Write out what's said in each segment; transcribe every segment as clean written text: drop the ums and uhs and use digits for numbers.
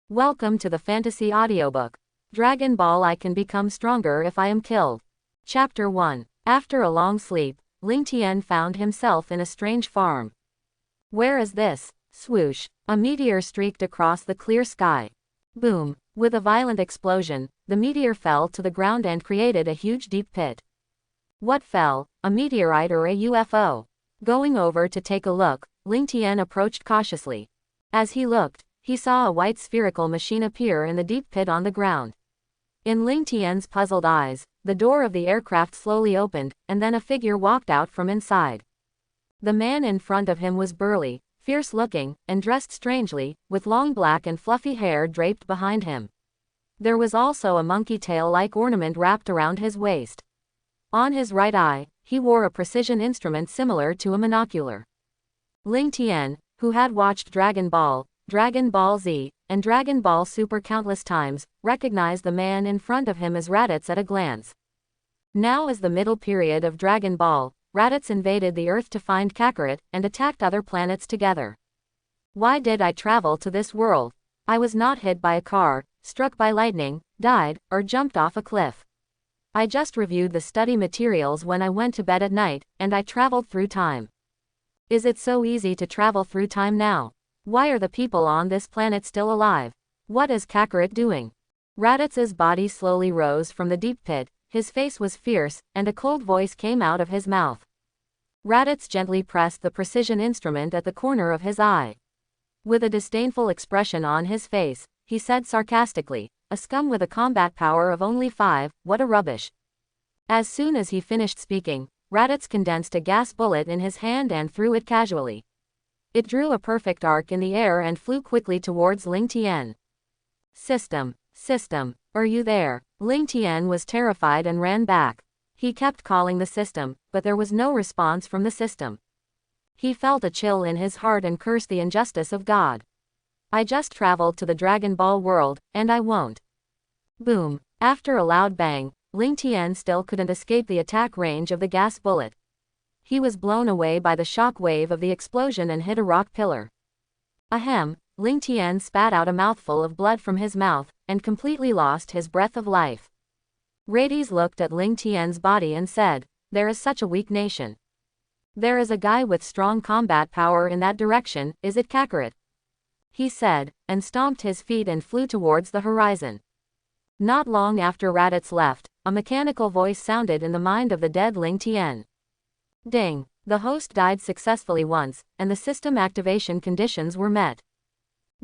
Welcome to the fantasy audiobook. Dragon Ball I Can Become Stronger If I Am Killed. Chapter 1. After a long sleep, Ling Tien found himself in a strange farm. Where is this? Swoosh. A meteor streaked across the clear sky. Boom. With a violent explosion, the meteor fell to the ground and created a huge deep pit. What fell? A meteorite or a UFO? Going over to take a look, Ling Tien approached cautiously. As he looked, he saw a white spherical machine appear in the deep pit on the ground. In Ling Tien's puzzled eyes, the door of the aircraft slowly opened, and then a figure walked out from inside. The man in front of him was burly, fierce-looking, and dressed strangely, with long black and fluffy hair draped behind him. There was also a monkey tail-like ornament wrapped around his waist. On his right eye, he wore a precision instrument similar to a monocular. Ling Tien, who had watched Dragon Ball Z, and Dragon Ball Super countless times, recognized the man in front of him as Raditz at a glance. Now is the middle period of Dragon Ball. Raditz invaded the Earth to find Kakarot, and attacked other planets together. Why did I travel to this world? I was not hit by a car, struck by lightning, died, or jumped off a cliff. I just reviewed the study materials when I went to bed at night, and I traveled through time. Is it so easy to travel through time now? Why are the people on this planet still alive? What is Kakarot doing? Raditz's body slowly rose from the deep pit, his face was fierce, and a cold voice came out of his mouth. Raditz gently pressed the precision instrument at the corner of his eye. With a disdainful expression on his face, he said sarcastically, "A scum with a combat power of only 5, what a rubbish." As soon as he finished speaking, Raditz condensed a gas bullet in his hand and threw it casually. It drew a perfect arc in the air and flew quickly towards Ling Tien. System, are you there? Ling Tien was terrified and ran back. He kept calling the system, but there was no response from the system. He felt a chill in his heart and cursed the injustice of God. I just traveled to the Dragon Ball world, and I won't. Boom. After a loud bang, Ling Tien still couldn't escape the attack range of the gas bullet. He was blown away by the shock wave of the explosion and hit a rock pillar. Ahem, Ling Tien spat out a mouthful of blood from his mouth, and completely lost his breath of life. Raditz looked at Ling Tien's body and said, "There is such a weak nation. There is a guy with strong combat power in that direction, is it Kakarot?" He said, and stomped his feet and flew towards the horizon. Not long after Raditz left, a mechanical voice sounded in the mind of the dead Ling Tien. Ding. The host died successfully once, and the system activation conditions were met.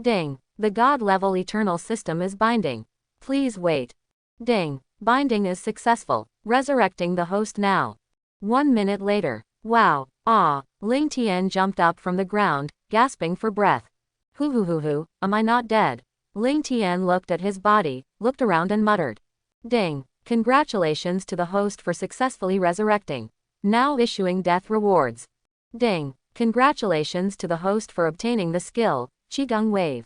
Ding. The God-level eternal system is binding. Please wait. Ding. Binding is successful. Resurrecting the host now. 1 minute later. Wow. Ah. Ling Tien jumped up from the ground, gasping for breath. Hoo, am I not dead? Ling Tien looked at his body, looked around and muttered. Ding. Congratulations to the host for successfully resurrecting. Now issuing death rewards. Ding. Congratulations to the host for obtaining the skill, Qigong Wave.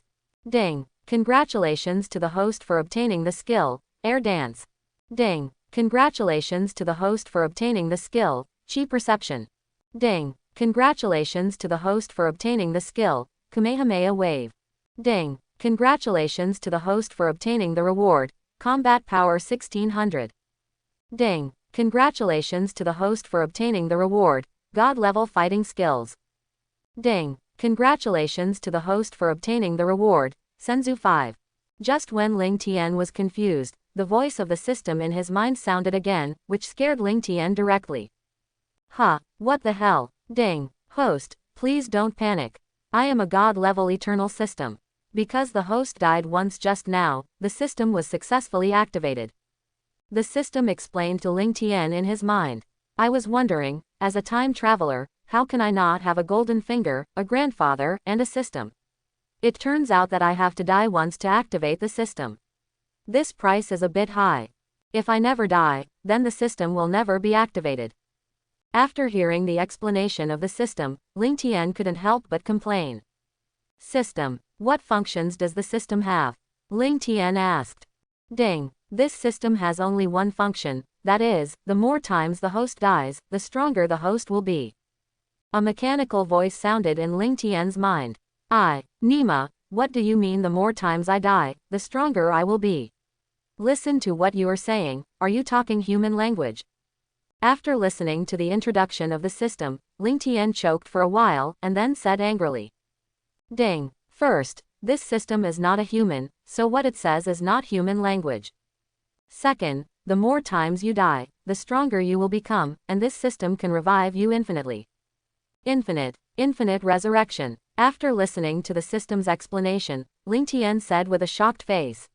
Ding. Congratulations to the host for obtaining the skill, Air Dance. Ding. Congratulations to the host for obtaining the skill, Qi Perception. Ding. Congratulations to the host for obtaining the skill, Kamehameha Wave. Ding. Congratulations to the host for obtaining the reward, Combat Power 1600. Ding. Congratulations to the host for obtaining the reward, God-level fighting skills. Ding. Congratulations to the host for obtaining the reward, Senzu 5. Just when Ling Tien was confused, the voice of the system in his mind sounded again, which scared Ling Tien directly. Huh, what the hell? Ding. Host, please don't panic. I am a God-level eternal system. Because the host died once just now, the system was successfully activated. The system explained to Ling Tien in his mind. I was wondering, as a time traveler, how can I not have a golden finger, a grandfather, and a system? It turns out that I have to die once to activate the system. This price is a bit high. If I never die, then the system will never be activated. After hearing the explanation of the system, Ling Tien couldn't help but complain. System. What functions does the system have? Ling Tien asked. Ding. This system has only one function, that is, the more times the host dies, the stronger the host will be. A mechanical voice sounded in Ling Tien's mind. Nima, What do you mean the more times I die, the stronger I will be? Listen to what you are saying, are you talking human language? After listening to the introduction of the system, Ling Tien choked for a while, and then said angrily. Ding. First, this system is not a human, so what it says is not human language. Second, the more times you die, the stronger you will become, and this system can revive you infinitely. Infinite resurrection. After listening to the system's explanation, Ling Tien said with a shocked face.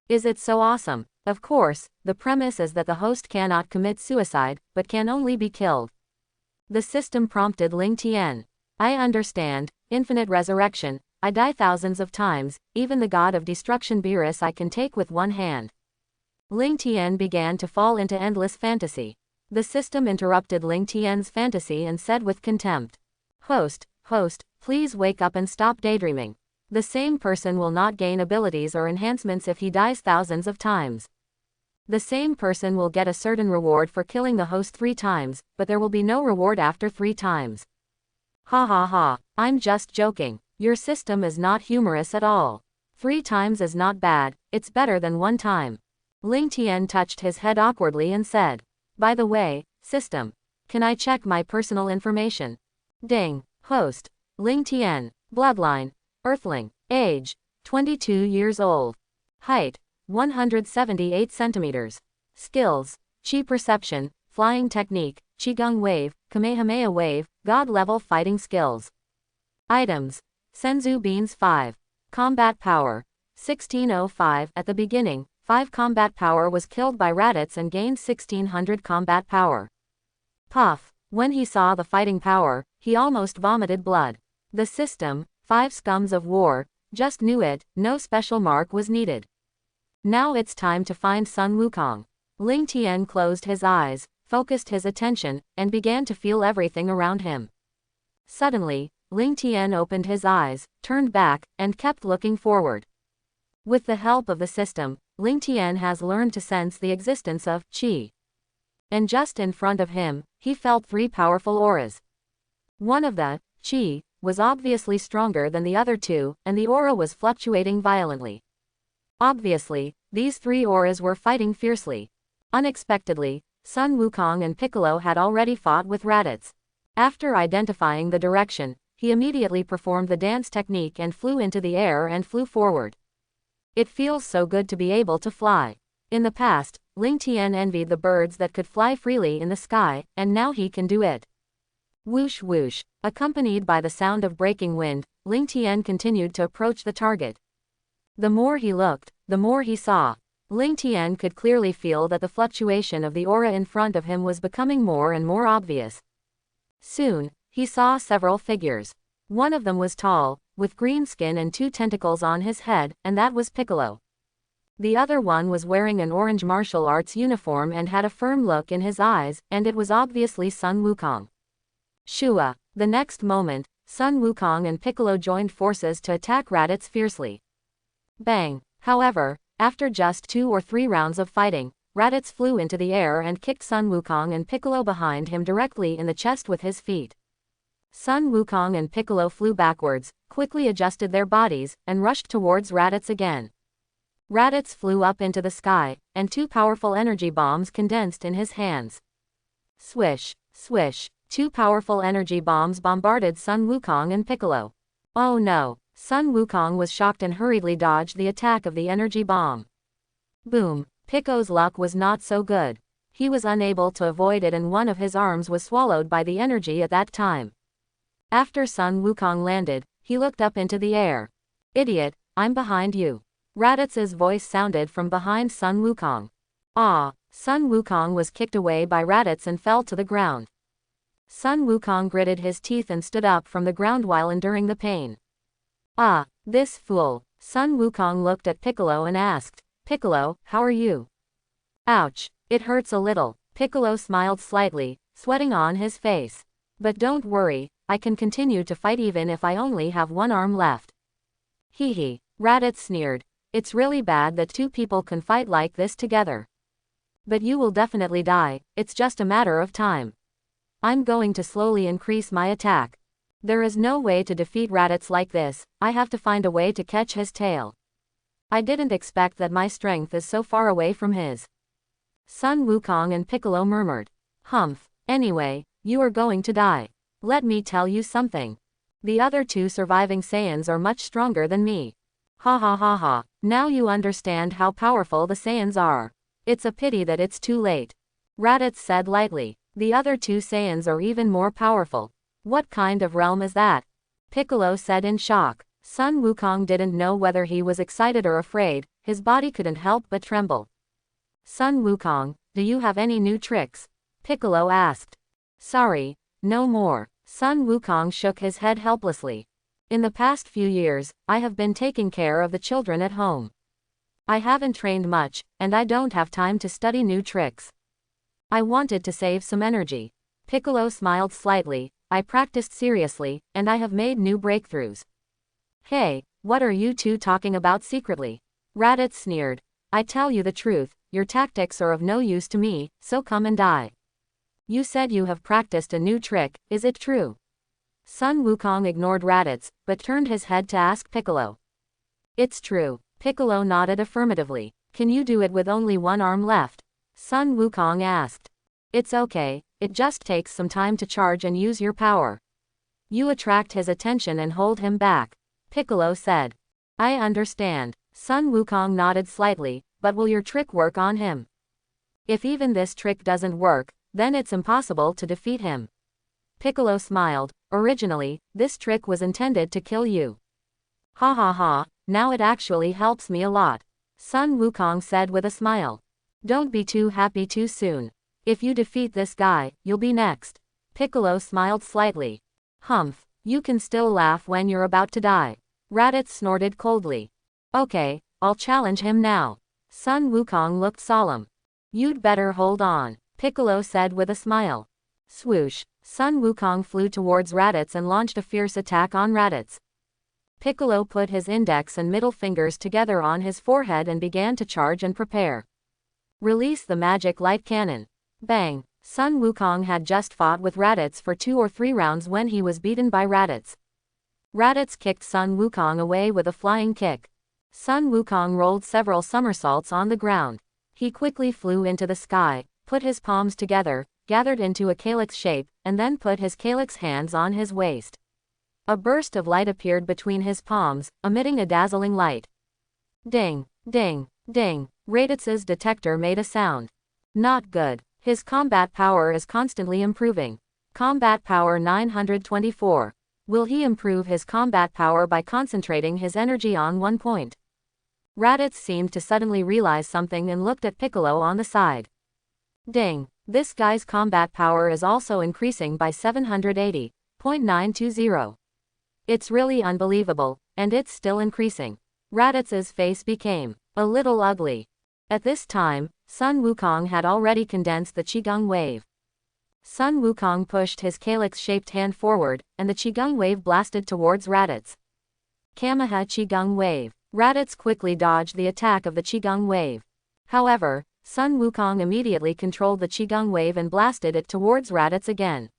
Is it so awesome? Of course, the premise is that the host cannot commit suicide, but can only be killed. The system prompted Ling Tien. I understand, infinite resurrection, I die thousands of times, even the god of destruction Beerus I can take with one hand. Ling Tien began to fall into endless fantasy. The system interrupted Ling Tien's fantasy and said with contempt. Host, please wake up and stop daydreaming. The same person will not gain abilities or enhancements if he dies thousands of times. The same person will get a certain reward for killing the host 3 times, but there will be no reward after 3 times. Ha ha ha, I'm just joking. Your system is not humorous at all. 3 times is not bad, it's better than 1 time. Ling Tien touched his head awkwardly and said. By the way, system. Can I check my personal information? Ding. Host. Ling Tien. Bloodline. Earthling. Age. 22 years old. Height. 178 centimeters. Skills. Chi perception, flying technique, Qigong wave, Kamehameha wave, god level fighting skills. Items. Senzu beans 5. Combat power. 1605. At the beginning, 5 combat power was killed by Raditz and gained 1600 combat power. Puff. When he saw the fighting power, he almost vomited blood. The system, 5 scums of war, just knew it, no special mark was needed. Now it's time to find Sun Wukong. Ling Tien closed his eyes, focused his attention, and began to feel everything around him. Suddenly, Ling Tien opened his eyes, turned back, and kept looking forward. With the help of the system, Ling Tien has learned to sense the existence of Qi. And just in front of him, he felt 3 powerful auras. One of the Qi was obviously stronger than the other 2, and the aura was fluctuating violently. Obviously, these 3 auras were fighting fiercely. Unexpectedly, Sun Wukong and Piccolo had already fought with Raditz. After identifying the direction, he immediately performed the dance technique and flew into the air and flew forward. It feels so good to be able to fly. In the past, Ling Tien envied the birds that could fly freely in the sky, and now he can do it. Whoosh whoosh. Accompanied by the sound of breaking wind, Ling Tien continued to approach the target. The more he looked, the more he saw. Ling Tien could clearly feel that the fluctuation of the aura in front of him was becoming more and more obvious. Soon, he saw several figures. One of them was tall, with green skin and 2 tentacles on his head, and that was Piccolo. The other one was wearing an orange martial arts uniform and had a firm look in his eyes, and it was obviously Sun Wukong. Shua. The next moment, Sun Wukong and Piccolo joined forces to attack Raditz fiercely. Bang. However, after just 2 or 3 rounds of fighting, Raditz flew into the air and kicked Sun Wukong and Piccolo behind him directly in the chest with his feet. Sun Wukong and Piccolo flew backwards, quickly adjusted their bodies, and rushed towards Raditz again. Raditz flew up into the sky, and 2 powerful energy bombs condensed in his hands. Swish, swish, 2 powerful energy bombs bombarded Sun Wukong and Piccolo. Oh no, Sun Wukong was shocked and hurriedly dodged the attack of the energy bomb. Boom, Piccolo's luck was not so good. He was unable to avoid it and one of his arms was swallowed by the energy at that time. After Sun Wukong landed, he looked up into the air. Idiot, I'm behind you. Raditz's voice sounded from behind Sun Wukong. Ah, Sun Wukong was kicked away by Raditz and fell to the ground. Sun Wukong gritted his teeth and stood up from the ground while enduring the pain. Ah, this fool. Sun Wukong looked at Piccolo and asked, Piccolo, how are you? Ouch, it hurts a little. Piccolo smiled slightly, sweating on his face. But don't worry, I can continue to fight even if I only have 1 arm left. Hee hee, Raditz sneered. It's really bad that 2 people can fight like this together. But you will definitely die, it's just a matter of time. I'm going to slowly increase my attack. There is no way to defeat Raditz like this, I have to find a way to catch his tail. I didn't expect that my strength is so far away from his. Sun Wukong and Piccolo murmured. Humph. Anyway, you are going to die. Let me tell you something. The other two surviving Saiyans are much stronger than me. Ha ha ha ha. Now you understand how powerful the Saiyans are. It's a pity that it's too late. Raditz said lightly. The other two Saiyans are even more powerful. What kind of realm is that? Piccolo said in shock. Sun Wukong didn't know whether he was excited or afraid, his body couldn't help but tremble. Sun Wukong, do you have any new tricks? Piccolo asked. Sorry, no more. Sun Wukong shook his head helplessly. In the past few years, I have been taking care of the children at home. I haven't trained much, and I don't have time to study new tricks. I wanted to save some energy. Piccolo smiled slightly. I practiced seriously, and I have made new breakthroughs. Hey, what are you two talking about secretly? Raditz sneered. I tell you the truth, your tactics are of no use to me, so come and die. You said you have practiced a new trick, is it true? Sun Wukong ignored Raditz, but turned his head to ask Piccolo. It's true. Piccolo nodded affirmatively. Can you do it with only one arm left? Sun Wukong asked. It's okay, it just takes some time to charge and use your power. You attract his attention and hold him back. Piccolo said. I understand. Sun Wukong nodded slightly, but will your trick work on him? If even this trick doesn't work, then it's impossible to defeat him. Piccolo smiled. Originally, this trick was intended to kill you. Ha ha ha, now it actually helps me a lot. Sun Wukong said with a smile. Don't be too happy too soon. If you defeat this guy, you'll be next. Piccolo smiled slightly. Humph, you can still laugh when you're about to die. Raditz snorted coldly. Okay, I'll challenge him now. Sun Wukong looked solemn. You'd better hold on, Piccolo said with a smile. Swoosh, Sun Wukong flew towards Raditz and launched a fierce attack on Raditz. Piccolo put his index and middle fingers together on his forehead and began to charge and prepare. Release the magic light cannon. Bang! Sun Wukong had just fought with Raditz for 2 or 3 rounds when he was beaten by Raditz. Raditz kicked Sun Wukong away with a flying kick. Sun Wukong rolled several somersaults on the ground. He quickly flew into the sky, put his palms together, gathered into a calyx shape, and then put his calyx hands on his waist. A burst of light appeared between his palms, emitting a dazzling light. Ding, ding, ding. Raditz's detector made a sound. Not good. His combat power is constantly improving. Combat power 924. Will he improve his combat power by concentrating his energy on one point? Raditz seemed to suddenly realize something and looked at Piccolo on the side. Ding, this guy's combat power is also increasing by 780.920. It's really unbelievable, and it's still increasing. Raditz's face became a little ugly. At this time, Sun Wukong had already condensed the Qigong wave. Sun Wukong pushed his calyx-shaped hand forward, and the Qigong wave blasted towards Raditz. Kameha Qigong wave. Raditz quickly dodged the attack of the Qigong wave. However, Sun Wukong immediately controlled the Qigong wave and blasted it towards Raditz again.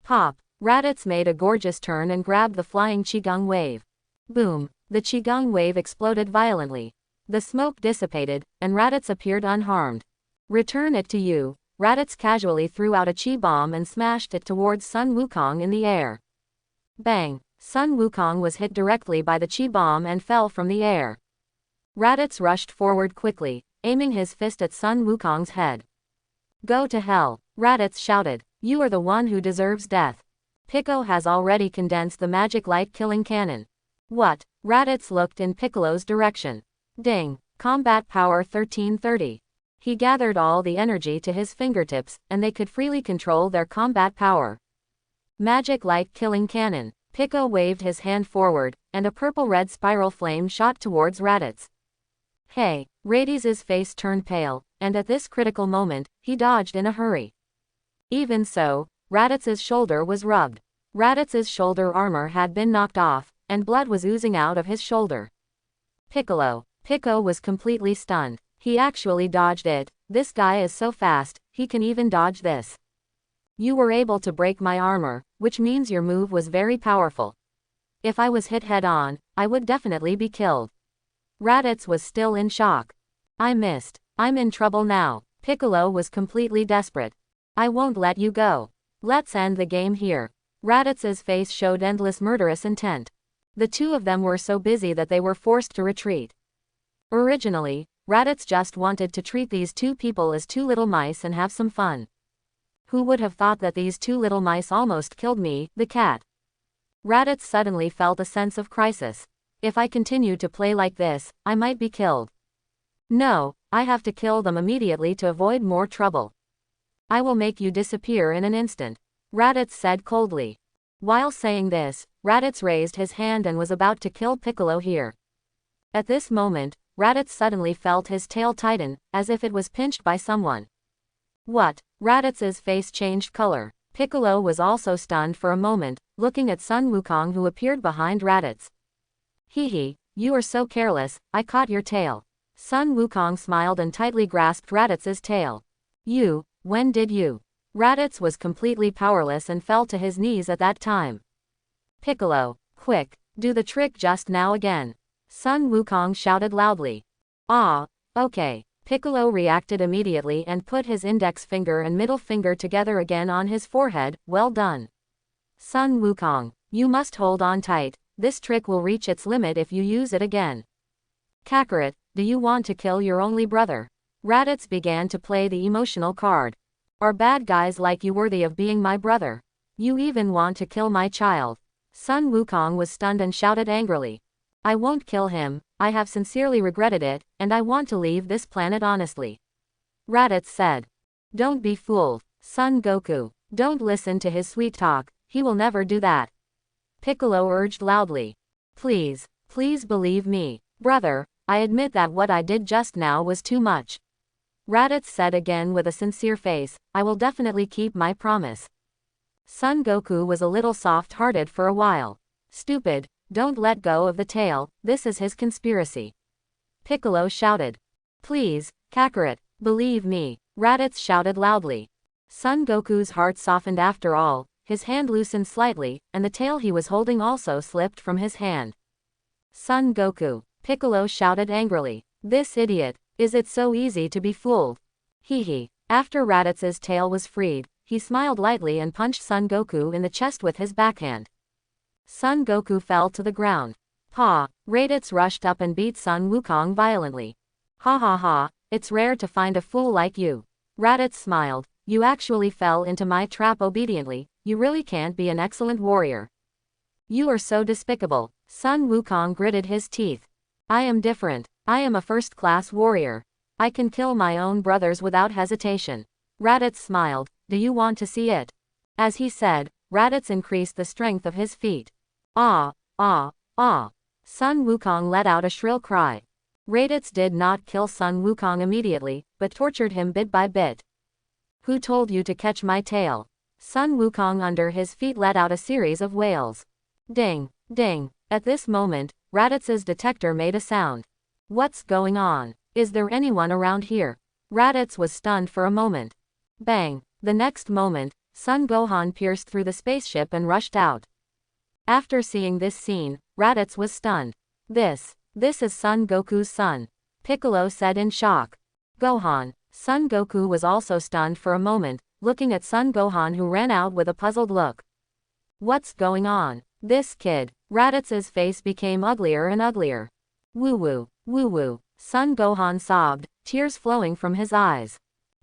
Pop! Raditz made a gorgeous turn and grabbed the flying Qigong wave. Boom! The Qigong wave exploded violently. The smoke dissipated, and Raditz appeared unharmed. Return it to you. Raditz casually threw out a Qi bomb and smashed it towards Sun Wukong in the air. Bang! Sun Wukong was hit directly by the Qi bomb and fell from the air. Raditz rushed forward quickly, aiming his fist at Sun Wukong's head. Go to hell! Raditz shouted. You are the one who deserves death. Piccolo has already condensed the magic light killing cannon. What? Raditz looked in Piccolo's direction. Ding! Combat power 1330. He gathered all the energy to his fingertips, and they could freely control their combat power. Magic light killing cannon. Piccolo waved his hand forward, and a purple-red spiral flame shot towards Raditz. Hey! Raditz's face turned pale, and at this critical moment, he dodged in a hurry. Even so, Raditz's shoulder was rubbed. Raditz's shoulder armor had been knocked off, and blood was oozing out of his shoulder. Piccolo was completely stunned. He actually dodged it. This guy is so fast, he can even dodge this. You were able to break my armor, which means your move was very powerful. If I was hit head-on, I would definitely be killed. Raditz was still in shock. I missed. I'm in trouble now. Piccolo was completely desperate. I won't let you go. Let's end the game here. Raditz's face showed endless murderous intent. The two of them were so busy that they were forced to retreat. Originally, Raditz just wanted to treat these two people as two little mice and have some fun. Who would have thought that these two little mice almost killed me, the cat? Raditz suddenly felt a sense of crisis. If I continue to play like this, I might be killed. No, I have to kill them immediately to avoid more trouble. I will make you disappear in an instant, Raditz said coldly. While saying this, Raditz raised his hand and was about to kill Piccolo here. At this moment, Raditz suddenly felt his tail tighten, as if it was pinched by someone. What? Raditz's face changed color. Piccolo was also stunned for a moment, looking at Sun Wukong who appeared behind Raditz. Hee, you are so careless, I caught your tail. Sun Wukong smiled and tightly grasped Raditz's tail. You, when did you? Raditz was completely powerless and fell to his knees at that time. Piccolo, quick, do the trick just now again. Sun Wukong shouted loudly. Ah, okay. Piccolo reacted immediately and put his index finger and middle finger together again on his forehead. Well done. Sun Wukong, you must hold on tight, this trick will reach its limit if you use it again. Kakarot, do you want to kill your only brother? Raditz began to play the emotional card. Are bad guys like you worthy of being my brother? You even want to kill my child. Sun Wukong was stunned and shouted angrily. I won't kill him, I have sincerely regretted it, and I want to leave this planet honestly. Raditz said. Don't be fooled, Son Goku. Don't listen to his sweet talk, he will never do that. Piccolo urged loudly. Please, please believe me, brother, I admit that what I did just now was too much. Raditz said again with a sincere face, I will definitely keep my promise. Son Goku was a little soft-hearted for a while. Stupid, don't let go of the tail, this is his conspiracy. Piccolo shouted. Please, Kakarot, believe me, Raditz shouted loudly. Son Goku's heart softened after all, his hand loosened slightly, and the tail he was holding also slipped from his hand. Son Goku, Piccolo shouted angrily. This idiot, is it so easy to be fooled? Hee. After Raditz's tail was freed, he smiled lightly and punched Son Goku in the chest with his backhand. Son Goku fell to the ground. Ha! Raditz rushed up and beat Sun Wukong violently. Ha ha ha, it's rare to find a fool like you. Raditz smiled. You actually fell into my trap obediently, you really can't be an excellent warrior. You are so despicable. Sun Wukong gritted his teeth. I am different. I am a first-class warrior. I can kill my own brothers without hesitation. Raditz smiled. Do you want to see it? As he said, Raditz increased the strength of his feet. Ah, ah, ah. Sun Wukong let out a shrill cry. Raditz did not kill Sun Wukong immediately, but tortured him bit by bit. Who told you to catch my tail? Sun Wukong under his feet let out a series of wails. Ding, ding. At this moment, Raditz's detector made a sound. What's going on? Is there anyone around here? Raditz was stunned for a moment. Bang. The next moment, Son Gohan pierced through the spaceship and rushed out. After seeing this scene, Raditz was stunned. This is Son Goku's son. Piccolo said in shock. Gohan. Son Goku was also stunned for a moment, looking at Son Gohan who ran out with a puzzled look. What's going on? This kid. Raditz's face became uglier and uglier. Woo woo, Son Gohan sobbed, tears flowing from his eyes.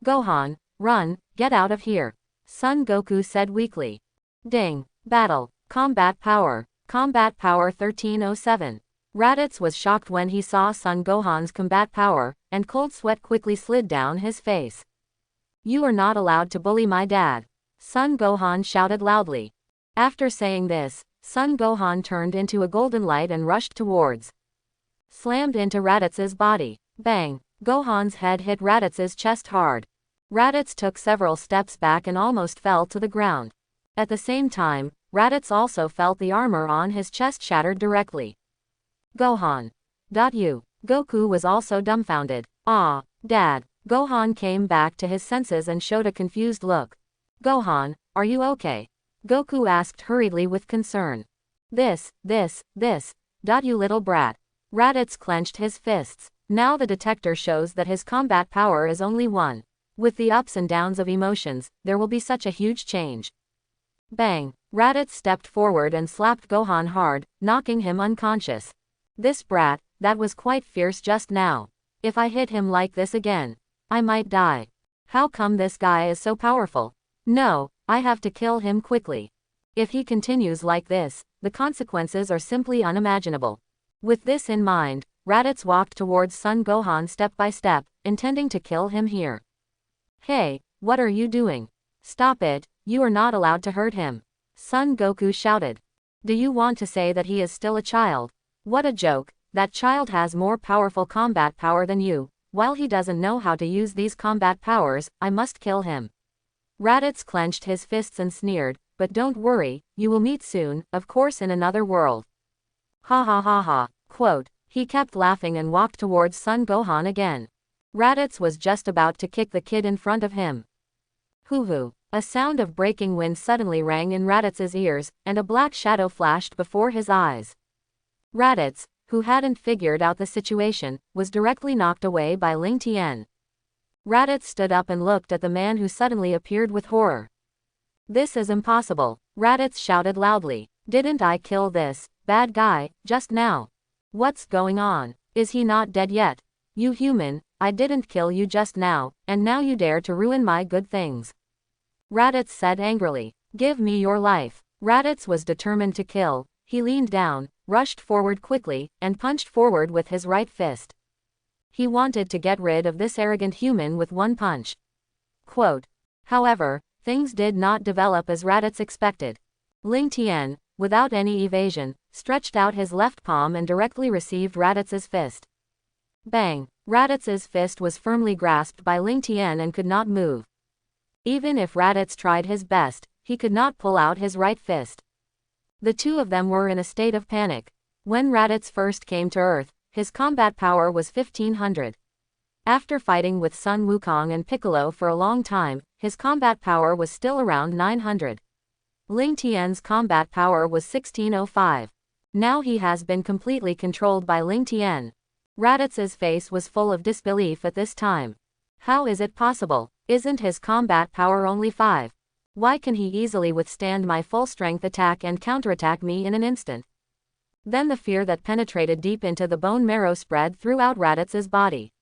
Gohan, run, get out of here. Son Goku said weakly. Ding, battle, combat power 1307. Raditz was shocked when he saw Son Gohan's combat power, and cold sweat quickly slid down his face. You are not allowed to bully my dad. Son Gohan shouted loudly. After saying this, Son Gohan turned into a golden light and rushed towards. Slammed into Raditz's body. Bang! Gohan's head hit Raditz's chest hard. Raditz took several steps back and almost fell to the ground. At the same time, Raditz also felt the armor on his chest shattered directly. Gohan. Goku was also dumbfounded. Ah, Dad. Gohan came back to his senses and showed a confused look. Gohan, Are you okay? Goku asked hurriedly with concern. This. You little brat. Raditz clenched his fists. Now the detector shows that his combat power is only 1. With the ups and downs of emotions, there will be such a huge change. Bang! Raditz stepped forward and slapped Gohan hard, knocking him unconscious. This brat, that was quite fierce just now. If I hit him like this again, I might die. How come this guy is so powerful? No, I have to kill him quickly. If he continues like this, the consequences are simply unimaginable. With this in mind, Raditz walked towards Son Gohan step by step, intending to kill him here. Hey, what are you doing? Stop it, you are not allowed to hurt him. Son Goku shouted. Do you want to say that he is still a child? What a joke, that child has more powerful combat power than you. While he doesn't know how to use these combat powers, I must kill him. Raditz clenched his fists and sneered, but don't worry, you will meet soon, of course in another world. Ha ha ha ha, quote. He kept laughing and walked towards Son Gohan again. Raditz was just about to kick the kid in front of him. Hoo-hoo. A sound of breaking wind suddenly rang in Raditz's ears, and a black shadow flashed before his eyes. Raditz, who hadn't figured out the situation, was directly knocked away by Ling Tien. Raditz stood up and looked at the man who suddenly appeared with horror. This is impossible, Raditz shouted loudly. Didn't I kill this bad guy just now? What's going on? Is he not dead yet? You human, I didn't kill you just now, and now you dare to ruin my good things. Raditz said angrily. Give me your life. Raditz was determined to kill. He leaned down, rushed forward quickly, and punched forward with his right fist. He wanted to get rid of this arrogant human with one punch. Quote. However, things did not develop as Raditz expected. Ling Tien, without any evasion, stretched out his left palm and directly received Raditz's fist. Bang! Raditz's fist was firmly grasped by Ling Tien and could not move. Even if Raditz tried his best, he could not pull out his right fist. The two of them were in a state of panic. When Raditz first came to Earth, his combat power was 1500. After fighting with Sun Wukong and Piccolo for a long time, his combat power was still around 900. Ling Tien's combat power was 1605. Now he has been completely controlled by Ling Tien. Raditz's face was full of disbelief at this time. How is it possible? Isn't his combat power only 5? Why can he easily withstand my full-strength attack and counterattack me in an instant? Then the fear that penetrated deep into the bone marrow spread throughout Raditz's body.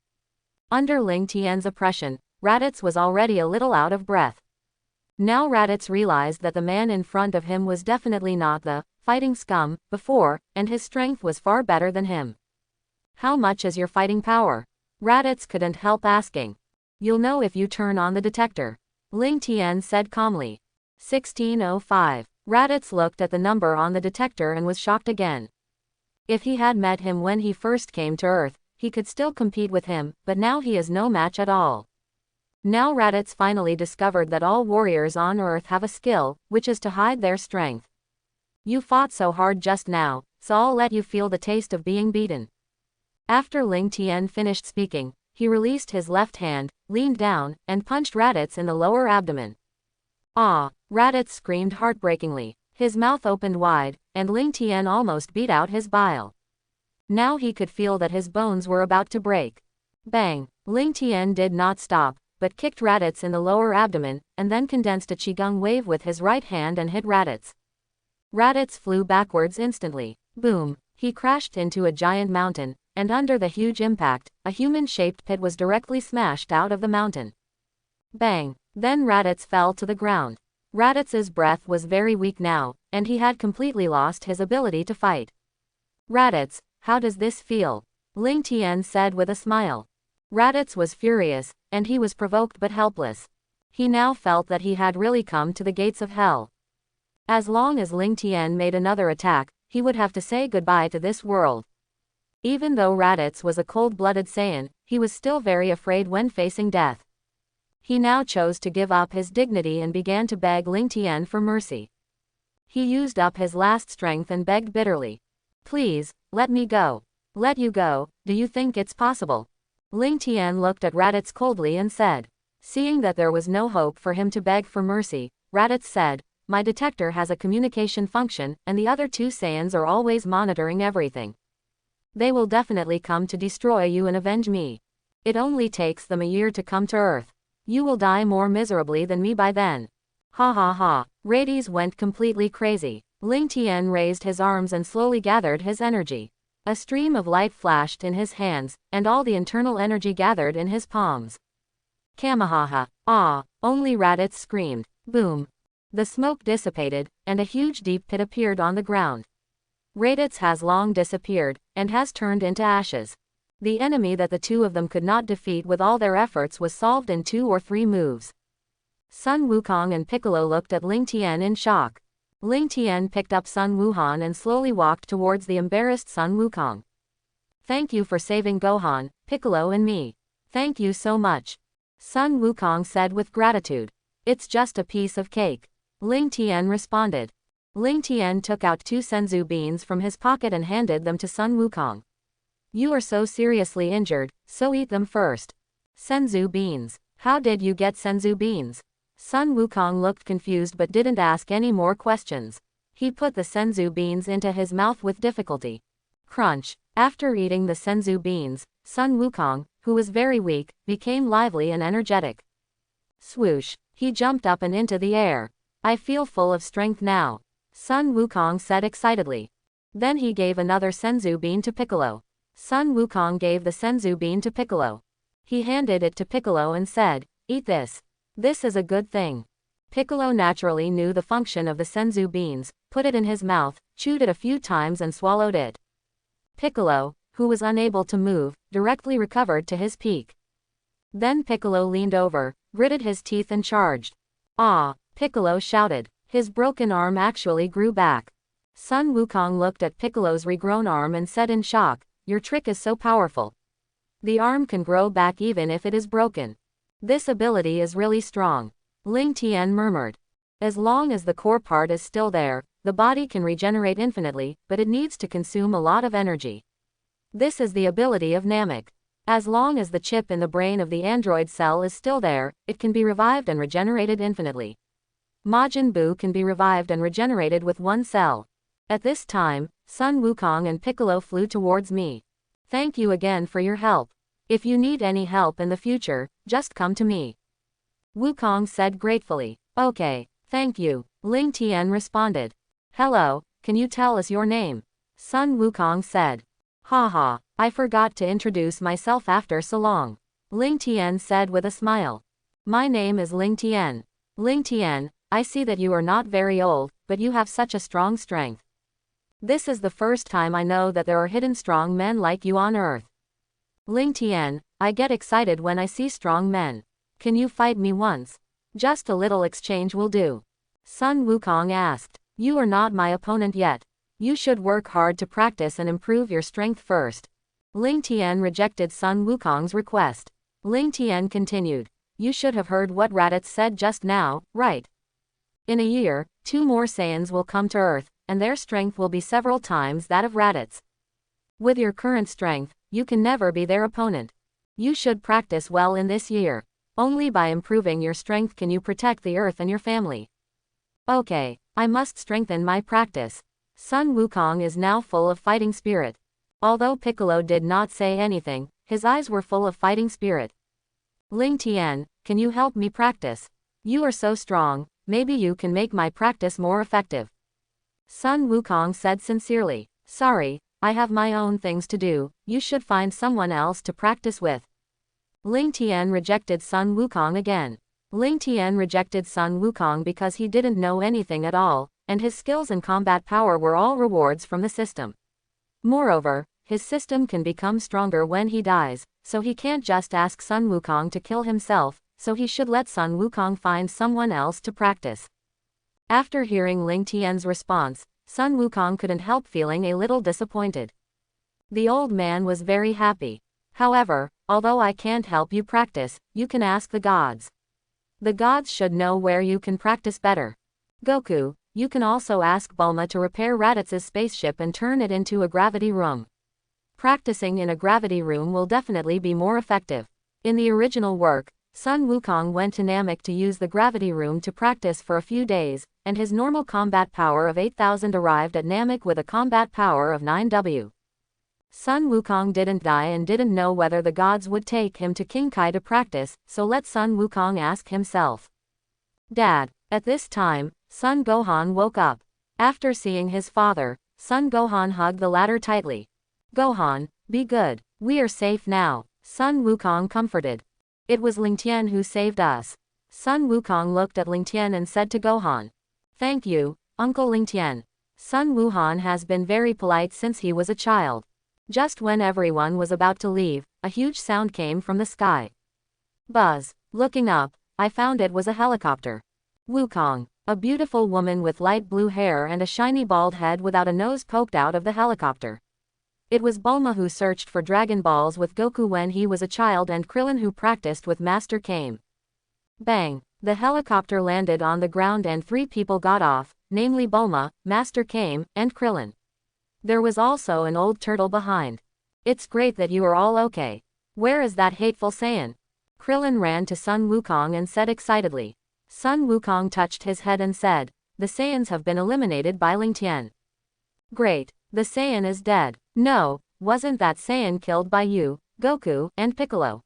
Under Ling Tien's oppression, Raditz was already a little out of breath. Now Raditz realized that the man in front of him was definitely not the fighting scum before, and his strength was far better than him. How much is your fighting power? Raditz couldn't help asking. You'll know if you turn on the detector. Ling Tien said calmly. 1605. Raditz looked at the number on the detector and was shocked again. If he had met him when he first came to Earth, he could still compete with him, but now he is no match at all. Now Raditz finally discovered that all warriors on Earth have a skill, which is to hide their strength. You fought so hard just now, so I'll let you feel the taste of being beaten. After Ling Tien finished speaking, he released his left hand, leaned down, and punched Raditz in the lower abdomen. Ah! Raditz screamed heartbreakingly. His mouth opened wide, and Ling Tien almost beat out his bile. Now he could feel that his bones were about to break. Bang! Ling Tien did not stop, but kicked Raditz in the lower abdomen, and then condensed a qigong wave with his right hand and hit Raditz. Raditz flew backwards instantly. Boom! He crashed into a giant mountain, and under the huge impact, a human-shaped pit was directly smashed out of the mountain. Bang! Then Raditz fell to the ground. Raditz's breath was very weak now, and he had completely lost his ability to fight. Raditz, how does this feel? Ling Tien said with a smile. Raditz was furious, and he was provoked but helpless. He now felt that he had really come to the gates of hell. As long as Ling Tien made another attack, he would have to say goodbye to this world. Even though Raditz was a cold-blooded Saiyan, he was still very afraid when facing death. He now chose to give up his dignity and began to beg Ling Tien for mercy. He used up his last strength and begged bitterly. Please, let me go. Let you go, do you think it's possible? Ling Tien looked at Raditz coldly and said. Seeing that there was no hope for him to beg for mercy, Raditz said. My detector has a communication function, and the other two Saiyans are always monitoring everything. They will definitely come to destroy you and avenge me. It only takes them a year to come to Earth. You will die more miserably than me by then. Ha ha ha. Raditz went completely crazy. Ling Tien raised his arms and slowly gathered his energy. A stream of light flashed in his hands, and all the internal energy gathered in his palms. Kamahaha. Ah! Only Raditz screamed. Boom. The smoke dissipated, and a huge deep pit appeared on the ground. Raditz has long disappeared, and has turned into ashes. The enemy that the two of them could not defeat with all their efforts was solved in 2 or 3 moves. Sun Wukong and Piccolo looked at Ling Tien in shock. Ling Tien picked up Sun Wuhan and slowly walked towards the embarrassed Sun Wukong. Thank you for saving Gohan, Piccolo and me. Thank you so much. Sun Wukong said with gratitude. It's just a piece of cake. Ling Tien responded. Ling Tien took out 2 senzu beans from his pocket and handed them to Sun Wukong. You are so seriously injured, so eat them first. Senzu beans. How did you get senzu beans? Sun Wukong looked confused but didn't ask any more questions. He put the senzu beans into his mouth with difficulty. Crunch. After eating the senzu beans, Sun Wukong, who was very weak, became lively and energetic. Swoosh. He jumped up and into the air. I feel full of strength now. Sun Wukong said excitedly. Then he gave another senzu bean to Piccolo. Sun Wukong gave the senzu bean to Piccolo. He handed it to Piccolo and said, eat this. This is a good thing. Piccolo naturally knew the function of the senzu beans, put it in his mouth, chewed it a few times and swallowed it. Piccolo, who was unable to move, directly recovered to his peak. Then Piccolo leaned over, gritted his teeth and charged. Ah! Piccolo shouted. His broken arm actually grew back. Sun Wukong looked at Piccolo's regrown arm and said in shock, your trick is so powerful. The arm can grow back even if it is broken. This ability is really strong. Ling Tien murmured. As long as the core part is still there, the body can regenerate infinitely, but it needs to consume a lot of energy. This is the ability of Namek. As long as the chip in the brain of the android cell is still there, it can be revived and regenerated infinitely. Majin Buu can be revived and regenerated with 1 cell. At this time, Sun Wukong and Piccolo flew towards me. Thank you again for your help. If you need any help in the future, just come to me. Wukong said gratefully. Okay, thank you. Ling Tien responded. Hello, can you tell us your name? Sun Wukong said. Haha, I forgot to introduce myself after so long. Ling Tien said with a smile. My name is Ling Tien. Ling Tien, I see that you are not very old, but you have such a strong strength. This is the first time I know that there are hidden strong men like you on Earth. Ling Tien, I get excited when I see strong men. Can you fight me once? Just a little exchange will do. Sun Wukong asked. You are not my opponent yet. You should work hard to practice and improve your strength first. Ling Tien rejected Sun Wukong's request. Ling Tien continued. You should have heard what Raditz said just now, right? In a year, 2 more Saiyans will come to Earth, and their strength will be several times that of Raditz. With your current strength, you can never be their opponent. You should practice well in this year. Only by improving your strength can you protect the Earth and your family. Okay, I must strengthen my practice. Sun Wukong is now full of fighting spirit. Although Piccolo did not say anything, his eyes were full of fighting spirit. Ling Tien, can you help me practice? You are so strong, maybe you can make my practice more effective. Sun Wukong said sincerely. Sorry, I have my own things to do, you should find someone else to practice with. Ling Tien rejected Sun Wukong again. Ling Tien rejected Sun Wukong because he didn't know anything at all, and his skills and combat power were all rewards from the system. Moreover, his system can become stronger when he dies, so he can't just ask Sun Wukong to kill himself, so he should let Sun Wukong find someone else to practice. After hearing Ling Tien's response, Sun Wukong couldn't help feeling a little disappointed. The old man was very happy. However, although I can't help you practice, you can ask the gods. The gods should know where you can practice better. Goku, you can also ask Bulma to repair Raditz's spaceship and turn it into a gravity room. Practicing in a gravity room will definitely be more effective. In the original work, Sun Wukong went to Namek to use the gravity room to practice for a few days, and his normal combat power of 8,000 arrived at Namek with a combat power of 9W. Sun Wukong didn't die and didn't know whether the gods would take him to King Kai to practice, so let Sun Wukong ask himself. Dad. At this time, Sun Gohan woke up. After seeing his father, Sun Gohan hugged the latter tightly. Gohan, be good. We are safe now, Sun Wukong comforted. It was Ling Tien who saved us. Sun Wukong looked at Ling Tien and said to Gohan. Thank you, Uncle Ling Tien. Sun Wuhan has been very polite since he was a child. Just when everyone was about to leave, a huge sound came from the sky. Buzz. Looking up, I found it was a helicopter. Wukong, a beautiful woman with light blue hair and a shiny bald head without a nose poked out of the helicopter. It was Bulma who searched for Dragon Balls with Goku when he was a child and Krillin who practiced with Master Kame. Bang! The helicopter landed on the ground and 3 people got off, namely Bulma, Master Kame, and Krillin. There was also an old turtle behind. It's great that you are all okay. Where is that hateful Saiyan? Krillin ran to Sun Wukong and said excitedly. Sun Wukong touched his head and said, the Saiyans have been eliminated by Ling Tien. Great, the Saiyan is dead. No, wasn't that Saiyan killed by you, Goku, and Piccolo?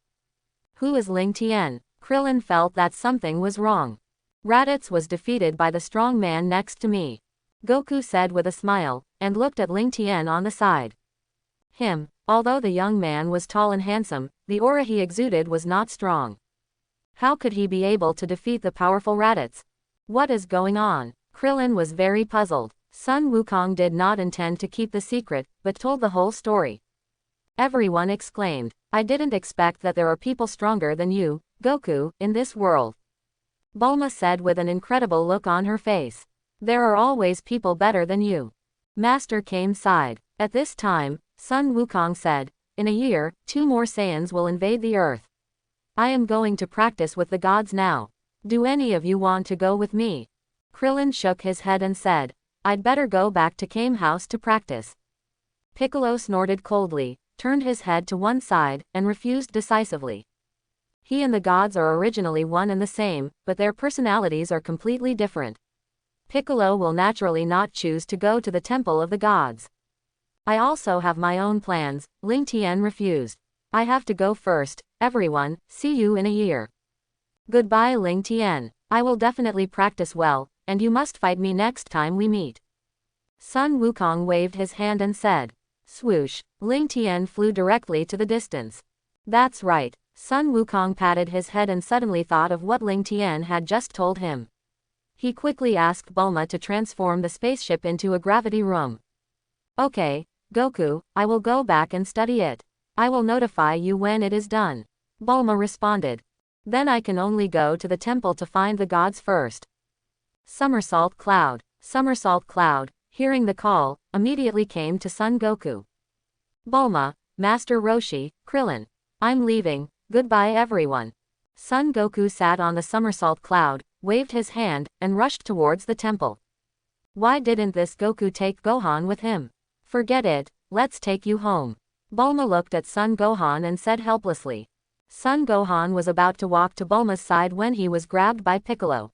Who is Ling Tien? Krillin felt that something was wrong. Raditz was defeated by the strong man next to me. Goku said with a smile, and looked at Ling Tien on the side. Although the young man was tall and handsome, the aura he exuded was not strong. How could he be able to defeat the powerful Raditz? What is going on? Krillin was very puzzled. Sun Wukong did not intend to keep the secret, but told the whole story. Everyone exclaimed, I didn't expect that there are people stronger than you, Goku, in this world. Bulma said with an incredible look on her face. There are always people better than you. Master Kame sighed. At this time, Sun Wukong said, in a year, 2 more Saiyans will invade the earth. I am going to practice with the gods now. Do any of you want to go with me? Krillin shook his head and said, I'd better go back to Kame house to practice. Piccolo snorted coldly, turned his head to one side, and refused decisively. He and the gods are originally one and the same, but their personalities are completely different. Piccolo will naturally not choose to go to the temple of the gods. I also have my own plans, Ling Tien refused. I have to go first, everyone, see you in a year. Goodbye Ling Tien. I will definitely practice well, and you must fight me next time we meet. Sun Wukong waved his hand and said. Swoosh, Ling Tien flew directly to the distance. That's right, Sun Wukong patted his head and suddenly thought of what Ling Tien had just told him. He quickly asked Bulma to transform the spaceship into a gravity room. Okay, Goku, I will go back and study it. I will notify you when it is done. Bulma responded. Then I can only go to the temple to find the gods first. Somersault Cloud. Somersault Cloud, hearing the call, immediately came to Son Goku. Bulma, Master Roshi, Krillin. I'm leaving, goodbye everyone. Son Goku sat on the somersault cloud, waved his hand, and rushed towards the temple. Why didn't this Goku take Gohan with him? Forget it, let's take you home. Bulma looked at Son Gohan and said helplessly. Son Gohan was about to walk to Bulma's side when he was grabbed by Piccolo.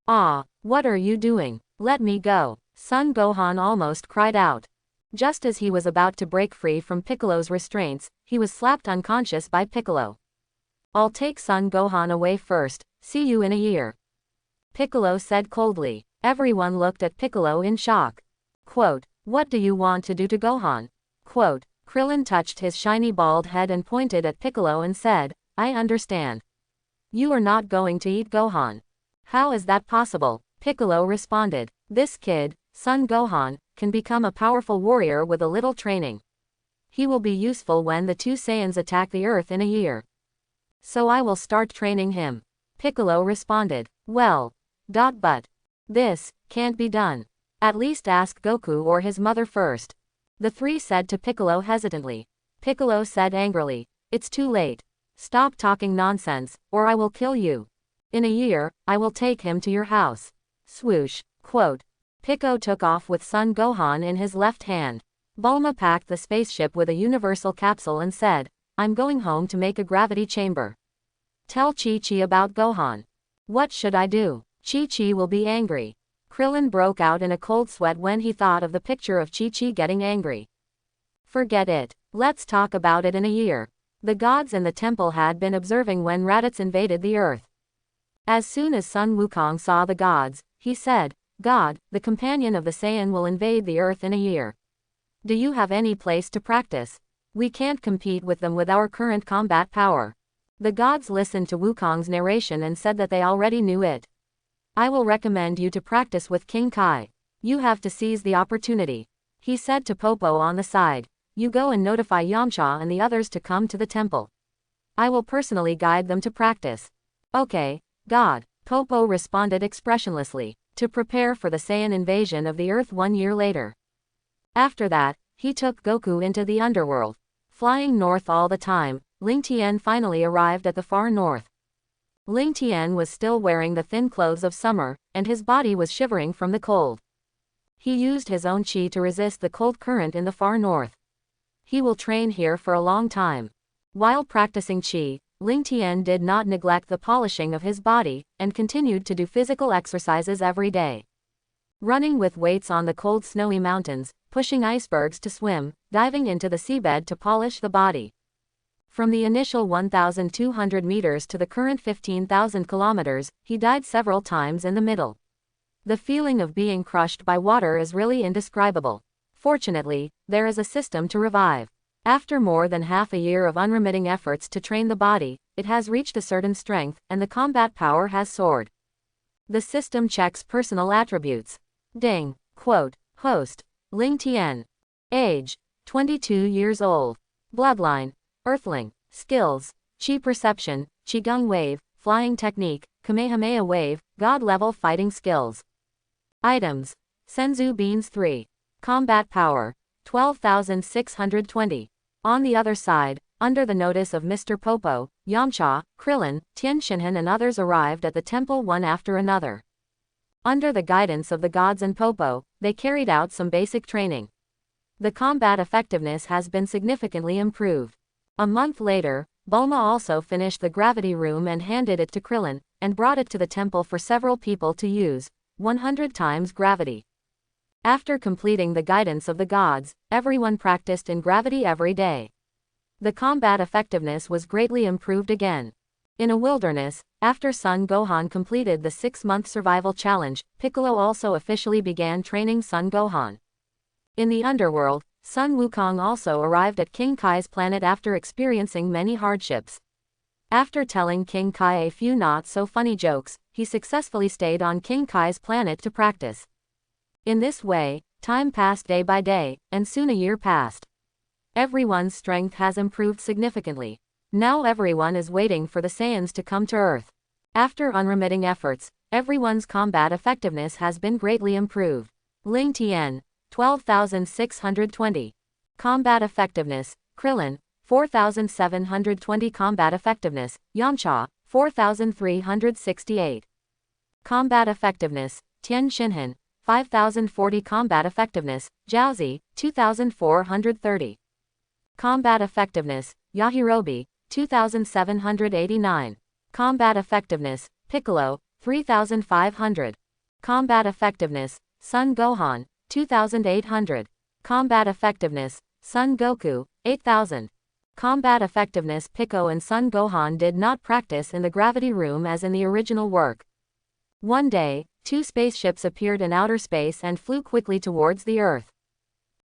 Ah, what are you doing? Let me go. Son Gohan almost cried out. Just as he was about to break free from Piccolo's restraints, he was slapped unconscious by Piccolo. I'll take Son Gohan away first, see you in a year. Piccolo said coldly. Everyone looked at Piccolo in shock. Quote, what do you want to do to Gohan? Quote, Krillin touched his shiny bald head and pointed at Piccolo and said, I understand. You are not going to eat Gohan. How is that possible? Piccolo responded. This kid, Son Gohan, can become a powerful warrior with a little training. He will be useful when the 2 Saiyans attack the Earth in a year. So I will start training him. Piccolo responded. Well, but this can't be done. At least ask Goku or his mother first. The 3 said to Piccolo hesitantly. Piccolo said angrily, it's too late. Stop talking nonsense, or I will kill you. In a year, I will take him to your house. Swoosh. Quote. Piccolo took off with Son Gohan in his left hand. Bulma packed the spaceship with a universal capsule and said, I'm going home to make a gravity chamber. Tell Chi-Chi about Gohan. What should I do? Chi-Chi will be angry. Krillin broke out in a cold sweat when he thought of the picture of Chi-Chi getting angry. Forget it. Let's talk about it in a year. The gods in the temple had been observing when Raditz invaded the earth. As soon as Sun Wukong saw the gods, he said, God, the companion of the Saiyan will invade the earth in a year. Do you have any place to practice? We can't compete with them with our current combat power. The gods listened to Wukong's narration and said that they already knew it. I will recommend you to practice with King Kai. You have to seize the opportunity. He said to Popo on the side. You go and notify Yamcha and the others to come to the temple. I will personally guide them to practice. Okay, God, Popo responded expressionlessly, to prepare for the Saiyan invasion of the earth 1 year later. After that, he took Goku into the underworld. Flying north all the time, Ling Tien finally arrived at the far north. Ling Tien was still wearing the thin clothes of summer, and his body was shivering from the cold. He used his own chi to resist the cold current in the far north. He will train here for a long time. While practicing chi, Ling Tien did not neglect the polishing of his body, and continued to do physical exercises every day. Running with weights on the cold snowy mountains, pushing icebergs to swim, diving into the seabed to polish the body. From the initial 1,200 meters to the current 15,000 kilometers, he died several times in the middle. The feeling of being crushed by water is really indescribable. Fortunately, there is a system to revive. After more than half a year of unremitting efforts to train the body, it has reached a certain strength, and the combat power has soared. The system checks personal attributes. Ding. Quote. Host. Ling Tien. Age. 22 years old. Bloodline. Earthling. Skills. Chi perception, Qigong wave, flying technique, Kamehameha wave, God level fighting skills. Items. Senzu beans 3. Combat power. 12,620. On the other side, under the notice of Mr. Popo, Yamcha, Krillin, Tien Shinhan and others arrived at the temple one after another. Under the guidance of the gods and Popo, they carried out some basic training. The combat effectiveness has been significantly improved. A month later, Bulma also finished the gravity room and handed it to Krillin, and brought it to the temple for several people to use, 100 times gravity. After completing the guidance of the gods, everyone practiced in gravity every day. The combat effectiveness was greatly improved again. In a wilderness, after Son Gohan completed the 6-month survival challenge, Piccolo also officially began training Son Gohan. In the underworld, Sun Wukong also arrived at King Kai's planet after experiencing many hardships. After telling King Kai a few not-so-funny jokes, he successfully stayed on King Kai's planet to practice. In this way, time passed day by day, and soon a year passed. Everyone's strength has improved significantly. Now everyone is waiting for the Saiyans to come to Earth. After unremitting efforts, everyone's combat effectiveness has been greatly improved. Ling Tien. 12,620. Combat effectiveness, Krillin, 4,720. Combat effectiveness, Yamcha, 4,368. Combat effectiveness, Tien Shinhan, 5,040. Combat effectiveness, Jiaozi, 2,430. Combat effectiveness, Yajirobe, 2,789. Combat effectiveness, Piccolo, 3,500. Combat effectiveness, Son Gohan, 2,800. Combat effectiveness, Son Goku, 8,000. Combat effectiveness. Piccolo and Son Gohan did not practice in the gravity room as in the original work. One day, 2 spaceships appeared in outer space and flew quickly towards the Earth.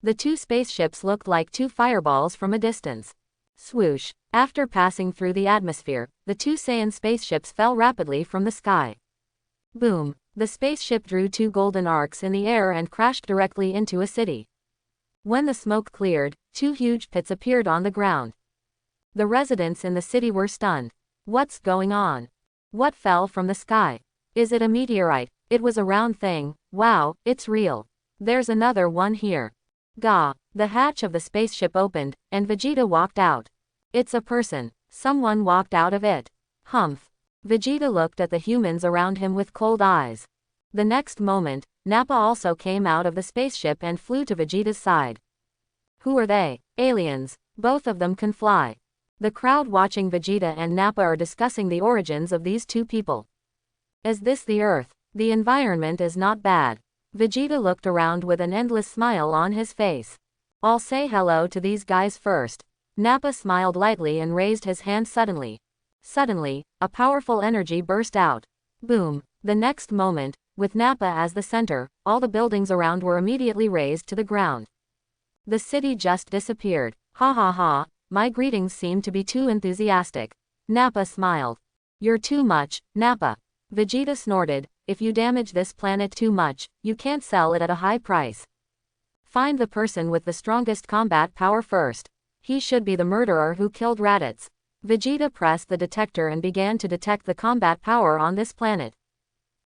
The 2 spaceships looked like 2 fireballs from a distance. Swoosh! After passing through the atmosphere, the 2 Saiyan spaceships fell rapidly from the sky. Boom! The spaceship drew 2 golden arcs in the air and crashed directly into a city. When the smoke cleared, 2 huge pits appeared on the ground. The residents in the city were stunned. What's going on? What fell from the sky? Is it a meteorite? It was a round thing. Wow, it's real. There's another one here. Gah! The hatch of the spaceship opened, and Vegeta walked out. It's a person. Someone walked out of it. Humph. Vegeta looked at the humans around him with cold eyes. The next moment, Nappa also came out of the spaceship and flew to Vegeta's side. Who are they? Aliens. Both of them can fly. The crowd watching Vegeta and Nappa are discussing the origins of these two people. Is this the Earth? The environment is not bad. Vegeta looked around with an endless smile on his face. I'll say hello to these guys first. Nappa smiled lightly and raised his hand suddenly. Suddenly, a powerful energy burst out. Boom. The next moment, with Nappa as the center, all the buildings around were immediately razed to the ground. The city just disappeared. Ha ha ha, my greetings seem to be too enthusiastic. Nappa smiled. You're too much, Nappa. Vegeta snorted, if you damage this planet too much, you can't sell it at a high price. Find the person with the strongest combat power first. He should be the murderer who killed Raditz. Vegeta pressed the detector and began to detect the combat power on this planet.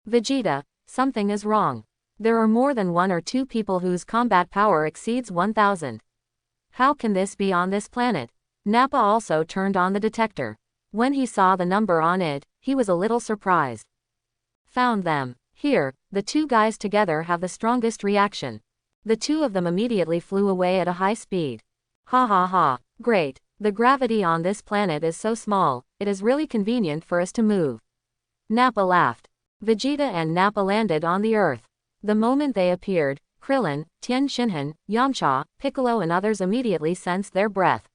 Vegeta, something is wrong. There are more than 1 or 2 people whose combat power exceeds 1000. How can this be on this planet? Nappa also turned on the detector. When he saw the number on it, he was a little surprised. Found them. Here, the two guys together have the strongest reaction. The two of them immediately flew away at a high speed. Ha ha ha, great. The gravity on this planet is so small, it is really convenient for us to move. Nappa laughed. Vegeta and Nappa landed on the Earth. The moment they appeared, Krillin, Tien Shinhan, Yamcha, Piccolo and others immediately sensed their breath.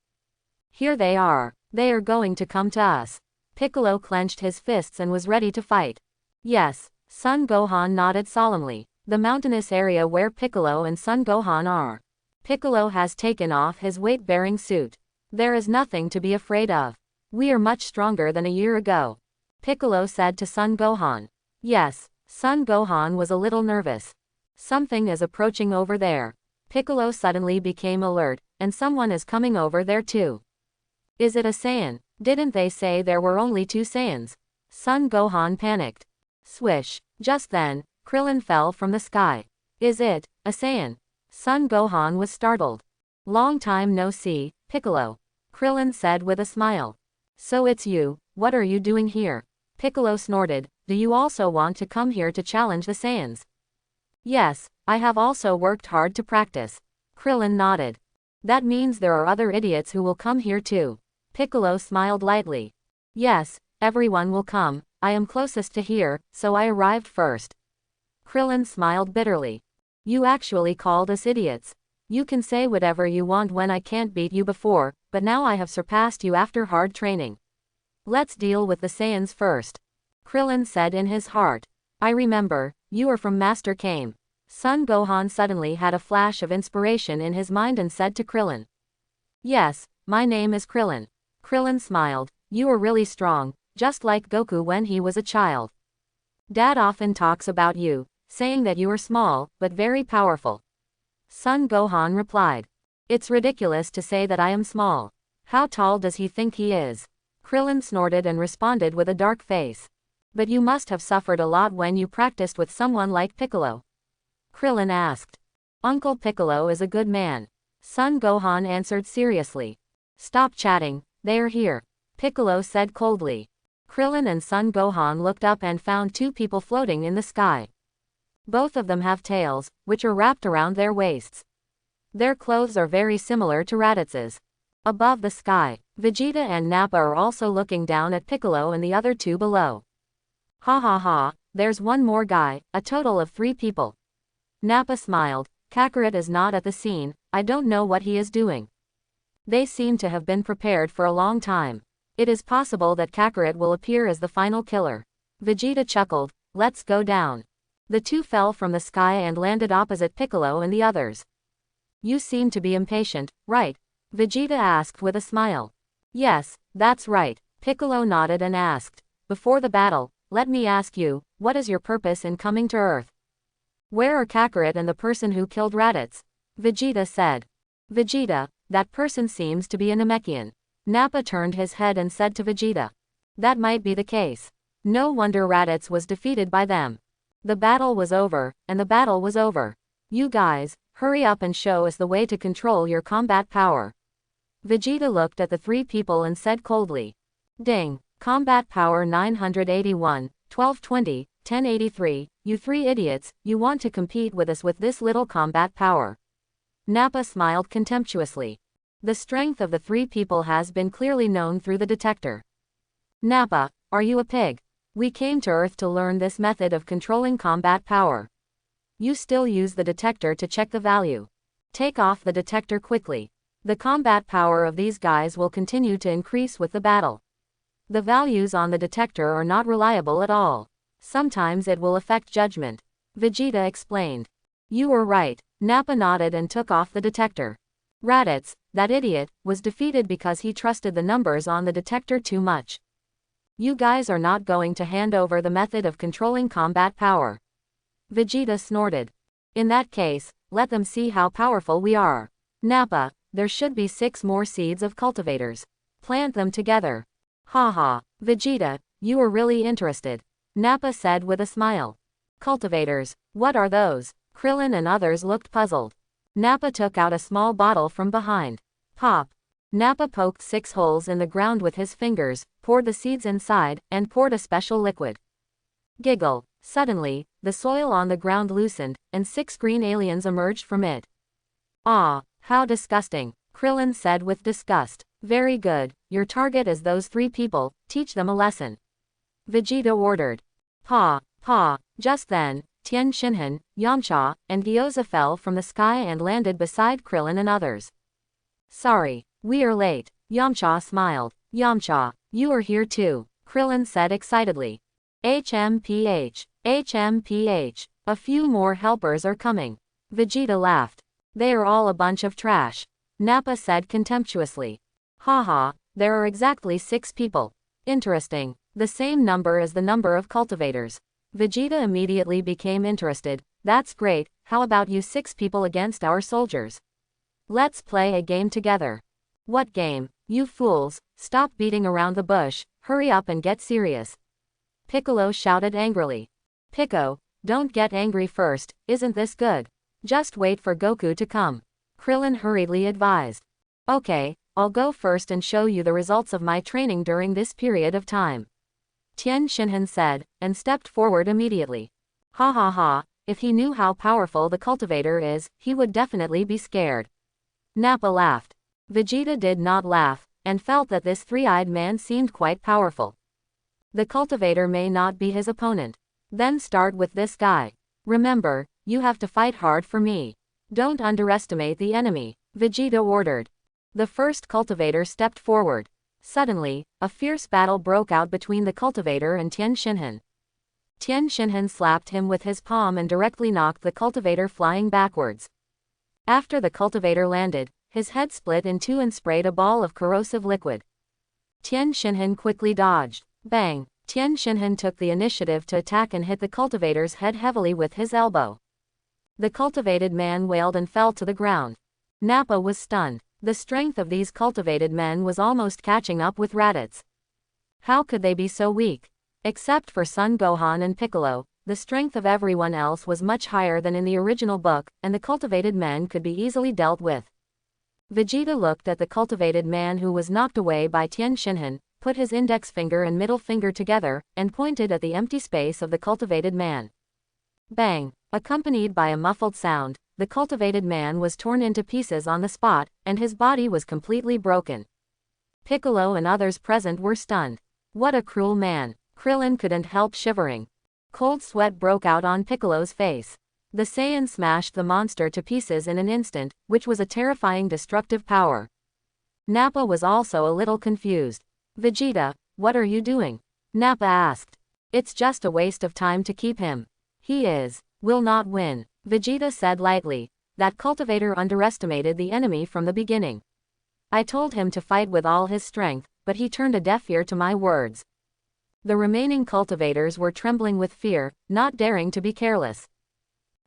Here they are. They are going to come to us. Piccolo clenched his fists and was ready to fight. Yes, Son Gohan nodded solemnly. The mountainous area where Piccolo and Son Gohan are. Piccolo has taken off his weight-bearing suit. There is nothing to be afraid of. We are much stronger than a year ago. Piccolo said to Son Gohan. Yes, Son Gohan was a little nervous. Something is approaching over there. Piccolo suddenly became alert, and someone is coming over there too. Is it a Saiyan? Didn't they say there were only 2 Saiyans? Son Gohan panicked. Swish. Just then, Krillin fell from the sky. Is it a Saiyan? Son Gohan was startled. Long time no see, Piccolo. Krillin said with a smile. So it's you, what are you doing here? Piccolo snorted, do you also want to come here to challenge the Saiyans? Yes, I have also worked hard to practice. Krillin nodded. That means there are other idiots who will come here too. Piccolo smiled lightly. Yes, everyone will come, I am closest to here, so I arrived first. Krillin smiled bitterly. You actually called us idiots. You can say whatever you want when I can't beat you before, but now I have surpassed you after hard training. Let's deal with the Saiyans first. Krillin said in his heart. I remember, you are from Master Kame. Son Gohan suddenly had a flash of inspiration in his mind and said to Krillin. Yes, my name is Krillin. Krillin smiled, you are really strong, just like Goku when he was a child. Dad often talks about you, saying that you are small, but very powerful. Son Gohan replied. It's ridiculous to say that I am small. How tall does he think he is? Krillin snorted and responded with a dark face. But you must have suffered a lot when you practiced with someone like Piccolo. Krillin asked. Uncle Piccolo is a good man. Son Gohan answered seriously. Stop chatting, they are here. Piccolo said coldly. Krillin and Son Gohan looked up and found 2 people floating in the sky. Both of them have tails, which are wrapped around their waists. Their clothes are very similar to Raditz's. Above the sky, Vegeta and Nappa are also looking down at Piccolo and the other 2 below. Ha ha ha, there's one more guy, a total of 3 people. Nappa smiled, Kakarot is not at the scene, I don't know what he is doing. They seem to have been prepared for a long time. It is possible that Kakarot will appear as the final killer. Vegeta chuckled, let's go down. The 2 fell from the sky and landed opposite Piccolo and the others. You seem to be impatient, right? Vegeta asked with a smile. Yes, that's right. Piccolo nodded and asked. Before the battle, let me ask you, what is your purpose in coming to Earth? Where are Kakarot and the person who killed Raditz? Vegeta said. Vegeta, that person seems to be a Namekian. Nappa turned his head and said to Vegeta. That might be the case. No wonder Raditz was defeated by them. The battle was over, and the battle was over. You guys, hurry up and show us the way to control your combat power. Vegeta looked at the 3 people and said coldly. Ding, combat power 981, 1220, 1083, you 3 idiots, you want to compete with us with this little combat power. Nappa smiled contemptuously. The strength of the three people has been clearly known through the detector. Nappa, are you a pig? We came to Earth to learn this method of controlling combat power. You still use the detector to check the value. Take off the detector quickly. The combat power of these guys will continue to increase with the battle. The values on the detector are not reliable at all. Sometimes it will affect judgment. Vegeta explained. You were right. Nappa nodded and took off the detector. Raditz, that idiot, was defeated because he trusted the numbers on the detector too much. You guys are not going to hand over the method of controlling combat power. Vegeta snorted. In that case, let them see how powerful we are. Nappa, there should be 6 more seeds of cultivators. Plant them together. Haha, Vegeta, you are really interested. Nappa said with a smile. Cultivators, what are those? Krillin and others looked puzzled. Nappa took out a small bottle from behind. Pop. Nappa poked 6 holes in the ground with his fingers, poured the seeds inside, and poured a special liquid. Giggle. Suddenly, the soil on the ground loosened, and 6 green aliens emerged from it. Ah, how disgusting, Krillin said with disgust. Very good, your target is those 3 people, teach them a lesson. Vegeta ordered. Pa. Just then, Tien Shinhan, Yamcha, and Gyoza fell from the sky and landed beside Krillin and others. Sorry, we are late. Yamcha smiled. Yamcha, you are here too, Krillin said excitedly. HMPH. A few more helpers are coming. Vegeta laughed. They are all a bunch of trash. Nappa said contemptuously. Haha, there are exactly 6 people. Interesting, the same number as the number of cultivators. Vegeta immediately became interested. That's great, how about you 6 people against our soldiers? Let's play a game together. What game? You fools, stop beating around the bush, hurry up and get serious. Piccolo shouted angrily. Piccolo, don't get angry first, isn't this good? Just wait for Goku to come. Krillin hurriedly advised. Okay, I'll go first and show you the results of my training during this period of time. Tien Shinhan said, and stepped forward immediately. Ha ha ha, if he knew how powerful the cultivator is, he would definitely be scared. Nappa laughed. Vegeta did not laugh, and felt that this 3-eyed man seemed quite powerful. The cultivator may not be his opponent. Then start with this guy. Remember, you have to fight hard for me. Don't underestimate the enemy, Vegeta ordered. The first cultivator stepped forward. Suddenly, a fierce battle broke out between the cultivator and Tien Shinhan. Tien Shinhan slapped him with his palm and directly knocked the cultivator flying backwards. After the cultivator landed, his head split in 2 and sprayed a ball of corrosive liquid. Tien Shinhan quickly dodged. Bang! Tien Shinhan took the initiative to attack and hit the cultivator's head heavily with his elbow. The cultivated man wailed and fell to the ground. Nappa was stunned. The strength of these cultivated men was almost catching up with Raditz. How could they be so weak? Except for Son Gohan and Piccolo, the strength of everyone else was much higher than in the original book, and the cultivated men could be easily dealt with. Vegeta looked at the cultivated man who was knocked away by Tien Shinhan, put his index finger and middle finger together, and pointed at the empty space of the cultivated man. Bang! Accompanied by a muffled sound, the cultivated man was torn into pieces on the spot, and his body was completely broken. Piccolo and others present were stunned. What a cruel man! Krillin couldn't help shivering. Cold sweat broke out on Piccolo's face. The Saiyan smashed the monster to pieces in an instant, which was a terrifying destructive power. Nappa was also a little confused. Vegeta, what are you doing? Nappa asked. It's just a waste of time to keep him. Will not win, Vegeta said lightly. That cultivator underestimated the enemy from the beginning. I told him to fight with all his strength, but he turned a deaf ear to my words. The remaining cultivators were trembling with fear, not daring to be careless.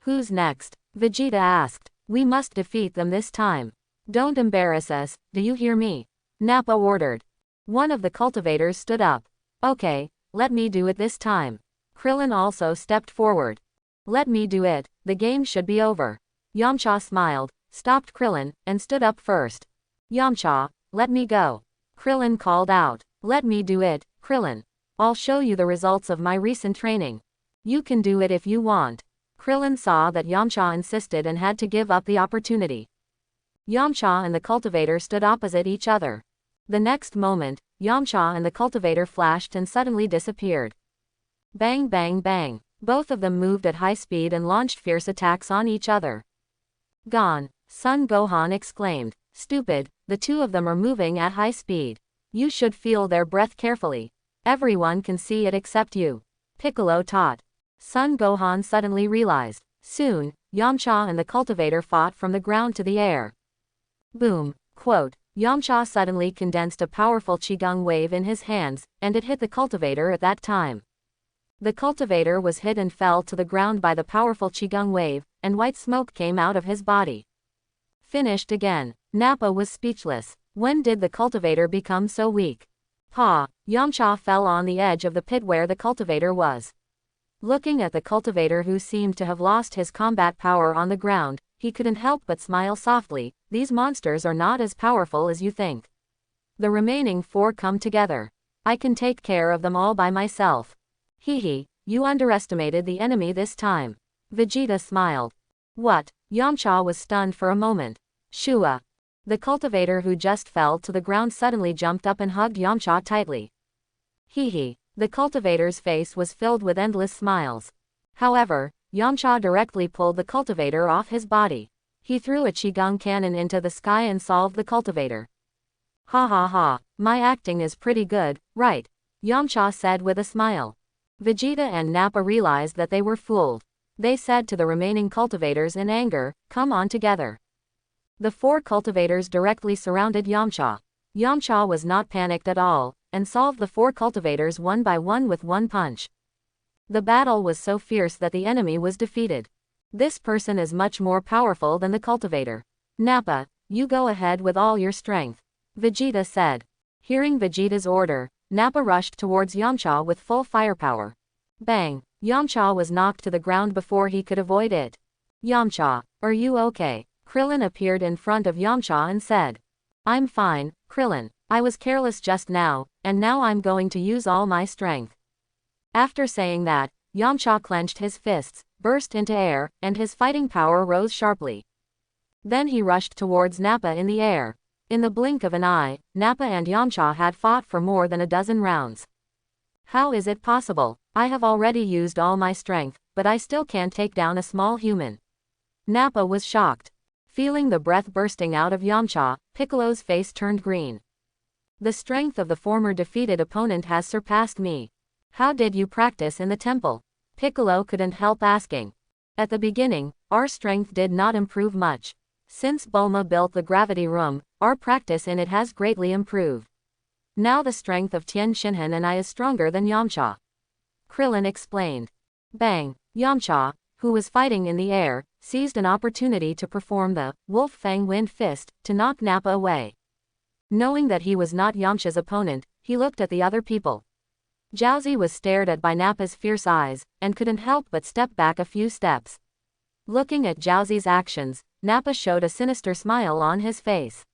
Who's next? Vegeta asked. We must defeat them this time. Don't embarrass us, do you hear me? Nappa ordered. One of the cultivators stood up. Okay, let me do it this time. Krillin also stepped forward. Let me do it, the game should be over. Yamcha smiled, stopped Krillin, and stood up first. Yamcha, let me go. Krillin called out. Let me do it, Krillin. I'll show you the results of my recent training. You can do it if you want. Krillin saw that Yamcha insisted and had to give up the opportunity. Yamcha and the cultivator stood opposite each other. The next moment, Yamcha and the cultivator flashed and suddenly disappeared. Bang bang bang. Both of them moved at high speed and launched fierce attacks on each other. Gone. Son Gohan exclaimed. Stupid, the two of them are moving at high speed. You should feel their breath carefully. Everyone can see it except you. Piccolo taught. Son Gohan suddenly realized. Soon, Yamcha and the cultivator fought from the ground to the air. Boom. Quote. Yamcha suddenly condensed a powerful qigong wave in his hands, and it hit the cultivator at that time. The cultivator was hit and fell to the ground by the powerful qigong wave, and white smoke came out of his body. Finished again. Nappa was speechless. When did the cultivator become so weak? Pa. Yamcha fell on the edge of the pit where the cultivator was. Looking at the cultivator who seemed to have lost his combat power on the ground, he couldn't help but smile softly. These monsters are not as powerful as you think. The remaining 4 come together. I can take care of them all by myself. Hee, you underestimated the enemy this time. Vegeta smiled. What? Yamcha was stunned for a moment. Shua. The cultivator who just fell to the ground suddenly jumped up and hugged Yamcha tightly. Hee. The cultivator's face was filled with endless smiles. However, Yamcha directly pulled the cultivator off his body. He threw a qigong cannon into the sky and solved the cultivator. Ha ha ha, my acting is pretty good, right? Yamcha said with a smile. Vegeta and Nappa realized that they were fooled. They said to the remaining cultivators in anger, come on together. The 4 cultivators directly surrounded Yamcha. Yamcha was not panicked at all, and solved the 4 cultivators one by one with one punch. The battle was so fierce that the enemy was defeated. This person is much more powerful than the cultivator. Nappa, you go ahead with all your strength. Vegeta said. Hearing Vegeta's order, Nappa rushed towards Yamcha with full firepower. Bang! Yamcha was knocked to the ground before he could avoid it. Yamcha, are you okay? Krillin appeared in front of Yamcha and said. I'm fine, Krillin. I was careless just now, and now I'm going to use all my strength. After saying that, Yamcha clenched his fists, burst into air, and his fighting power rose sharply. Then he rushed towards Nappa in the air. In the blink of an eye, Nappa and Yamcha had fought for more than a dozen rounds. How is it possible? I have already used all my strength, but I still can't take down a small human. Nappa was shocked. Feeling the breath bursting out of Yamcha, Piccolo's face turned green. The strength of the former defeated opponent has surpassed me. How did you practice in the temple? Piccolo couldn't help asking. At the beginning, our strength did not improve much. Since Bulma built the gravity room, our practice in it has greatly improved. Now the strength of Tien Shinhan and I is stronger than Yamcha. Krillin explained. Bang! Yamcha, who was fighting in the air, seized an opportunity to perform the Wolf Fang Wind Fist to knock Nappa away. Knowing that he was not Yamcha's opponent, he looked at the other people. Jiaozi was stared at by Nappa's fierce eyes, and couldn't help but step back a few steps. Looking at Jiaozi's actions, Nappa showed a sinister smile on his face.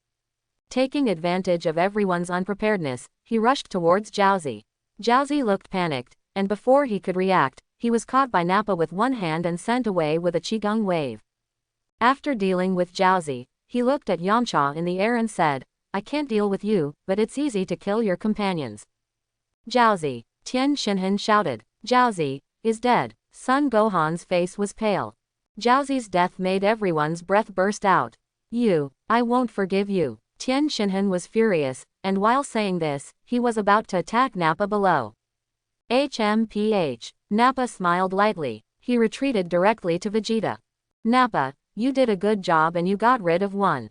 Taking advantage of everyone's unpreparedness, he rushed towards Jiaozi. Jiaozi looked panicked, and before he could react, he was caught by Nappa with one hand and sent away with a qigong wave. After dealing with Jiaozi, he looked at Yamcha in the air and said, I can't deal with you, but it's easy to kill your companions. Jiaozi, Tien Shinhan shouted. Jiaozi is dead. Son Gohan's face was pale. Jiaozi's death made everyone's breath burst out. I won't forgive you. Tien Shinhan was furious, and while saying this, he was about to attack Nappa below. HMPH. Nappa smiled lightly. He retreated directly to Vegeta. Nappa, you did a good job and you got rid of one.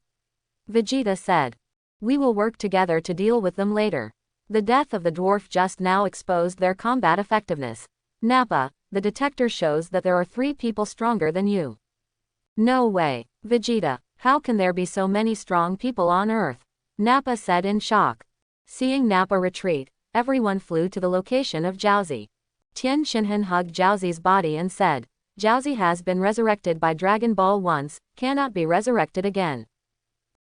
Vegeta said. We will work together to deal with them later. The death of the dwarf just now exposed their combat effectiveness. Nappa, the detector shows that there are 3 people stronger than you. No way. Vegeta, how can there be so many strong people on Earth? Nappa said in shock. Seeing Nappa retreat, everyone flew to the location of Jiaozi. Tien Shinhan hugged Jiaozi's body and said, Jiaozi has been resurrected by Dragon Ball once, cannot be resurrected again.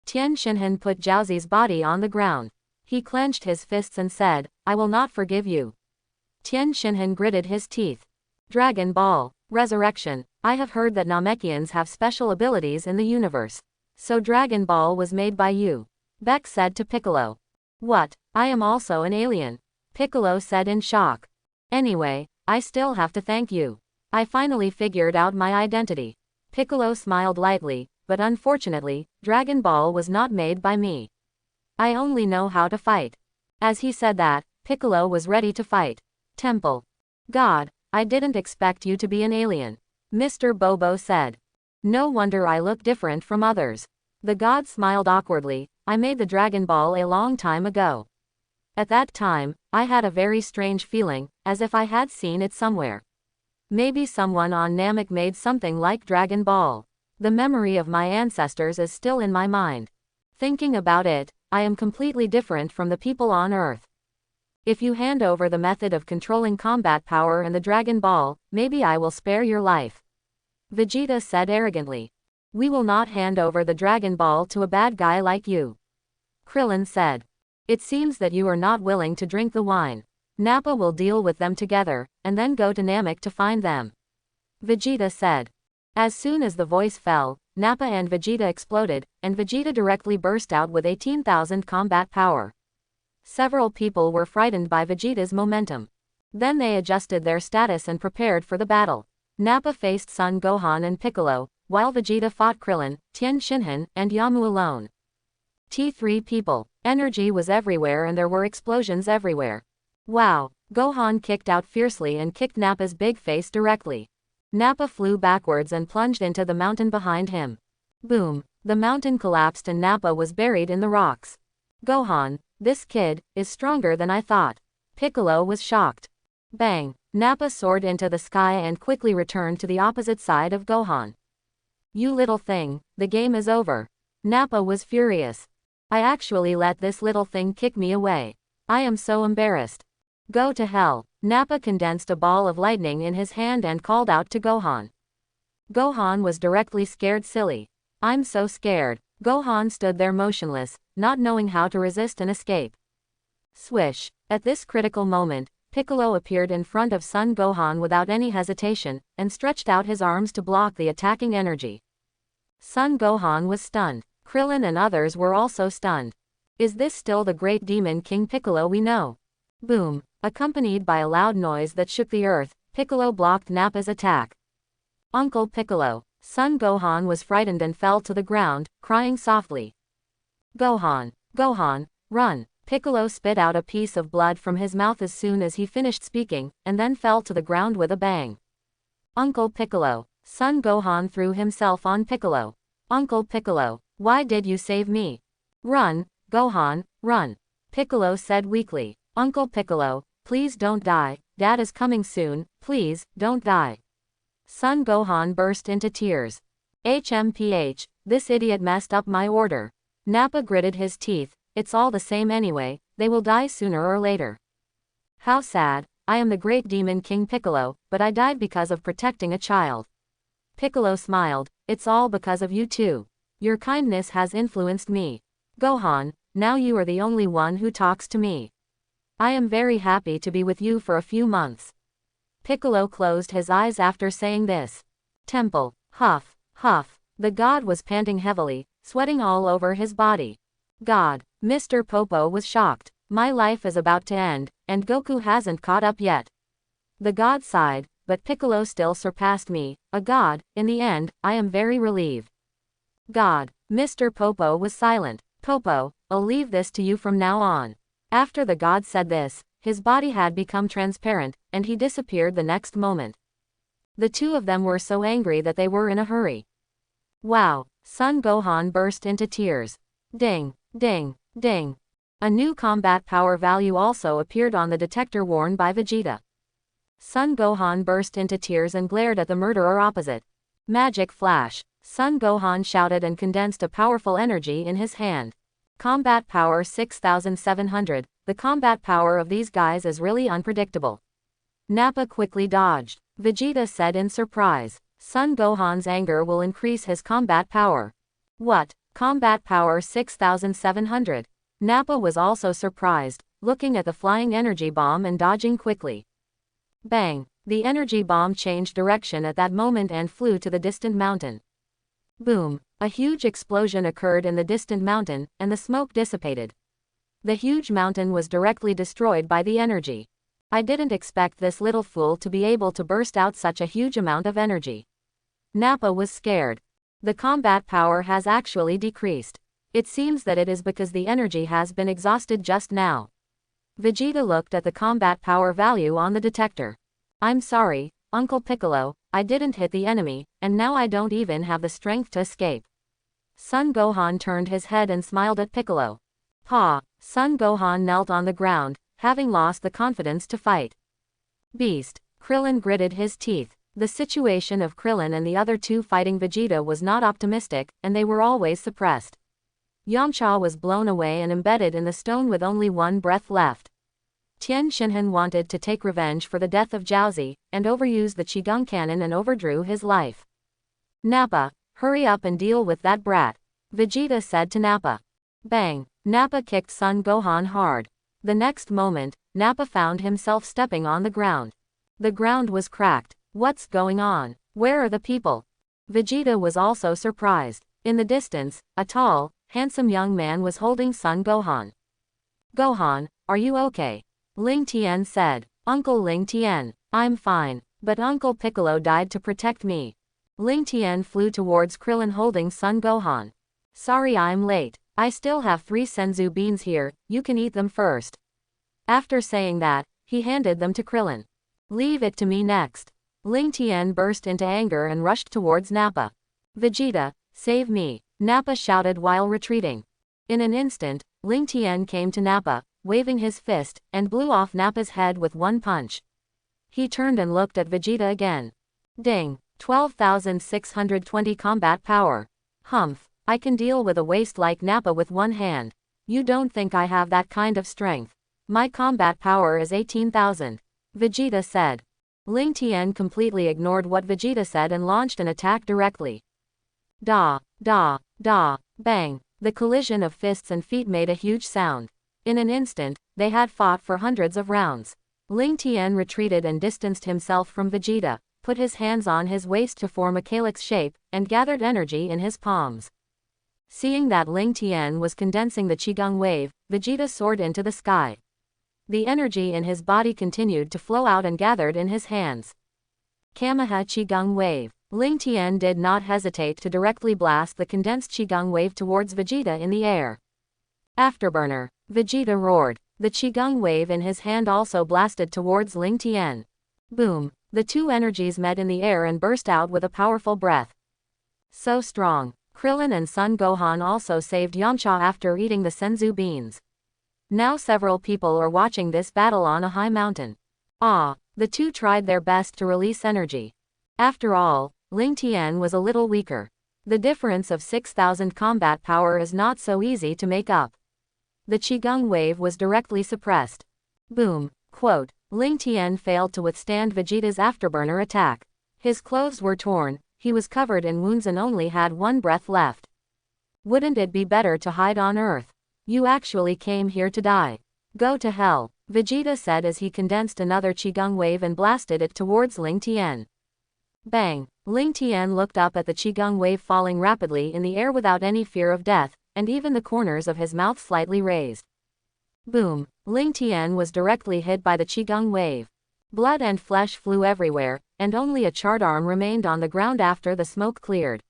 Tien Shinhan put Jiaozi's body on the ground. He clenched his fists and said, I will not forgive you. Tien Shinhan gritted his teeth. Dragon Ball, Resurrection. I have heard that Namekians have special abilities in the universe. So Dragon Ball was made by you. Beck said to Piccolo. What? I am also an alien. Piccolo said in shock. Anyway, I still have to thank you. I finally figured out my identity. Piccolo smiled lightly, but unfortunately, Dragon Ball was not made by me. I only know how to fight. As he said that, Piccolo was ready to fight. Temple. God, I didn't expect you to be an alien. Mr. Bobo said. No wonder I look different from others. The god smiled awkwardly. I made the Dragon Ball a long time ago. At that time, I had a very strange feeling, as if I had seen it somewhere. Maybe someone on Namek made something like Dragon Ball. The memory of my ancestors is still in my mind. Thinking about it, I am completely different from the people on Earth. If you hand over the method of controlling combat power and the Dragon Ball, maybe I will spare your life. Vegeta said arrogantly. We will not hand over the Dragon Ball to a bad guy like you. Krillin said. It seems that you are not willing to drink the wine. Nappa will deal with them together, and then go to Namek to find them. Vegeta said. As soon as the voice fell, Nappa and Vegeta exploded, and Vegeta directly burst out with 18,000 combat power. Several people were frightened by Vegeta's momentum. Then they adjusted their status and prepared for the battle. Nappa faced Son Gohan and Piccolo, while Vegeta fought Krillin, Tien Shinhan, and Yamu alone. T3 people. Energy was everywhere and there were explosions everywhere. Wow. Gohan kicked out fiercely and kicked Nappa's big face directly. Nappa flew backwards and plunged into the mountain behind him. Boom. The mountain collapsed and Nappa was buried in the rocks. Gohan, this kid, is stronger than I thought. Piccolo was shocked. Bang. Nappa soared into the sky and quickly returned to the opposite side of Gohan. You little thing, the game is over. Nappa was furious. I actually let this little thing kick me away. I am so embarrassed. Go to hell. Nappa condensed a ball of lightning in his hand and called out to Gohan. Gohan was directly scared silly. I'm so scared. Gohan stood there motionless, not knowing how to resist and escape. Swish. At this critical moment, Piccolo appeared in front of Son Gohan without any hesitation, and stretched out his arms to block the attacking energy. Son Gohan was stunned. Krillin and others were also stunned. Is this still the great demon King Piccolo we know? Boom. Accompanied by a loud noise that shook the earth, Piccolo blocked Nappa's attack. Uncle Piccolo. Son Gohan was frightened and fell to the ground, crying softly. Gohan. Gohan, run. Piccolo spit out a piece of blood from his mouth as soon as he finished speaking, and then fell to the ground with a bang. Uncle Piccolo. Son Gohan threw himself on Piccolo. Uncle Piccolo, why did you save me? Run, Gohan, run. Piccolo said weakly. Uncle Piccolo, please don't die, Dad is coming soon, please, don't die. Son Gohan burst into tears. HMPH, this idiot messed up my order. Nappa gritted his teeth, it's all the same anyway, they will die sooner or later. How sad, I am the great demon King Piccolo, but I died because of protecting a child. Piccolo smiled, it's all because of you too. Your kindness has influenced me. Gohan, now you are the only one who talks to me. I am very happy to be with you for a few months. Piccolo closed his eyes after saying this. Temple. Huff, huff. The god was panting heavily, sweating all over his body. God. Mr. Popo was shocked. My life is about to end, and Goku hasn't caught up yet. The god sighed, but Piccolo still surpassed me, a god, in the end, I am very relieved. God. Mr. Popo was silent. Popo, I'll leave this to you from now on. After the god said this, his body had become transparent, and he disappeared the next moment. The two of them were so angry that they were in a hurry. Wow. Son Gohan burst into tears. Ding, ding, ding. A new combat power value also appeared on the detector worn by Vegeta. Son Gohan burst into tears and glared at the murderer opposite. Magic flash. Son Gohan shouted and condensed a powerful energy in his hand. Combat power 6700. The combat power of these guys is really unpredictable. Nappa quickly dodged. Vegeta said in surprise. Son Gohan's anger will increase his combat power. What? Combat power 6700. Nappa was also surprised, looking at the flying energy bomb and dodging quickly. Bang! The energy bomb changed direction at that moment and flew to the distant mountain. Boom! A huge explosion occurred in the distant mountain, and the smoke dissipated. The huge mountain was directly destroyed by the energy. I didn't expect this little fool to be able to burst out such a huge amount of energy. Nappa was scared. The combat power has actually decreased. It seems that it is because the energy has been exhausted just now. Vegeta looked at the combat power value on the detector. I'm sorry, Uncle Piccolo, I didn't hit the enemy, and now I don't even have the strength to escape. Son Gohan turned his head and smiled at Piccolo. Pa, Son Gohan knelt on the ground, having lost the confidence to fight. Beast, Krillin gritted his teeth. The situation of Krillin and the other two fighting Vegeta was not optimistic, and they were always suppressed. Yamcha was blown away and embedded in the stone with only one breath left. Tien Shinhan wanted to take revenge for the death of Jiaozi, and overused the Qigong cannon and overdrew his life. Nappa, hurry up and deal with that brat, Vegeta said to Nappa. Bang, Nappa kicked Son Gohan hard. The next moment, Nappa found himself stepping on the ground. The ground was cracked. What's going on? Where are the people? Vegeta was also surprised. In the distance, a tall, handsome young man was holding Son Gohan. Gohan, are you okay? Ling Tien said. Uncle Ling Tien, I'm fine, but Uncle Piccolo died to protect me. Ling Tien flew towards Krillin holding Son Gohan. Sorry I'm late. I still have 3 senzu beans here, you can eat them first. After saying that, he handed them to Krillin. Leave it to me next. Ling Tien burst into anger and rushed towards Nappa. Vegeta, save me, Nappa shouted while retreating. In an instant, Ling Tien came to Nappa, waving his fist, and blew off Nappa's head with one punch. He turned and looked at Vegeta again. Ding, 12,620 combat power. Humph, I can deal with a waste like Nappa with one hand. You don't think I have that kind of strength. My combat power is 18,000. Vegeta said. Ling Tien completely ignored what Vegeta said and launched an attack directly. Da, da, da, bang. The collision of fists and feet made a huge sound. In an instant, they had fought for hundreds of rounds. Ling Tien retreated and distanced himself from Vegeta, put his hands on his waist to form a calyx shape, and gathered energy in his palms. Seeing that Ling Tien was condensing the Qigong wave, Vegeta soared into the sky. The energy in his body continued to flow out and gathered in his hands. Kameha Qigong wave. Ling Tien did not hesitate to directly blast the condensed Qigong wave towards Vegeta in the air. Afterburner. Vegeta roared. The Qigong wave in his hand also blasted towards Ling Tien. Boom. The two energies met in the air and burst out with a powerful breath. So strong. Krillin and Son Gohan also saved Yamcha after eating the senzu beans. Now several people are watching this battle on a high mountain. Ah, the two tried their best to release energy. After all, Ling Tien was a little weaker. The difference of 6,000 combat power is not so easy to make up. The Qigong wave was directly suppressed. Boom. Quote, Ling Tien failed to withstand Vegeta's afterburner attack. His clothes were torn, he was covered in wounds and only had one breath left. Wouldn't it be better to hide on Earth? You actually came here to die. Go to hell, Vegeta said as he condensed another Qigong wave and blasted it towards Ling Tien. Bang! Ling Tien looked up at the Qigong wave falling rapidly in the air without any fear of death, and even the corners of his mouth slightly raised. Boom! Ling Tien was directly hit by the Qigong wave. Blood and flesh flew everywhere, and only a charred arm remained on the ground after the smoke cleared.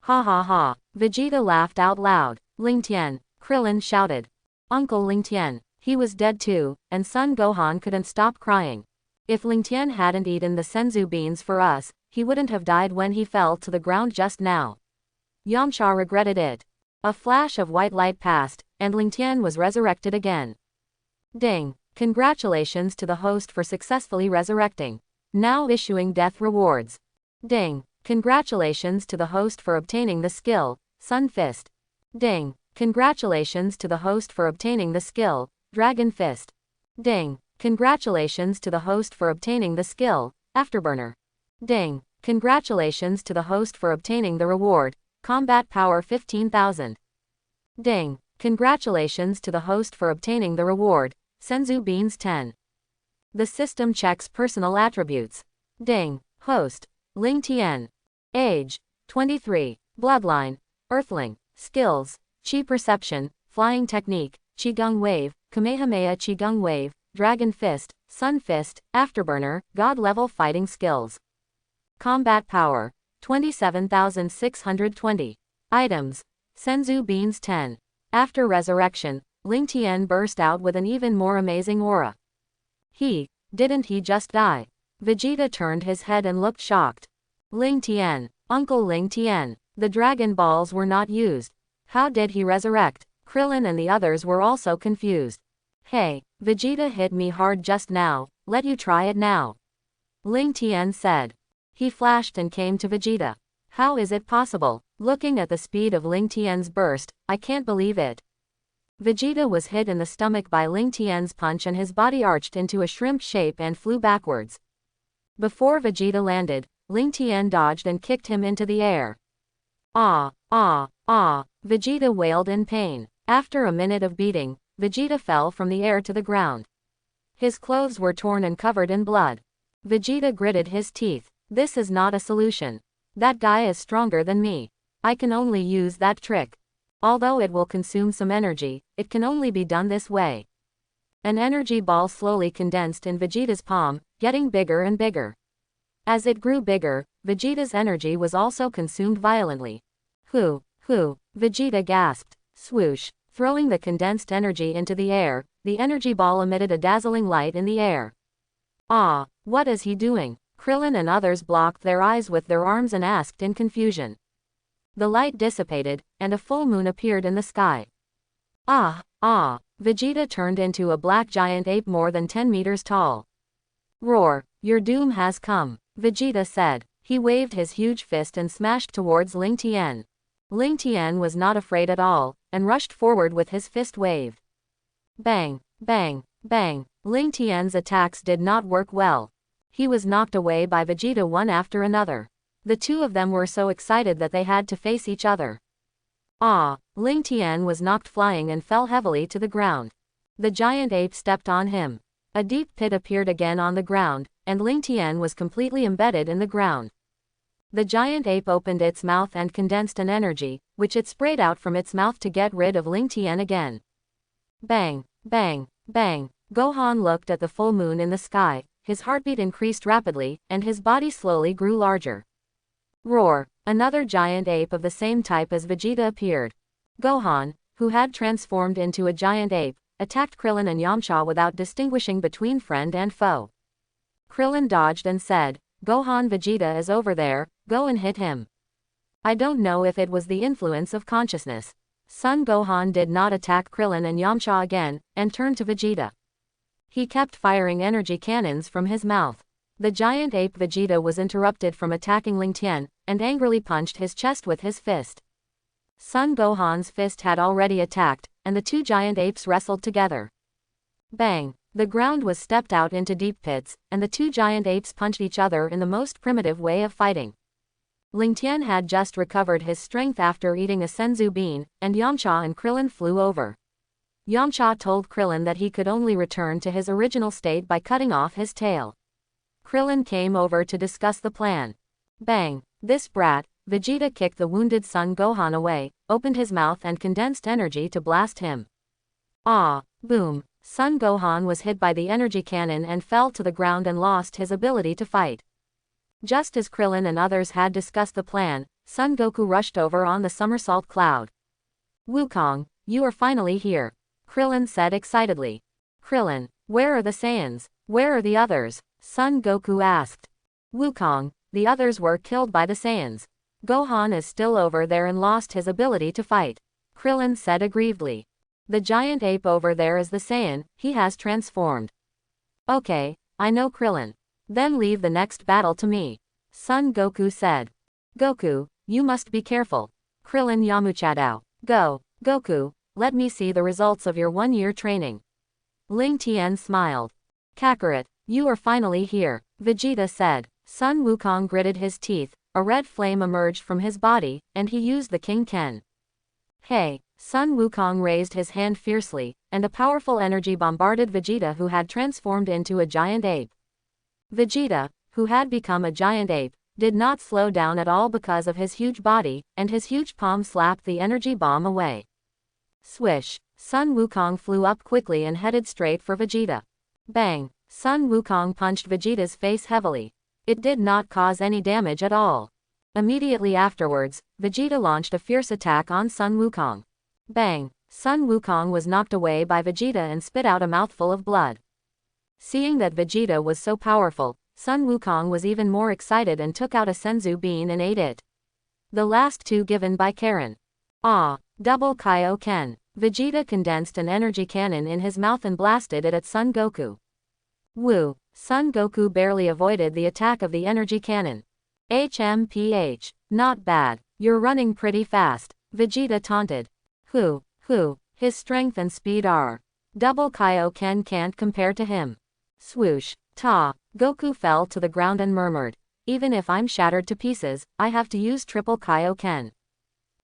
Ha ha ha! Vegeta laughed out loud. Ling Tien! Krillin shouted. Uncle Ling Tien, he was dead too, and Son Gohan couldn't stop crying. If Ling Tien hadn't eaten the senzu beans for us, he wouldn't have died when he fell to the ground just now. Yamcha regretted it. A flash of white light passed, and Ling Tien was resurrected again. Ding! Congratulations to the host for successfully resurrecting. Now issuing death rewards. Ding! Congratulations to the host for obtaining the skill, Sun Fist. Ding! Congratulations to the host for obtaining the skill, Dragon Fist. Ding! Congratulations to the host for obtaining the skill, Afterburner. Ding! Congratulations to the host for obtaining the reward, Combat Power 15,000. Ding! Congratulations to the host for obtaining the reward, Senzu Beans 10. The system checks personal attributes. Ding! Host, Ling Tien. Age, 23. Bloodline, Earthling. Skills. Chi Perception, Flying Technique, Qigong Wave, Kamehameha Qigong Wave, Dragon Fist, Sun Fist, Afterburner, God Level Fighting Skills. Combat Power. 27,620. Items. Senzu Beans 10. After resurrection, Ling Tien burst out with an even more amazing aura. Didn't he just die? Vegeta turned his head and looked shocked. Ling Tien. Uncle Ling Tien. The Dragon Balls were not used. How did he resurrect? Krillin and the others were also confused. Hey, Vegeta hit me hard just now, let you try it now. Ling Tien said. He flashed and came to Vegeta. How is it possible? Looking at the speed of Ling Tien's burst, I can't believe it. Vegeta was hit in the stomach by Ling Tien's punch and his body arched into a shrimp shape and flew backwards. Before Vegeta landed, Ling Tien dodged and kicked him into the air. Ah, ah, ah, Vegeta wailed in pain. After a minute of beating, Vegeta fell from the air to the ground. His clothes were torn and covered in blood. Vegeta gritted his teeth. This is not a solution. That guy is stronger than me. I can only use that trick. Although it will consume some energy, it can only be done this way. An energy ball slowly condensed in Vegeta's palm, getting bigger and bigger. As it grew bigger, Vegeta's energy was also consumed violently. Vegeta gasped. Swoosh. Throwing the condensed energy into the air, the energy ball emitted a dazzling light in the air. Ah, what is he doing? Krillin and others blocked their eyes with their arms and asked in confusion. The light dissipated, and a full moon appeared in the sky. Ah! Vegeta turned into a black giant ape more than 10 meters tall. Roar! Your doom has come, Vegeta said. He waved his huge fist and smashed towards Ling Tien. Ling Tien was not afraid at all, and rushed forward with his fist waved. Bang! Bang! Bang! Ling Tien's attacks did not work well. He was knocked away by Vegeta one after another. The two of them were so excited that they had to face each other. Ah! Ling Tien was knocked flying and fell heavily to the ground. The giant ape stepped on him. A deep pit appeared again on the ground, and Ling Tien was completely embedded in the ground. The giant ape opened its mouth and condensed an energy, which it sprayed out from its mouth to get rid of Ling Tien again. Bang! Bang! Bang! Gohan looked at the full moon in the sky, his heartbeat increased rapidly, and his body slowly grew larger. Roar! Another giant ape of the same type as Vegeta appeared. Gohan, who had transformed into a giant ape, attacked Krillin and Yamcha without distinguishing between friend and foe. Krillin dodged and said, Gohan, Vegeta is over there, go and hit him. I don't know if it was the influence of consciousness. Son Gohan did not attack Krillin and Yamcha again, and turned to Vegeta. He kept firing energy cannons from his mouth. The giant ape Vegeta was interrupted from attacking Ling Tien, and angrily punched his chest with his fist. Son Gohan's fist had already attacked, and the two giant apes wrestled together. Bang! The ground was stepped out into deep pits, and the two giant apes punched each other in the most primitive way of fighting. Ling Tien had just recovered his strength after eating a senzu bean, and Yamcha and Krillin flew over. Yamcha told Krillin that he could only return to his original state by cutting off his tail. Krillin came over to discuss the plan. Bang! This brat! Vegeta kicked the wounded Son Gohan away, opened his mouth and condensed energy to blast him. Ah! Boom! Son Gohan was hit by the energy cannon and fell to the ground and lost his ability to fight. Just as Krillin and others had discussed the plan, Son Goku rushed over on the somersault cloud. Wukong, you are finally here, Krillin said excitedly. Krillin, where are the Saiyans? Where are the others? Son Goku asked. Wukong, the others were killed by the Saiyans. Gohan is still over there and lost his ability to fight, Krillin said aggrievedly. The giant ape over there is the Saiyan, he has transformed. Okay, I know Krillin. Then leave the next battle to me, Son Goku said. Goku, you must be careful. Krillin Yamuchadao. Go, Goku, let me see the results of your 1-year training. Ling Tien smiled. Kakarot, you are finally here, Vegeta said. Son Wukong gritted his teeth, a red flame emerged from his body, and he used the King Ken. Hey! Son Wukong raised his hand fiercely, and a powerful energy bombarded Vegeta, who had transformed into a giant ape. Vegeta, who had become a giant ape, did not slow down at all because of his huge body, and his huge palm slapped the energy bomb away. Swish! Sun Wukong flew up quickly and headed straight for Vegeta. Bang! Sun Wukong punched Vegeta's face heavily. It did not cause any damage at all. Immediately afterwards, Vegeta launched a fierce attack on Sun Wukong. Bang! Sun Wukong was knocked away by Vegeta and spit out a mouthful of blood. Seeing that Vegeta was so powerful, Sun Wukong was even more excited and took out a Senzu Bean and ate it. The last two given by Karen. Ah! Double Kaioken. Vegeta condensed an energy cannon in his mouth and blasted it at Son Goku. Woo! Son Goku barely avoided the attack of the energy cannon. HMPH. Not bad. You're running pretty fast, Vegeta taunted. Who, his strength and speed are. Double Kaioken can't compare to him. Swoosh. Ta. Goku fell to the ground and murmured. Even if I'm shattered to pieces, I have to use triple Kaioken.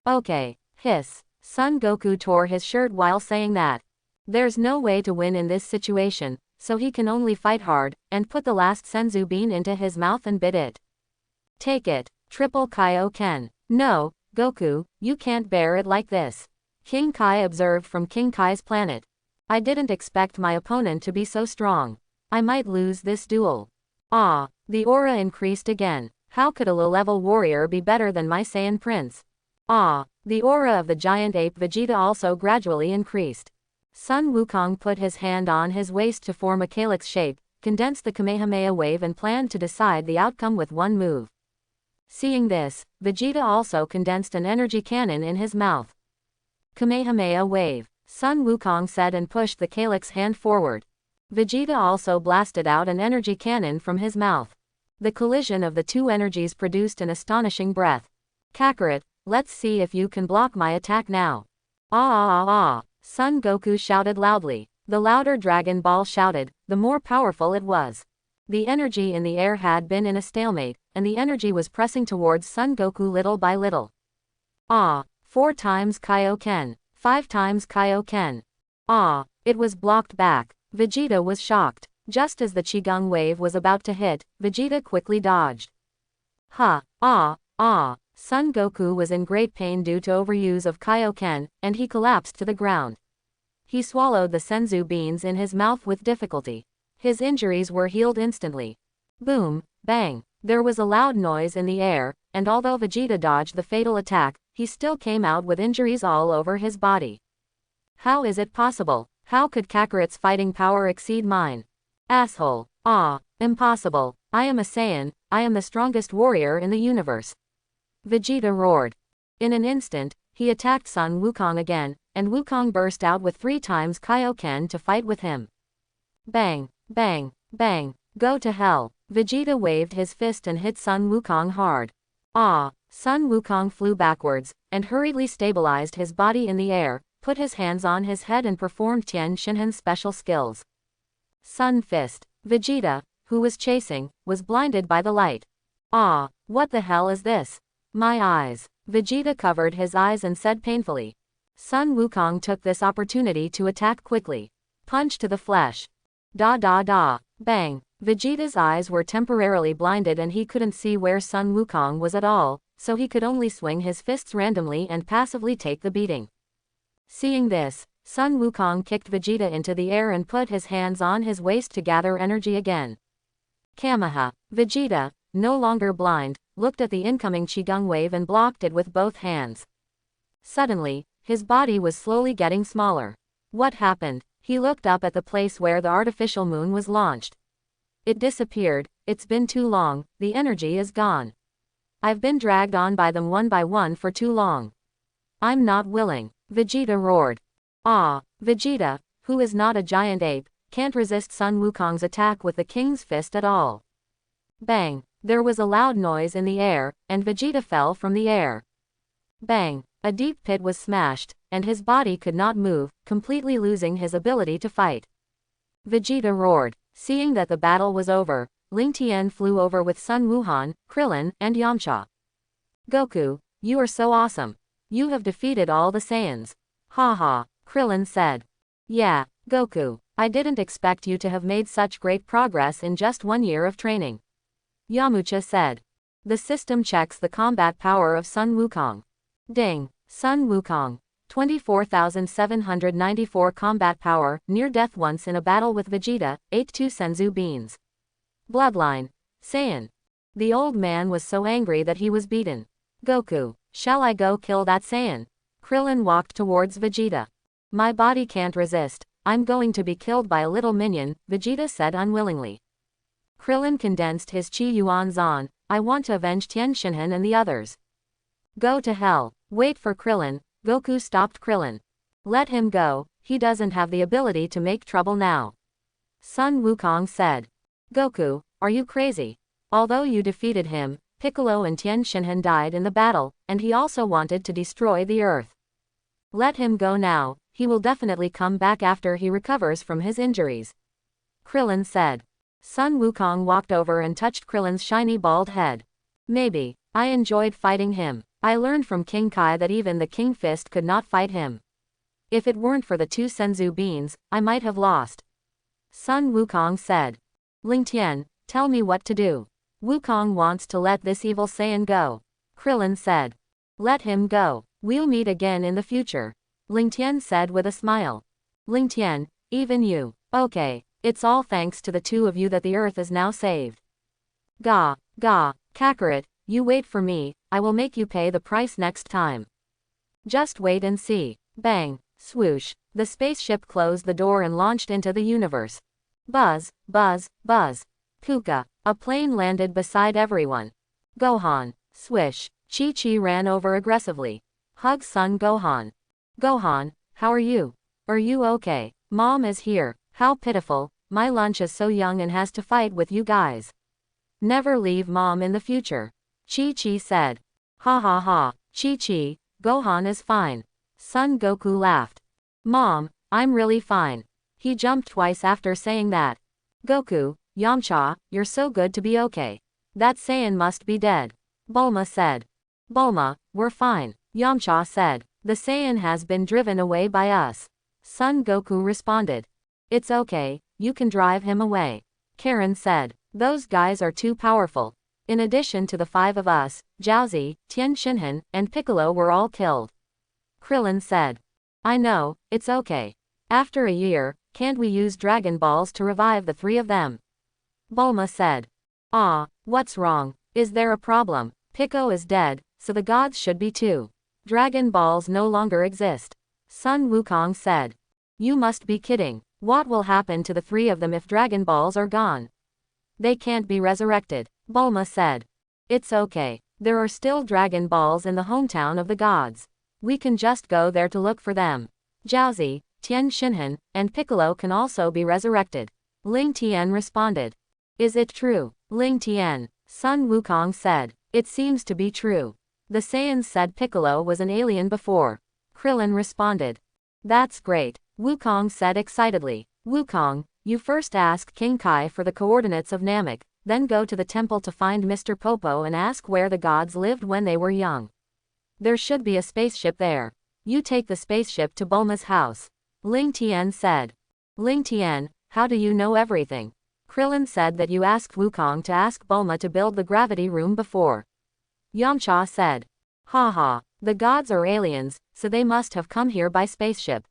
Okay. Hiss. Son Goku tore his shirt while saying that. There's no way to win in this situation, so he can only fight hard, and put the last Senzu Bean into his mouth and bit it. Take it, triple Kaioken. No, Goku, you can't bear it like this. King Kai observed from King Kai's planet. I didn't expect my opponent to be so strong. I might lose this duel. Ah, the aura increased again. How could a low-level warrior be better than my Saiyan prince? Ah, the aura of the giant ape Vegeta also gradually increased. Sun Wukong put his hand on his waist to form a calyx shape, condensed the Kamehameha wave and planned to decide the outcome with one move. Seeing this, Vegeta also condensed an energy cannon in his mouth. Kamehameha wave, Sun Wukong said and pushed the calyx hand forward. Vegeta also blasted out an energy cannon from his mouth. The collision of the two energies produced an astonishing breath. Kakarot, let's see if you can block my attack now. Ah! Son Goku shouted loudly. The louder Dragon Ball shouted, the more powerful it was. The energy in the air had been in a stalemate, and the energy was pressing towards Son Goku little by little. Ah! 4 times Kaioken. 5 times Kaioken. Ah! It was blocked back. Vegeta was shocked. Just as the Qigong wave was about to hit, Vegeta quickly dodged. Ha! Ah! Son Goku was in great pain due to overuse of Kaioken, and he collapsed to the ground. He swallowed the Senzu beans in his mouth with difficulty. His injuries were healed instantly. Boom! Bang! There was a loud noise in the air, and although Vegeta dodged the fatal attack, he still came out with injuries all over his body. How is it possible? How could Kakarot's fighting power exceed mine? Asshole! Ah! Impossible! I am a Saiyan, I am the strongest warrior in the universe. Vegeta roared. In an instant, he attacked Sun Wukong again, and Wukong burst out with 3 times Kaioken to fight with him. Bang! Bang! Bang! Go to hell! Vegeta waved his fist and hit Sun Wukong hard. Ah! Sun Wukong flew backwards, and hurriedly stabilized his body in the air, put his hands on his head and performed Tien Shinhan's special skills. Sun Fist. Vegeta, who was chasing, was blinded by the light. Ah! What the hell is this? My eyes. Vegeta covered his eyes and said painfully. Sun Wukong took this opportunity to attack quickly. Punch to the flesh. Da! Bang! Vegeta's eyes were temporarily blinded and he couldn't see where Sun Wukong was at all, so he could only swing his fists randomly and passively take the beating. Seeing this, Sun Wukong kicked Vegeta into the air and put his hands on his waist to gather energy again. Kameha. Vegeta, no longer blind, looked at the incoming Qigong wave and blocked it with both hands. Suddenly, his body was slowly getting smaller. What happened? He looked up at the place where the artificial moon was launched. It disappeared. It's been too long, the energy is gone. I've been dragged on by them one by one for too long. I'm not willing, Vegeta roared. Ah! Vegeta, who is not a giant ape, can't resist Sun Wukong's attack with the King's Fist at all. Bang! There was a loud noise in the air, and Vegeta fell from the air. Bang! A deep pit was smashed, and his body could not move, completely losing his ability to fight. Vegeta roared. Seeing that the battle was over, Ling Tien flew over with Sun Wuhan, Krillin, and Yamcha. Goku, you are so awesome. You have defeated all the Saiyans. Ha! Krillin said. Yeah, Goku, I didn't expect you to have made such great progress in just 1 year of training. Yamcha said. The system checks the combat power of Sun Wukong. Ding. Sun Wukong. 24,794 combat power, near death once in a battle with Vegeta, ate 2 senzu beans. Bloodline. Saiyan. The old man was so angry that he was beaten. Goku, shall I go kill that Saiyan? Krillin walked towards Vegeta. My body can't resist, I'm going to be killed by a little minion, Vegeta said unwillingly. Krillin condensed his Chi Yuan Zan, I want to avenge Tien Shinhan and the others. Go to hell. Wait for Krillin. Goku stopped Krillin. Let him go, he doesn't have the ability to make trouble now. Sun Wukong said. Goku, are you crazy? Although you defeated him, Piccolo and Tien Shinhan died in the battle, and he also wanted to destroy the earth. Let him go now, he will definitely come back after he recovers from his injuries. Krillin said. Sun Wukong walked over and touched Krillin's shiny bald head. Maybe. I enjoyed fighting him. I learned from King Kai that even the King Fist could not fight him. If it weren't for the 2 senzu beans, I might have lost. Sun Wukong said. Ling Tien, tell me what to do. Wukong wants to let this evil Saiyan go. Krillin said. Let him go. We'll meet again in the future. Ling Tien said with a smile. Ling Tien, even you. Okay, it's all thanks to the 2 of you that the earth is now saved. Gah, Kakarot, you wait for me, I will make you pay the price next time. Just wait and see. Bang, swoosh, the spaceship closed the door and launched into the universe. Buzz, buzz, buzz. Puka, a plane landed beside everyone. Gohan, swish, Chi-Chi ran over aggressively. Hug son Gohan. Gohan, how are you? Are you okay? Mom is here, how pitiful, my lunch is so young and has to fight with you guys. Never leave mom in the future. Chi-Chi said. Ha ha ha, Chi-Chi, Gohan is fine. Son Goku laughed. Mom, I'm really fine. He jumped twice after saying that. Goku, Yamcha, you're so good to be okay. That Saiyan must be dead. Bulma said. Bulma, we're fine. Yamcha said. The Saiyan has been driven away by us. Son Goku responded. It's okay, you can drive him away. Karen said. Those guys are too powerful. In addition to the 5 of us, Jiaozi, Tien Shinhan, and Piccolo were all killed. Krillin said. I know, it's okay. After a year, can't we use Dragon Balls to revive the 3 of them? Bulma said. Ah, what's wrong? Is there a problem? Piccolo is dead, so the gods should be too. Dragon Balls no longer exist. Sun Wukong said. You must be kidding. What will happen to the 3 of them if Dragon Balls are gone? They can't be resurrected. Bulma said. It's okay. There are still Dragon Balls in the hometown of the gods. We can just go there to look for them. Jiaozi, Tien Shinhan, and Piccolo can also be resurrected. Ling Tien responded. Is it true? Ling Tien. Sun Wukong said. It seems to be true. The Saiyans said Piccolo was an alien before. Krillin responded. That's great. Wukong said excitedly. Wukong, you first ask King Kai for the coordinates of Namek, then go to the temple to find Mr. Popo and ask where the gods lived when they were young. There should be a spaceship there. You take the spaceship to Bulma's house. Ling Tien said. Ling Tien, how do you know everything? Krillin said that you asked Wukong to ask Bulma to build the gravity room before. Yamcha said. Ha, the gods are aliens, so they must have come here by spaceship.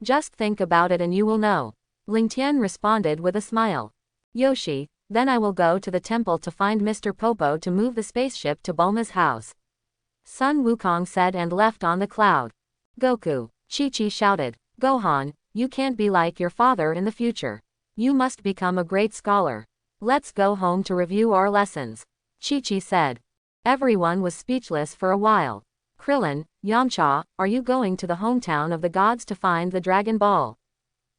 Just think about it and you will know. Ling Tien responded with a smile. Yoshi, then I will go to the temple to find Mr. Popo to move the spaceship to Bulma's house. Sun Wukong said and left on the cloud. Goku, Chi-Chi shouted. Gohan, you can't be like your father in the future. You must become a great scholar. Let's go home to review our lessons. Chi-Chi said. Everyone was speechless for a while. Krillin, Yamcha, are you going to the hometown of the gods to find the Dragon Ball?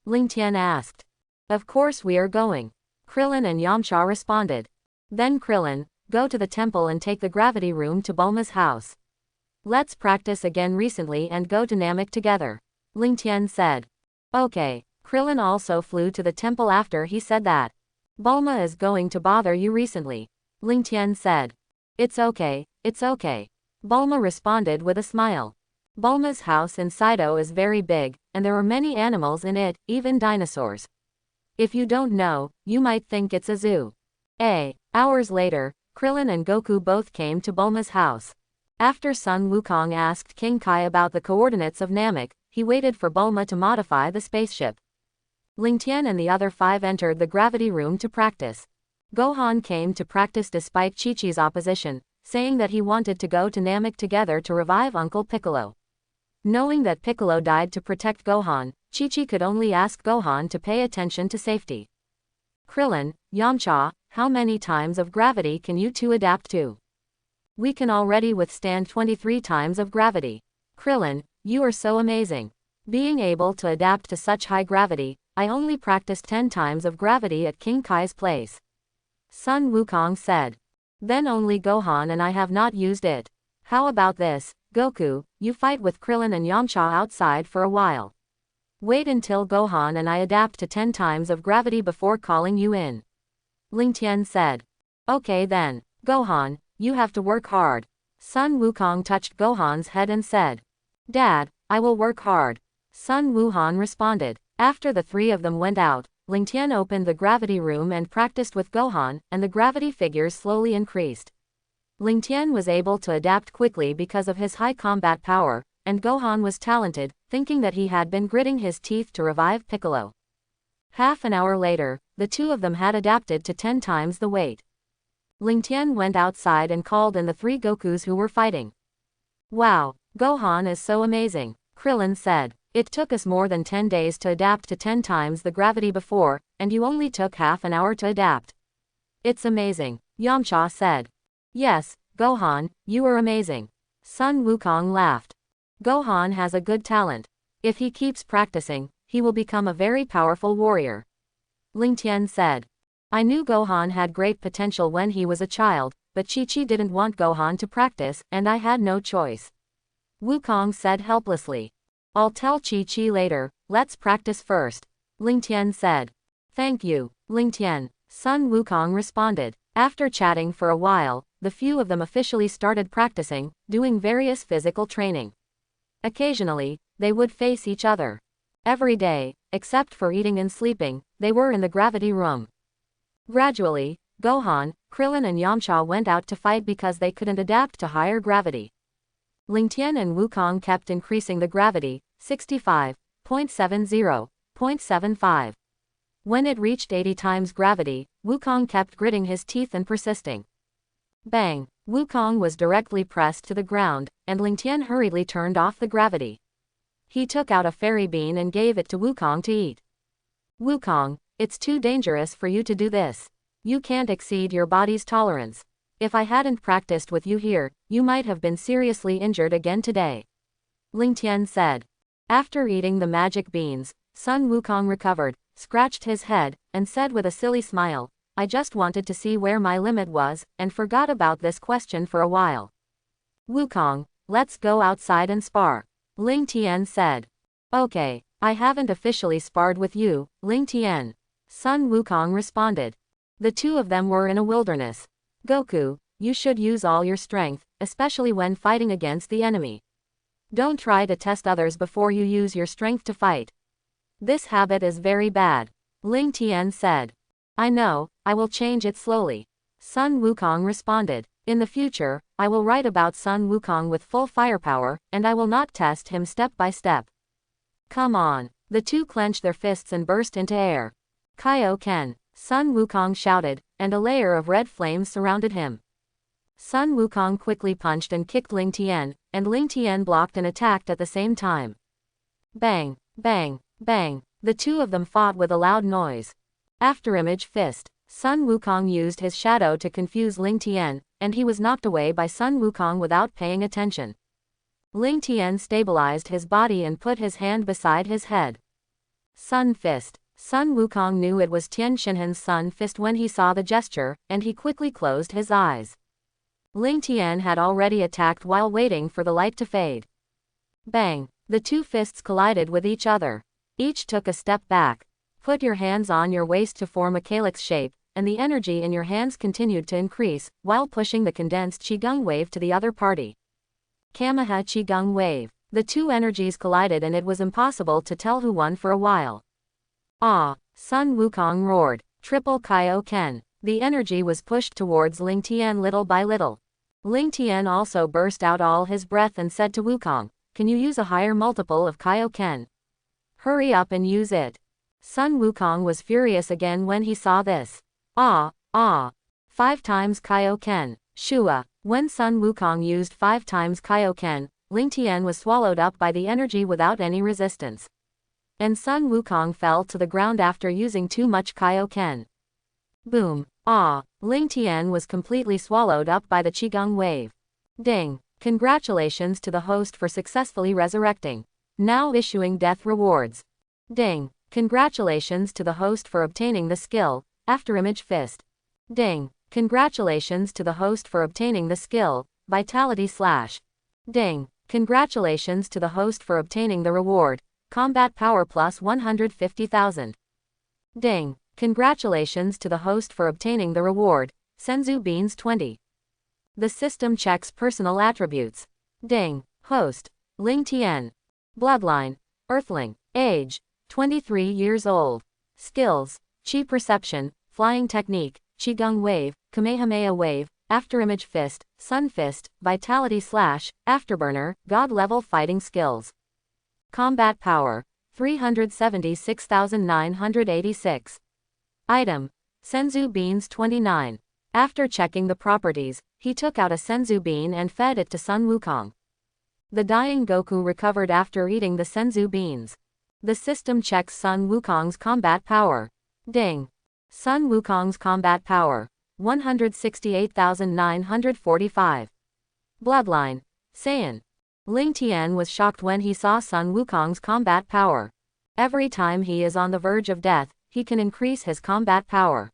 Ling Tien asked. Of course we are going. Krillin and Yamcha responded. Then Krillin, go to the temple and take the gravity room to Bulma's house. Let's practice again recently and go to Namek together. Ling Tien said. Okay. Krillin also flew to the temple after he said that. Bulma is going to bother you recently. Ling Tien said. It's okay, it's okay. Bulma responded with a smile. Bulma's house in Saido is very big, and there are many animals in it, even dinosaurs. If you don't know, you might think it's a zoo. Hours later, Krillin and Goku both came to Bulma's house. After Sun Wukong asked King Kai about the coordinates of Namek, he waited for Bulma to modify the spaceship. Ling Tien and the other 5 entered the gravity room to practice. Gohan came to practice despite Chi-Chi's opposition, saying that he wanted to go to Namek together to revive Uncle Piccolo. Knowing that Piccolo died to protect Gohan, Chi-Chi could only ask Gohan to pay attention to safety. Krillin, Yamcha, how many times of gravity can you two adapt to? We can already withstand 23 times of gravity. Krillin, you are so amazing. Being able to adapt to such high gravity, I only practiced 10 times of gravity at King Kai's place. Sun Wukong said. Then only Gohan and I have not used it. How about this, Goku, you fight with Krillin and Yamcha outside for a while. Wait until Gohan and I adapt to 10 times of gravity before calling you in. Ling Tien said. Okay then, Gohan, you have to work hard. Sun Wukong touched Gohan's head and said. Dad, I will work hard. Sun Wuhan responded. After the 3 of them went out, Ling Tien opened the gravity room and practiced with Gohan, and the gravity figures slowly increased. Ling Tien was able to adapt quickly because of his high combat power, and Gohan was talented, thinking that he had been gritting his teeth to revive Piccolo. Half an hour later, the 2 of them had adapted to 10 times the weight. Ling Tien went outside and called in the 3 Gokus who were fighting. Wow, Gohan is so amazing, Krillin said. It took us more than 10 days to adapt to 10 times the gravity before, and you only took half an hour to adapt. It's amazing, Yamcha said. Yes, Gohan, you are amazing. Sun Wukong laughed. Gohan has a good talent. If he keeps practicing, he will become a very powerful warrior. Ling Tien said. I knew Gohan had great potential when he was a child, but Chi-Chi didn't want Gohan to practice, and I had no choice. Wukong said helplessly. I'll tell Chi-Chi later, let's practice first. Ling Tien said. Thank you, Ling Tien. Sun Wukong responded. After chatting for a while, the few of them officially started practicing, doing various physical training. Occasionally, they would face each other. Every day, except for eating and sleeping, they were in the gravity room. Gradually, Gohan, Krillin and Yamcha went out to fight because they couldn't adapt to higher gravity. Ling Tien and Wukong kept increasing the gravity, 65, 0.70, 0.75. When it reached 80 times gravity, Wukong kept gritting his teeth and persisting. Bang! Wukong was directly pressed to the ground, and Ling Tien hurriedly turned off the gravity. He took out a fairy bean and gave it to Wukong to eat. Wukong, it's too dangerous for you to do this. You can't exceed your body's tolerance. If I hadn't practiced with you here, you might have been seriously injured again today. Ling Tien said. After eating the magic beans, Sun Wukong recovered, scratched his head, and said with a silly smile, I just wanted to see where my limit was, and forgot about this question for a while. Wukong, let's go outside and spar. Ling Tien said. Okay, I haven't officially sparred with you, Ling Tien. Sun Wukong responded. The 2 of them were in a wilderness. Goku, you should use all your strength, especially when fighting against the enemy. Don't try to test others before you use your strength to fight. This habit is very bad. Ling Tien said. I know, I will change it slowly. Sun Wukong responded. In the future, I will write about Sun Wukong with full firepower, and I will not test him step by step. Come on. The 2 clenched their fists and burst into air. Kaioken, Sun Wukong shouted, and a layer of red flames surrounded him. Sun Wukong quickly punched and kicked Ling Tien, and Ling Tien blocked and attacked at the same time. Bang, bang, bang, the 2 of them fought with a loud noise. After Image Fist, Sun Wukong used his shadow to confuse Ling Tien, and he was knocked away by Sun Wukong without paying attention. Ling Tien stabilized his body and put his hand beside his head. Sun Fist. Sun Wukong knew it was Tien Shinhan's Sun Fist when he saw the gesture, and he quickly closed his eyes. Ling Tien had already attacked while waiting for the light to fade. Bang! The 2 fists collided with each other. Each took a step back. Put your hands on your waist to form a calyx shape, and the energy in your hands continued to increase, while pushing the condensed Qigong wave to the other party. Kameha Qigong wave. The 2 energies collided and it was impossible to tell who won for a while. Ah! Sun Wukong roared. Triple Kaioken. The energy was pushed towards Ling Tien little by little. Ling Tien also burst out all his breath and said to Wukong, "Can you use a higher multiple of Kaioken? Hurry up and use it." Sun Wukong was furious again when he saw this. Ah. 5 times Kaioken. Shua. When Sun Wukong used 5 times Kaioken, Ling Tien was swallowed up by the energy without any resistance. And Sun Wukong fell to the ground after using too much Kaioken. Boom. Ling Tien was completely swallowed up by the Qigong wave. Ding. Congratulations to the host for successfully resurrecting. Now issuing death rewards. Ding. Congratulations to the host for obtaining the skill, Afterimage Fist. Ding. Congratulations to the host for obtaining the skill, Vitality Slash. Ding. Congratulations to the host for obtaining the reward, Combat Power plus 150,000. Ding. Congratulations to the host for obtaining the reward, Senzu Beans 20. The system checks personal attributes. Ding. Host. Ling Tien. Bloodline. Earthling. Age. 23 years old. Skills. Chi Perception, Flying Technique, Qigong Wave, Kamehameha Wave, Afterimage Fist, Sun Fist, Vitality Slash, Afterburner, God Level Fighting Skills. Combat Power. 376,986. Item. Senzu Beans 29. After checking the properties, he took out a Senzu Bean and fed it to Sun Wukong. The dying Goku recovered after eating the Senzu Beans. The system checks Sun Wukong's combat power. Ding. Sun Wukong's combat power. 168,945. Bloodline. Saiyan. Ling Tien was shocked when he saw Sun Wukong's combat power. Every time he is on the verge of death, he can increase his combat power.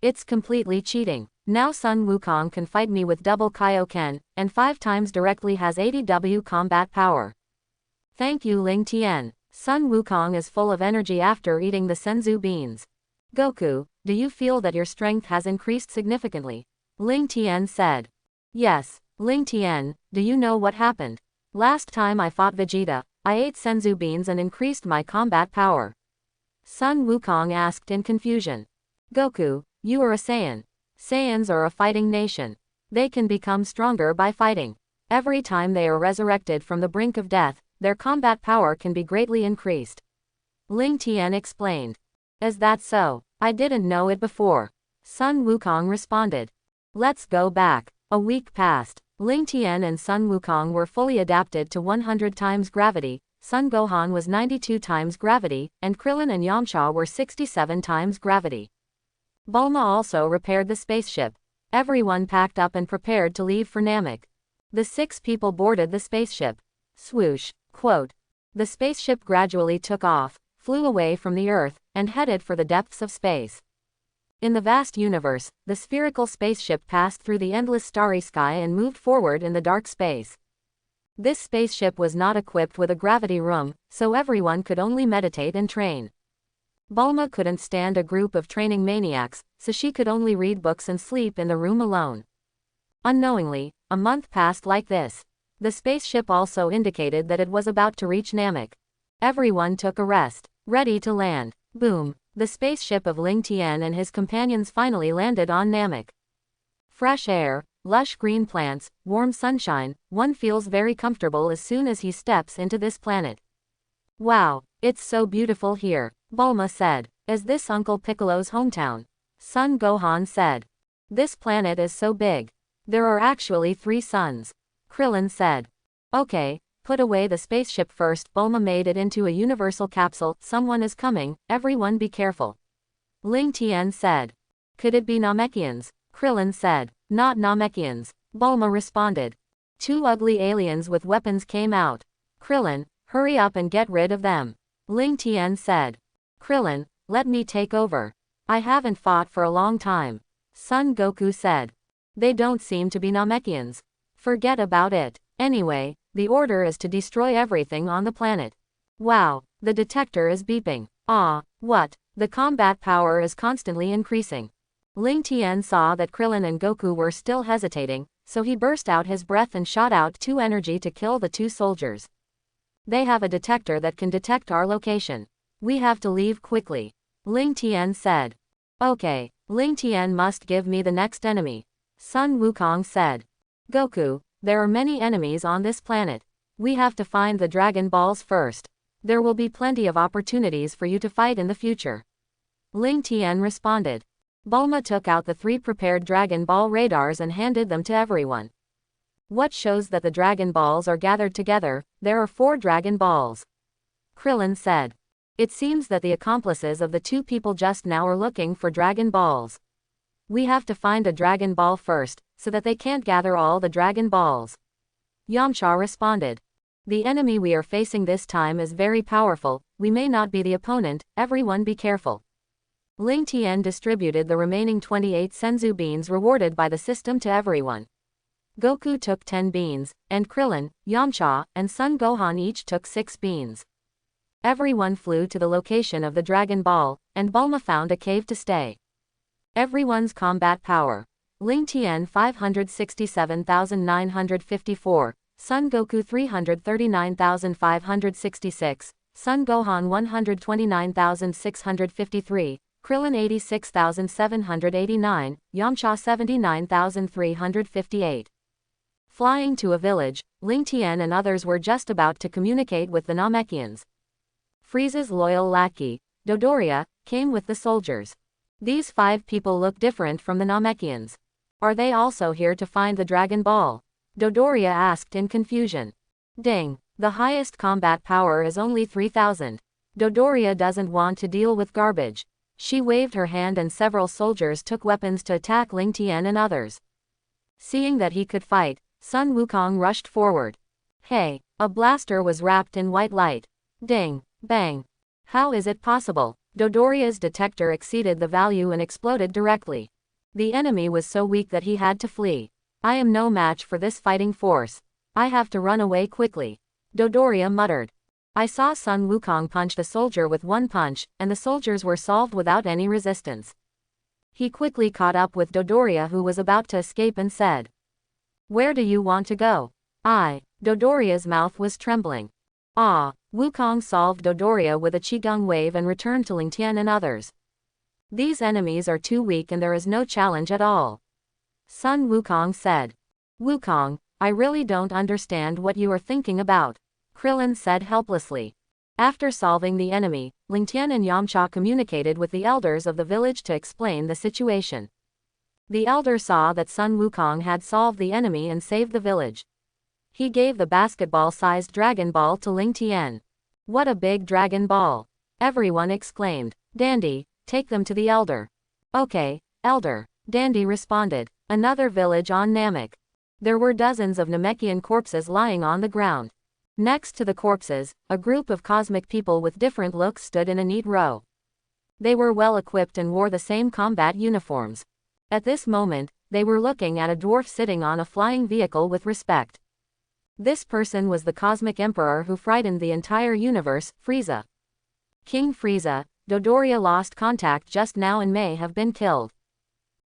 It's completely cheating. Now Sun Wukong can fight me with double Kaioken, and 5 times directly has 80W combat power. Thank you Ling Tien. Sun Wukong is full of energy after eating the Senzu beans. Goku, do you feel that your strength has increased significantly? Ling Tien said. Yes. Ling Tien, do you know what happened? Last time I fought Vegeta, I ate Senzu beans and increased my combat power. Sun Wukong asked in confusion. Goku, you are a Saiyan. Saiyans are a fighting nation. They can become stronger by fighting. Every time they are resurrected from the brink of death, their combat power can be greatly increased. Ling Tien explained. Is that so? I didn't know it before. Sun Wukong responded. Let's go back. A week passed. Ling Tien and Sun Wukong were fully adapted to 100 times gravity, Sun Gohan was 92 times gravity, and Krillin and Yamcha were 67 times gravity. Bulma also repaired the spaceship. Everyone packed up and prepared to leave for Namek. The 6 people boarded the spaceship. Swoosh. Quote. The spaceship gradually took off, flew away from the Earth, and headed for the depths of space. In the vast universe, the spherical spaceship passed through the endless starry sky and moved forward in the dark space. This spaceship was not equipped with a gravity room, so everyone could only meditate and train. Bulma couldn't stand a group of training maniacs, so she could only read books and sleep in the room alone. Unknowingly, a month passed like this. The spaceship also indicated that it was about to reach Namek. Everyone took a rest, ready to land. Boom. The spaceship of Ling Tien and his companions finally landed on Namek. Fresh air, lush green plants, warm sunshine, one feels very comfortable as soon as he steps into this planet. Wow, it's so beautiful here, Bulma said. Is this Uncle Piccolo's hometown? Son Gohan said. This planet is so big. There are actually 3 suns. Krillin said. Okay. Put away the spaceship first. Bulma made it into a universal capsule. Someone is coming, everyone be careful. Ling Tien said. Could it be Namekians? Krillin said. Not Namekians. Bulma responded. 2 ugly aliens with weapons came out. Krillin, hurry up and get rid of them. Ling Tien said. Krillin, let me take over. I haven't fought for a long time. Son Goku said. They don't seem to be Namekians. Forget about it. Anyway, the order is to destroy everything on the planet. Wow, the detector is beeping. What? The combat power is constantly increasing. Ling Tien saw that Krillin and Goku were still hesitating, so he burst out his breath and shot out 2 energy to kill the 2 soldiers. They have a detector that can detect our location. We have to leave quickly. Ling Tien said. Okay, Ling Tien must give me the next enemy. Sun Wukong said. Goku, there are many enemies on this planet. We have to find the Dragon Balls first. There will be plenty of opportunities for you to fight in the future. Ling Tien responded. Bulma took out the 3 prepared Dragon Ball radars and handed them to everyone. What shows that the Dragon Balls are gathered together? There are 4 Dragon Balls. Krillin said. It seems that the accomplices of the 2 people just now are looking for Dragon Balls. We have to find a Dragon Ball first, so that they can't gather all the Dragon Balls. Yamcha responded. The enemy we are facing this time is very powerful, we may not be the opponent, everyone be careful. Ling Tien distributed the remaining 28 Senzu beans rewarded by the system to everyone. Goku took 10 beans, and Krillin, Yamcha, and Son Gohan each took 6 beans. Everyone flew to the location of the Dragon Ball, and Bulma found a cave to stay. Everyone's combat power. Ling Tien 567,954, Son Goku 339,566, Son Gohan 129,653, Krillin 86,789, Yamcha 79,358. Flying to a village, Ling Tien and others were just about to communicate with the Namekians. Frieza's loyal lackey, Dodoria, came with the soldiers. These 5 people look different from the Namekians. Are they also here to find the Dragon Ball? Dodoria asked in confusion. Ding, the highest combat power is only 3,000. Dodoria doesn't want to deal with garbage. She waved her hand and several soldiers took weapons to attack Ling Tien and others. Seeing that he could fight, Sun Wukong rushed forward. Hey, a blaster was wrapped in white light. Ding, bang. How is it possible? Dodoria's detector exceeded the value and exploded directly. The enemy was so weak that he had to flee. I am no match for this fighting force. I have to run away quickly. Dodoria muttered. I saw Sun Wukong punch the soldier with 1 punch, and the soldiers were solved without any resistance. He quickly caught up with Dodoria who was about to escape and said. Where do you want to go? Dodoria's mouth was trembling. Wukong solved Dodoria with a Qigong wave and returned to Ling Tien and others. These enemies are too weak and there is no challenge at all. Sun Wukong said. Wukong, I really don't understand what you are thinking about. Krillin said helplessly. After solving the enemy, Ling Tien and Yamcha communicated with the elders of the village to explain the situation. The elder saw that Sun Wukong had solved the enemy and saved the village. He gave the basketball-sized Dragon Ball to Ling Tien. What a big Dragon Ball! Everyone exclaimed. Dandy, take them to the elder. Okay, elder, Dandy responded. Another village on Namek. There were dozens of Namekian corpses lying on the ground. Next to the corpses, a group of cosmic people with different looks stood in a neat row. They were well equipped and wore the same combat uniforms. At this moment, they were looking at a dwarf sitting on a flying vehicle with respect. This person was the cosmic emperor who frightened the entire universe, Frieza. King Frieza, Dodoria lost contact just now and may have been killed.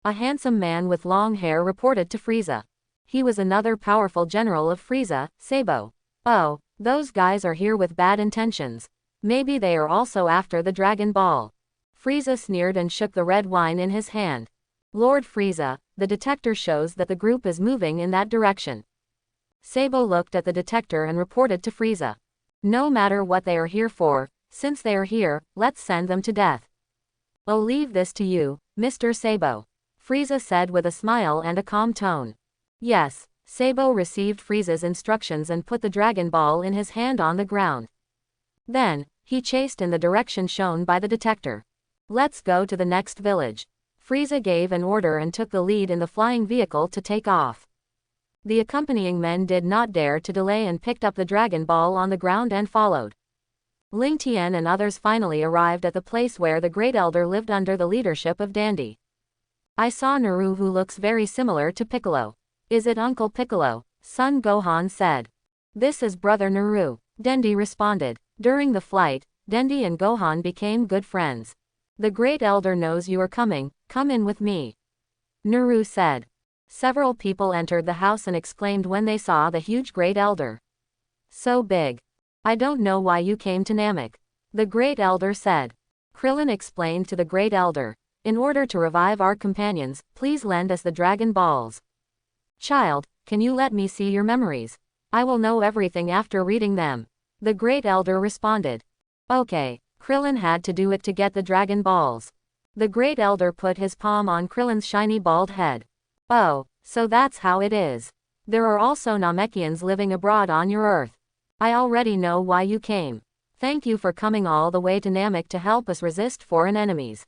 A handsome man with long hair reported to Frieza. He was another powerful general of Frieza, Sabo. Oh, those guys are here with bad intentions. Maybe they are also after the Dragon Ball. Frieza sneered and shook the red wine in his hand. Lord Frieza, the detector shows that the group is moving in that direction. Sabo looked at the detector and reported to Frieza. No matter what they are here for, since they are here, let's send them to death. I'll leave this to you, Mr. Sabo. Frieza said with a smile and a calm tone. Yes, Sabo received Frieza's instructions and put the Dragon Ball in his hand on the ground. Then, he chased in the direction shown by the detector. Let's go to the next village. Frieza gave an order and took the lead in the flying vehicle to take off. The accompanying men did not dare to delay and picked up the Dragon Ball on the ground and followed. Ling Tien and others finally arrived at the place where the Great Elder lived under the leadership of Dandy. I saw Naru who looks very similar to Piccolo. Is it Uncle Piccolo? Son Gohan said. This is Brother Naru, Dandy responded. During the flight, Dandy and Gohan became good friends. The Great Elder knows you are coming, come in with me. Naru said. Several people entered the house and exclaimed when they saw the huge Great Elder. So big. I don't know why you came to Namek. The Great Elder said. Krillin explained to the Great Elder. In order to revive our companions, please lend us the Dragon Balls. Child, can you let me see your memories? I will know everything after reading them. The Great Elder responded. Okay, Krillin had to do it to get the Dragon Balls. The Great Elder put his palm on Krillin's shiny bald head. Oh, so that's how it is. There are also Namekians living abroad on your Earth. I already know why you came. Thank you for coming all the way to Namek to help us resist foreign enemies.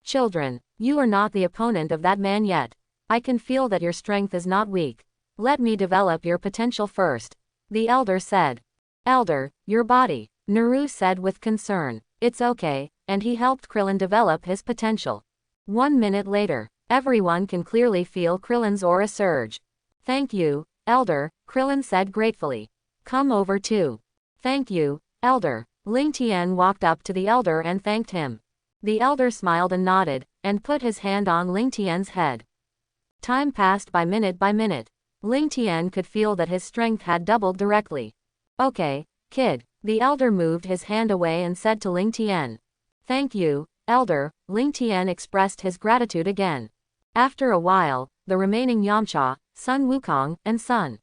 Children, you are not the opponent of that man yet. I can feel that your strength is not weak. Let me develop your potential first. The Elder said. Elder, your body, Naru said with concern. It's okay, and he helped Krillin develop his potential. 1 minute later, everyone can clearly feel Krillin's aura surge. Thank you, Elder, Krillin said gratefully. Come over too. Thank you, Elder. Ling Tien walked up to the Elder and thanked him. The Elder smiled and nodded, and put his hand on Ling Tien's head. Time passed by minute. Ling Tien could feel that his strength had doubled directly. Okay, kid. The Elder moved his hand away and said to Ling Tien. Thank you, Elder. Ling Tien expressed his gratitude again. After a while, the remaining Yamcha, Sun Wukong, and Sun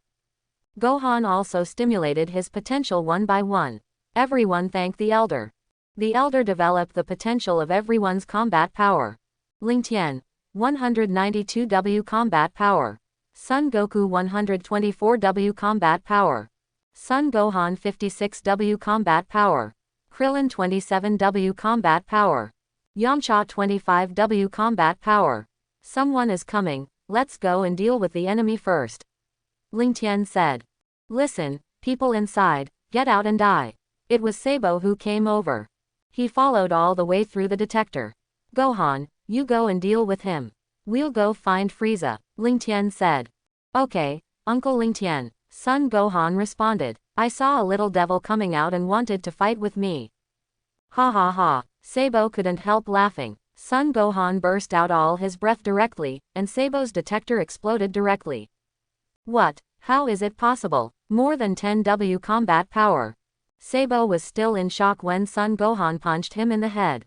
Gohan also stimulated his potential one by one. Everyone thanked the Elder. The Elder developed the potential of everyone's combat power. Ling Tien, 192W combat power. Son Goku 124W combat power. Son Gohan 56W combat power. Krillin 27W combat power. Yamcha 25W combat power. Someone is coming, let's go and deal with the enemy first. Ling Tien said. Listen, people inside, get out and die. It was Sabo who came over. He followed all the way through the detector. Gohan, you go and deal with him. We'll go find Frieza, Ling Tien said. Okay, Uncle Ling Tien, Son Gohan responded. I saw a little devil coming out and wanted to fight with me. Ha ha ha, Sabo couldn't help laughing. Son Gohan burst out all his breath directly, and Sabo's detector exploded directly. What? How is it possible? More than 10W combat power. Sabo was still in shock when Son Gohan punched him in the head.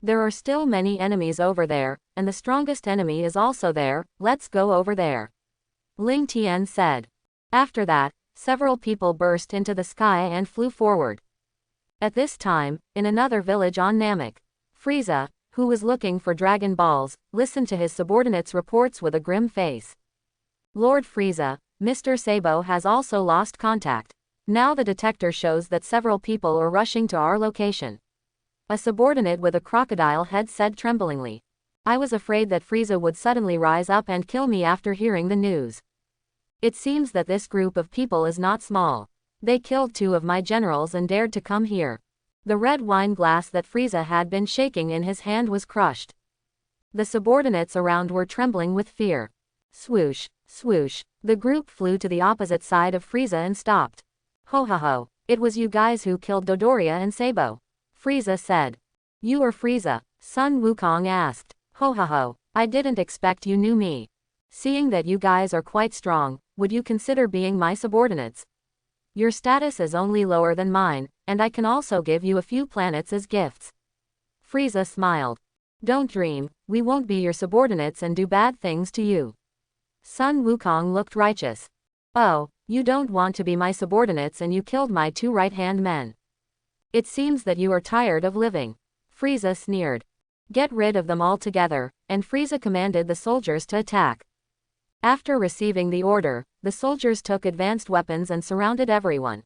There are still many enemies over there, and the strongest enemy is also there, let's go over there. Ling Tien said. After that, several people burst into the sky and flew forward. At this time, in another village on Namek, Frieza, who was looking for Dragon Balls, listened to his subordinates' reports with a grim face. Lord Frieza, Mr. Sabo has also lost contact. Now the detector shows that several people are rushing to our location. A subordinate with a crocodile head said tremblingly. I was afraid that Frieza would suddenly rise up and kill me after hearing the news. It seems that this group of people is not small. They killed 2 of my generals and dared to come here. The red wine glass that Frieza had been shaking in his hand was crushed. The subordinates around were trembling with fear. Swoosh, swoosh, the group flew to the opposite side of Frieza and stopped. Ho ho ho, it was you guys who killed Dodoria and Sabo. Frieza said. You are Frieza? Sun Wukong asked. Ho ho ho, I didn't expect you knew me. Seeing that you guys are quite strong, would you consider being my subordinates? Your status is only lower than mine, and I can also give you a few planets as gifts. Frieza smiled. Don't dream, we won't be your subordinates and do bad things to you. Sun Wukong looked righteous. Oh, you don't want to be my subordinates and you killed my 2 right-hand men. It seems that you are tired of living. Frieza sneered. Get rid of them altogether, and Frieza commanded the soldiers to attack. After receiving the order, the soldiers took advanced weapons and surrounded everyone.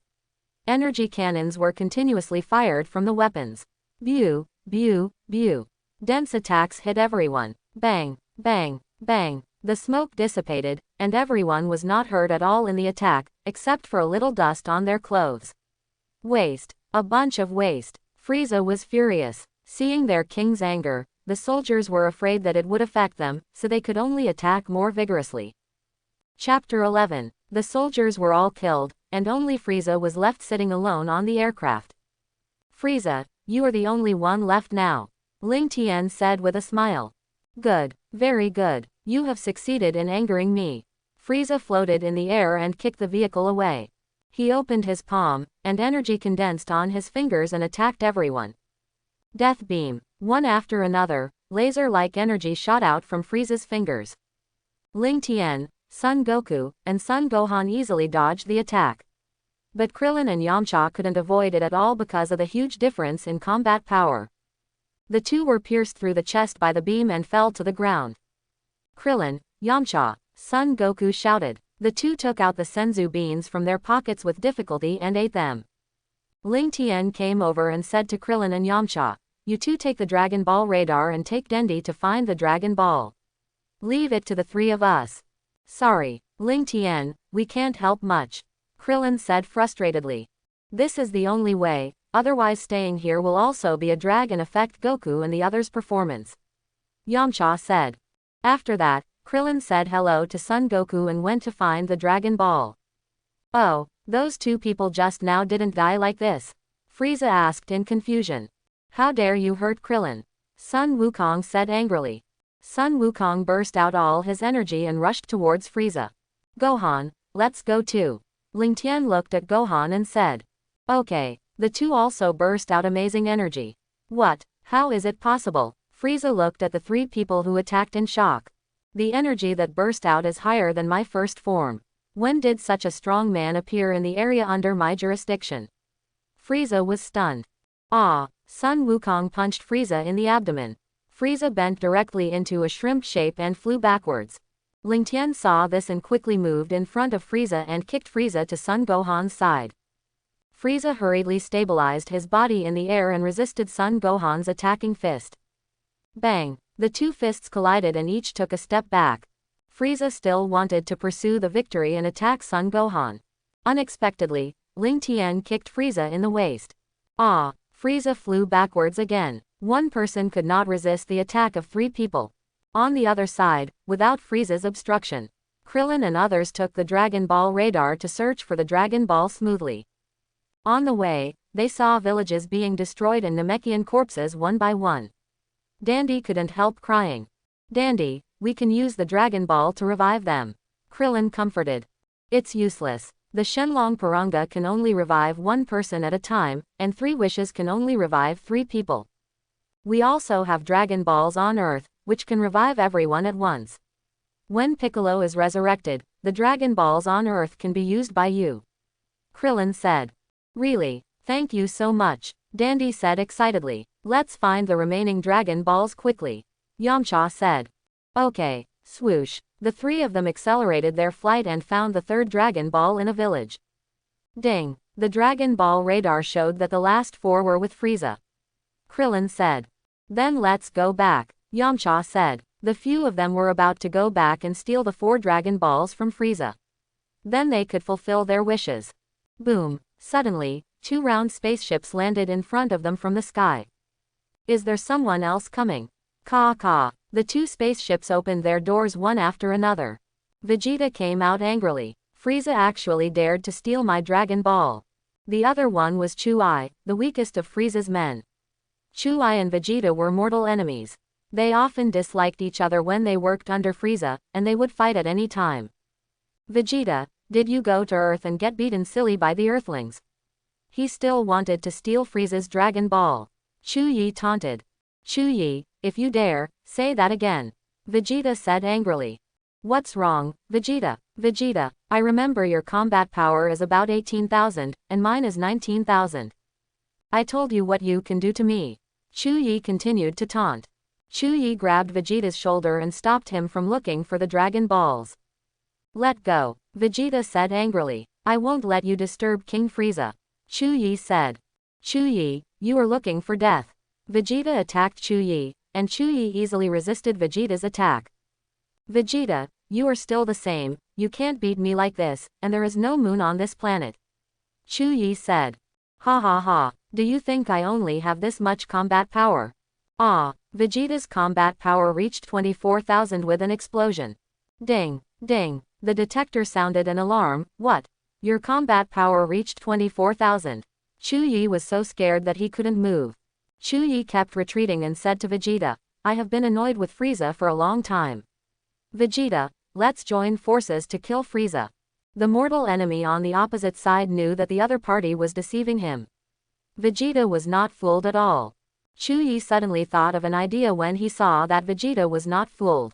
Energy cannons were continuously fired from the weapons. Bew, bew, bew. Dense attacks hit everyone. Bang, bang, bang. The smoke dissipated, and everyone was not hurt at all in the attack, except for a little dust on their clothes. Waste. A bunch of waste. Frieza was furious. Seeing their king's anger, the soldiers were afraid that it would affect them, so they could only attack more vigorously. Chapter 11. The soldiers were all killed, and only Frieza was left sitting alone on the aircraft. Frieza, you are the only one left now. Ling Tien said with a smile. Good, very good. You have succeeded in angering me. Frieza floated in the air and kicked the vehicle away. He opened his palm, and energy condensed on his fingers and attacked everyone. Death beam. One after another, Laser-like energy shot out from Frieza's fingers. Ling Tien, Son Goku, and Son Gohan easily dodged the attack. But Krillin and Yamcha couldn't avoid it at all because of the huge difference in combat power. The two were pierced through the chest by the beam and fell to the ground. Krillin, Yamcha, Son Goku shouted. The two took out the senzu beans from their pockets with difficulty and ate them. Ling Tien came over and said to Krillin and Yamcha, "You two take the Dragon Ball radar and take Dendi to find the Dragon Ball. Leave it to the three of us." "Sorry, Ling Tien, we can't help much," Krillin said frustratedly. "This is the only way, otherwise staying here will also be a drag and affect Goku and the others' performance," Yamcha said. After that, Krillin said hello to Son Goku and went to find the Dragon Ball. "Oh, those two people just now didn't die like this?" Frieza asked in confusion. "How dare you hurt Krillin?" Sun Wukong said angrily. Sun Wukong burst out all his energy and rushed towards Frieza. "Gohan, let's go too." Ling Tien looked at Gohan and said. "Okay." The two also burst out amazing energy. "What? How is it possible?" Frieza looked at the three people who attacked in shock. "The energy that burst out is higher than my first form. When did such a strong man appear in the area under my jurisdiction?" Frieza was stunned. "Ah!" Sun Wukong punched Frieza in the abdomen. Frieza bent directly into a shrimp shape and flew backwards. Ling Tien saw this and quickly moved in front of Frieza and kicked Frieza to Son Gohan's side. Frieza hurriedly stabilized his body in the air and resisted Son Gohan's attacking fist. Bang! The two fists collided and each took a step back. Frieza still wanted to pursue the victory and attack Son Gohan. Unexpectedly, Ling Tien kicked Frieza in the waist. Ah! Frieza flew backwards again. One person could not resist the attack of three people. On the other side, without Frieza's obstruction, Krillin and others took the Dragon Ball radar to search for the Dragon Ball smoothly. On the way, they saw villages being destroyed and Namekian corpses one by one. Dandy couldn't help crying. "Dandy, we can use the Dragon Ball to revive them," Krillin comforted. "It's useless. The Shenlong Paranga can only revive one person at a time, and 3 wishes can only revive 3 people. We also have Dragon Balls on Earth, which can revive everyone at once. When Piccolo is resurrected, the Dragon Balls on Earth can be used by you," Krillin said. "Really? Thank you so much," Dandy said excitedly. "Let's find the remaining Dragon Balls quickly," Yamcha said. "Okay." Swoosh. The 3 of them accelerated their flight and found the 3rd Dragon Ball in a village. Ding. The Dragon Ball radar showed that the last 4 were with Frieza. Krillin said. "Then let's go back," Yamcha said. The few of them were about to go back and steal the 4 Dragon Balls from Frieza. Then they could fulfill their wishes. Boom. Suddenly, 2 round spaceships landed in front of them from the sky. "Is there someone else coming?" Caw caw. The 2 spaceships opened their doors one after another. Vegeta came out angrily. "Frieza actually dared to steal my Dragon Ball." The other one was Chu-Ai, the weakest of Frieza's men. Chu-Ai and Vegeta were mortal enemies. They often disliked each other when they worked under Frieza, and they would fight at any time. "Vegeta, did you go to Earth and get beaten silly by the Earthlings?" He still wanted to steal Frieza's Dragon Ball. Chu-Yi taunted. "Chu-Yi, if you dare, say that again," Vegeta said angrily. "What's wrong, Vegeta?" "Vegeta, I remember your combat power is about 18,000, and mine is 19,000. I told you what you can do to me." Chu-Yi continued to taunt. Chu-Yi grabbed Vegeta's shoulder and stopped him from looking for the Dragon Balls. "Let go," Vegeta said angrily. "I won't let you disturb King Frieza," Chu-Yi said. "Chu-Yi, you are looking for death." Vegeta attacked Chu-Yi, and Chu-Yi easily resisted Vegeta's attack. "Vegeta, you are still the same, you can't beat me like this, and there is no moon on this planet," Chu-Yi said. "Ha ha ha, do you think I only have this much combat power?" Ah, Vegeta's combat power reached 24,000 with an explosion. Ding, ding, the detector sounded an alarm. "What? Your combat power reached 24,000. Chu-Yi was so scared that he couldn't move. Chu-Yi kept retreating and said to Vegeta, "I have been annoyed with Frieza for a long time. Vegeta, let's join forces to kill Frieza." The mortal enemy on the opposite side knew that the other party was deceiving him. Vegeta was not fooled at all. Chuyi suddenly thought of an idea when he saw that Vegeta was not fooled.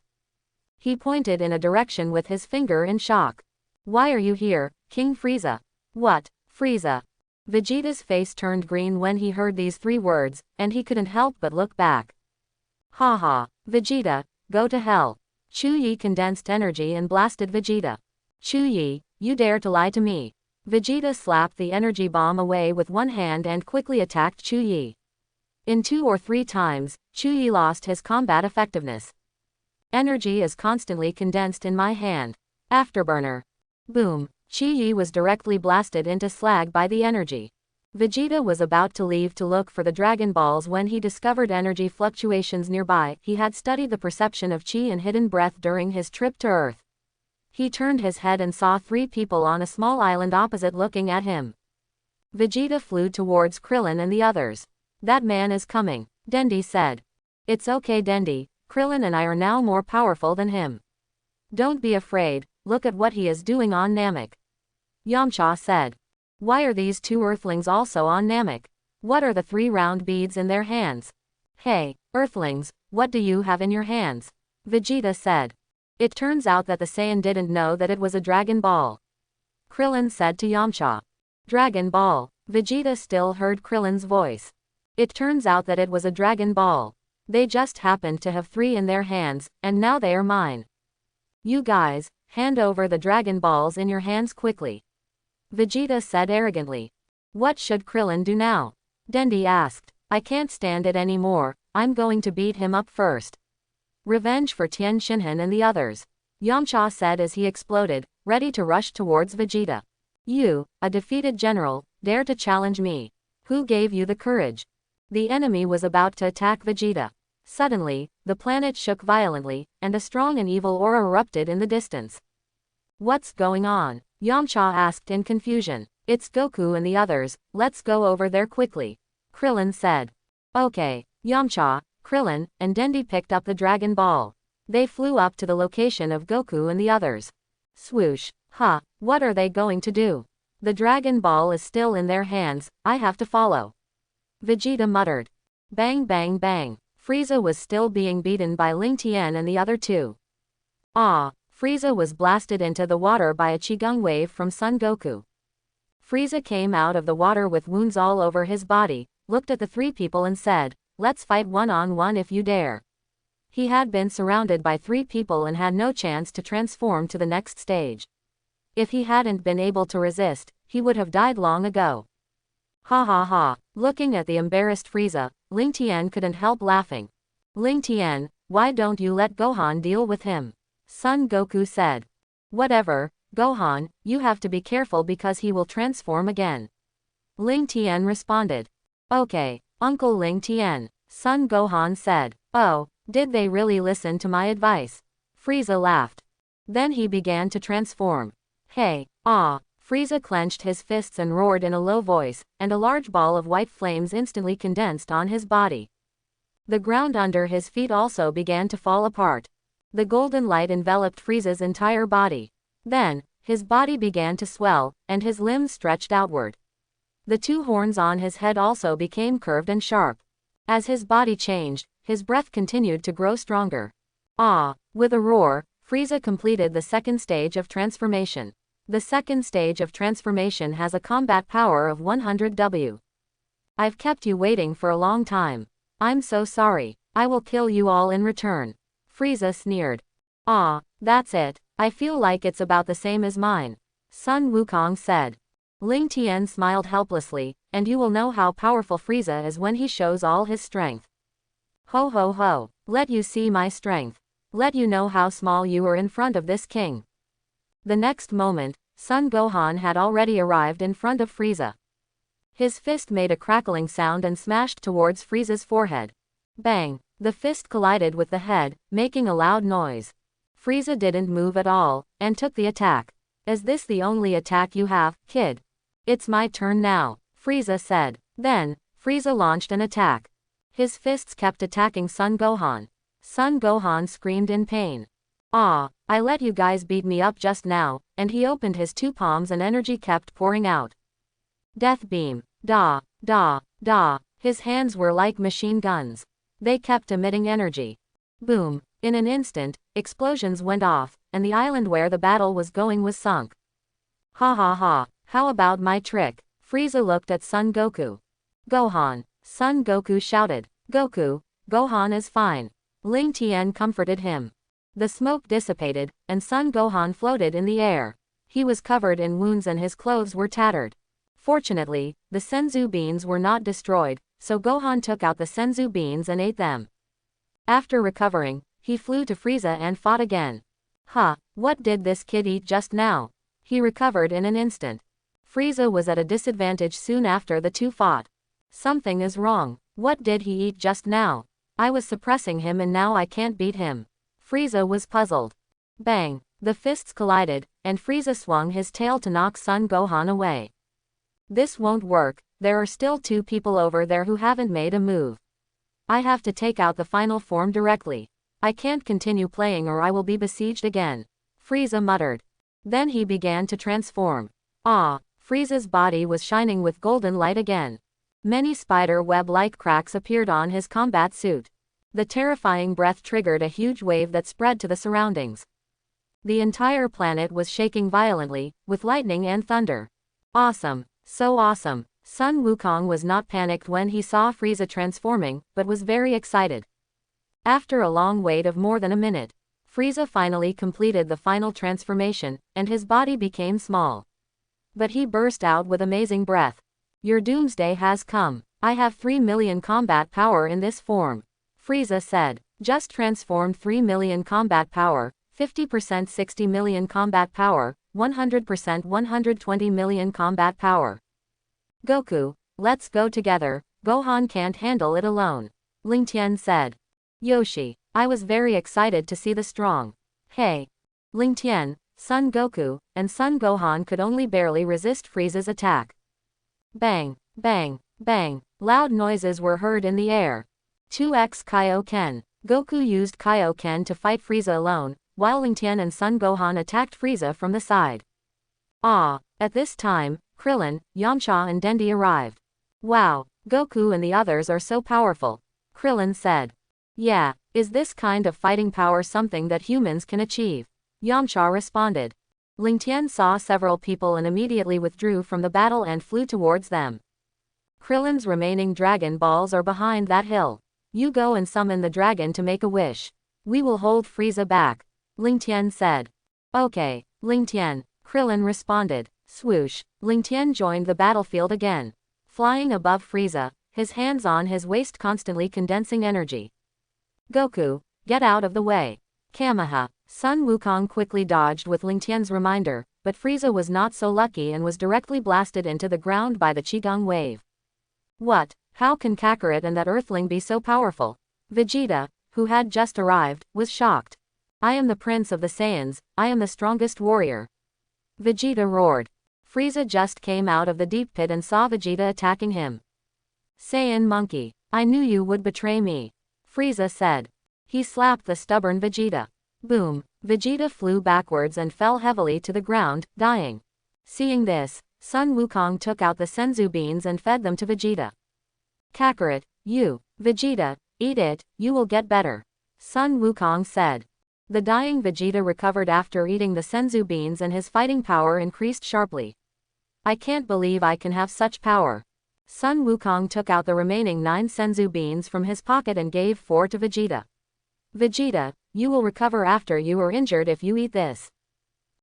He pointed in a direction with his finger in shock. Why are you here, King Frieza? What, Frieza? Vegeta's face turned green when he heard these 3 words, and he couldn't help but look back. Haha, Vegeta, go to hell. Chuyi condensed energy and blasted Vegeta. Chuyi, you dare to lie to me. Vegeta slapped the energy bomb away with one hand and quickly attacked Chuyi. In 2 or 3 times, Chuyi lost his combat effectiveness. Energy is constantly condensed in my hand. Afterburner. Boom. Chuyi was directly blasted into slag by the energy. Vegeta was about to leave to look for the Dragon Balls when he discovered energy fluctuations nearby. He had studied the perception of chi and hidden breath during his trip to Earth. He turned his head and saw 3 people on a small island opposite looking at him. Vegeta flew towards Krillin and the others. That man is coming, Dendi said. It's okay Dendi, Krillin and I are now more powerful than him. Don't be afraid, look at what he is doing on Namek. Yamcha said. Why are these 2 Earthlings also on Namek? What are the 3 round beads in their hands? Hey, Earthlings, what do you have in your hands? Vegeta said. It turns out that the Saiyan didn't know that it was a Dragon Ball. Krillin said to Yamcha. Dragon Ball. Vegeta still heard Krillin's voice. It turns out that it was a Dragon Ball. They just happened to have 3 in their hands, and now they are mine. You guys, hand over the Dragon Balls in your hands quickly. Vegeta said arrogantly. What should Krillin do now? Dendi asked. I can't stand it anymore, I'm going to beat him up first. Revenge for Tien Shinhan and the others. Yamcha said as he exploded, ready to rush towards Vegeta. You, a defeated general, dare to challenge me. Who gave you the courage? The enemy was about to attack Vegeta. Suddenly, the planet shook violently, and a strong and evil aura erupted in the distance. What's going on? Yamcha asked in confusion. It's Goku and the others, let's go over there quickly. Krillin said. Okay. Yamcha, Krillin, and Dendi picked up the Dragon Ball. They flew up to the location of Goku and the others. Swoosh. Huh, what are they going to do? The Dragon Ball is still in their hands, I have to follow. Vegeta muttered. Bang bang bang. Frieza was still being beaten by Ling Tien and the other 2. Ah. Frieza was blasted into the water by a Qigong wave from Son Goku. Frieza came out of the water with wounds all over his body, looked at the 3 people and said, let's fight one-on-one if you dare. He had been surrounded by 3 people and had no chance to transform to the next stage. If he hadn't been able to resist, he would have died long ago. Ha ha ha. Looking at the embarrassed Frieza, Ling Tien couldn't help laughing. Ling Tien, why don't you let Gohan deal with him? Son Goku said. Whatever, Gohan, you have to be careful because he will transform again. Ling Tien responded. Okay, Uncle Ling Tien, Son Gohan said. Oh, did they really listen to my advice? Frieza laughed. Then he began to transform. Hey, ah. Frieza clenched his fists and roared in a low voice, and a large ball of white flames instantly condensed on his body. The ground under his feet also began to fall apart. The golden light enveloped Frieza's entire body. Then, his body began to swell, and his limbs stretched outward. The 2 horns on his head also became curved and sharp. As his body changed, his breath continued to grow stronger. Ah! With a roar, Frieza completed the 2nd stage of transformation. The 2nd stage of transformation has a combat power of 100 W. I've kept you waiting for a long time. I'm so sorry. I will kill you all in return. Frieza sneered. Ah, that's it. I feel like it's about the same as mine. Sun Wukong said. Ling Tien smiled helplessly, and you will know how powerful Frieza is when he shows all his strength. Ho ho ho. Let you see my strength. Let you know how small you are in front of this king. The next moment, Son Gohan had already arrived in front of Frieza. His fist made a crackling sound and smashed towards Frieza's forehead. Bang! The fist collided with the head, making a loud noise. Frieza didn't move at all, and took the attack. Is this the only attack you have, kid? It's my turn now, Frieza said. Then, Frieza launched an attack. His fists kept attacking Son Gohan. Son Gohan screamed in pain. Ah, I let you guys beat me up just now, and he opened his 2 palms and energy kept pouring out. Death beam. Da, da, da. His hands were like machine guns. They kept emitting energy. Boom. In an instant, explosions went off, and the island where the battle was going was sunk. Ha ha ha, how about my trick? Frieza looked at Son Goku. Gohan. Son Goku shouted. Goku, Gohan is fine. Ling Tien comforted him. The smoke dissipated, and Son Gohan floated in the air. He was covered in wounds and his clothes were tattered. Fortunately, the senzu beans were not destroyed, so Gohan took out the senzu beans and ate them. After recovering, he flew to Frieza and fought again. Huh, what did this kid eat just now? He recovered in an instant. Frieza was at a disadvantage soon after the two fought. Something is wrong. What did he eat just now? I was suppressing him and now I can't beat him. Frieza was puzzled. Bang! The fists collided, and Frieza swung his tail to knock Son Gohan away. This won't work, there are still two people over there who haven't made a move. I have to take out the final form directly. I can't continue playing or I will be besieged again. Frieza muttered. Then he began to transform. Ah! Frieza's body was shining with golden light again. Many spider web-like cracks appeared on his combat suit. The terrifying breath triggered a huge wave that spread to the surroundings. The entire planet was shaking violently, with lightning and thunder. Awesome! So awesome! Sun Wukong was not panicked when he saw Frieza transforming, but was very excited. After a long wait of more than a minute, Frieza finally completed the final transformation, and his body became small. But he burst out with amazing breath. Your doomsday has come. I have 3 million combat power in this form. Frieza said. Just transformed 3 million combat power, 50% 60 million combat power, 100% 120 million combat power. Goku, let's go together, Gohan can't handle it alone. Ling Tien said. Yoshi, I was very excited to see the strong. Hey. Ling Tien, Son Goku, and Son Gohan could only barely resist Frieza's attack. Bang, bang, bang, loud noises were heard in the air. 2x Kaioken. Goku used Kaioken to fight Frieza alone, while Ling Tien and Son Gohan attacked Frieza from the side. Ah, at this time, Krillin, Yamcha and Dendi arrived. Wow, Goku and the others are so powerful. Krillin said. Yeah, is this kind of fighting power something that humans can achieve? Yamcha responded. Ling Tien saw several people and immediately withdrew from the battle and flew towards them. Krillin's remaining Dragon Balls are behind that hill. You go and summon the dragon to make a wish. We will hold Frieza back. Ling Tien said. Okay, Ling Tien, Krillin responded. Swoosh, Ling Tien joined the battlefield again. Flying above Frieza, his hands on his waist constantly condensing energy. Goku, get out of the way. Kameha. Sun Wukong quickly dodged with Ling Tien's reminder, but Frieza was not so lucky and was directly blasted into the ground by the Qigong wave. What? How can Kakarot and that Earthling be so powerful? Vegeta, who had just arrived, was shocked. I am the Prince of the Saiyans, I am the strongest warrior. Vegeta roared. Frieza just came out of the deep pit and saw Vegeta attacking him. Saiyan monkey, I knew you would betray me. Frieza said. He slapped the stubborn Vegeta. Boom, Vegeta flew backwards and fell heavily to the ground, dying. Seeing this, Sun Wukong took out the senzu beans and fed them to Vegeta. Kakarot, you, Vegeta, eat it, you will get better. Sun Wukong said. The dying Vegeta recovered after eating the senzu beans and his fighting power increased sharply. I can't believe I can have such power. Sun Wukong took out the remaining 9 senzu beans from his pocket and gave 4 to Vegeta. Vegeta, you will recover after you are injured if you eat this.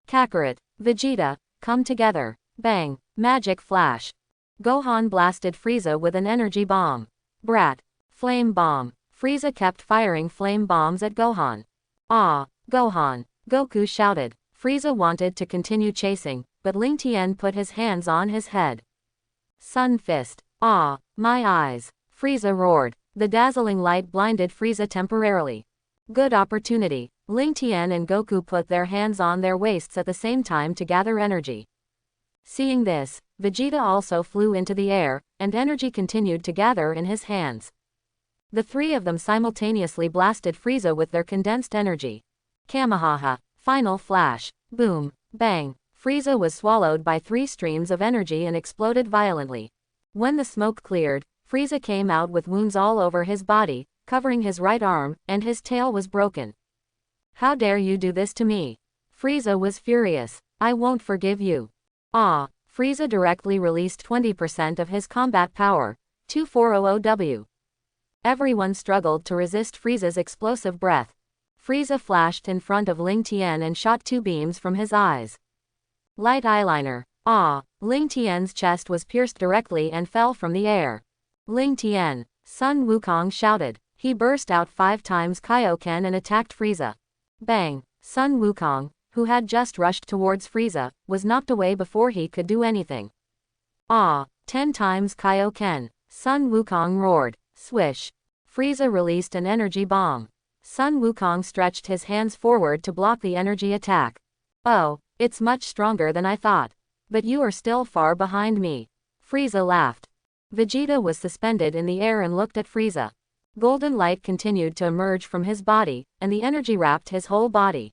Kakarot, Vegeta, come together. Bang, magic flash. Gohan blasted Frieza with an energy bomb. Brat. Flame bomb. Frieza kept firing flame bombs at Gohan. Ah, Gohan, Goku shouted. Frieza wanted to continue chasing, but Ling Tien put his hands on his head. Sun Fist. Ah, my eyes. Frieza roared. The dazzling light blinded Frieza temporarily. Good opportunity. Ling Tien and Goku put their hands on their waists at the same time to gather energy. Seeing this, Vegeta also flew into the air, and energy continued to gather in his hands. The 3 of them simultaneously blasted Frieza with their condensed energy. Kamehameha. Final flash. Boom. Bang. Frieza was swallowed by 3 streams of energy and exploded violently. When the smoke cleared, Frieza came out with wounds all over his body, covering his right arm, and his tail was broken. How dare you do this to me? Frieza was furious. I won't forgive you. Ah! Frieza directly released 20% of his combat power, 2400W. Everyone struggled to resist Frieza's explosive breath. Frieza flashed in front of Ling Tien and shot 2 beams from his eyes. Light eyeliner. Ah! Ling Tien's chest was pierced directly and fell from the air. Ling Tien! Sun Wukong shouted. He burst out 5 times Kaioken and attacked Frieza. Bang! Sun Wukong, who had just rushed towards Frieza, was knocked away before he could do anything. Ah! 10 times Kaioken! Sun Wukong roared. Swish! Frieza released an energy bomb. Sun Wukong stretched his hands forward to block the energy attack. Oh, it's much stronger than I thought. But you are still far behind me. Frieza laughed. Vegeta was suspended in the air and looked at Frieza. Golden light continued to emerge from his body, and the energy wrapped his whole body.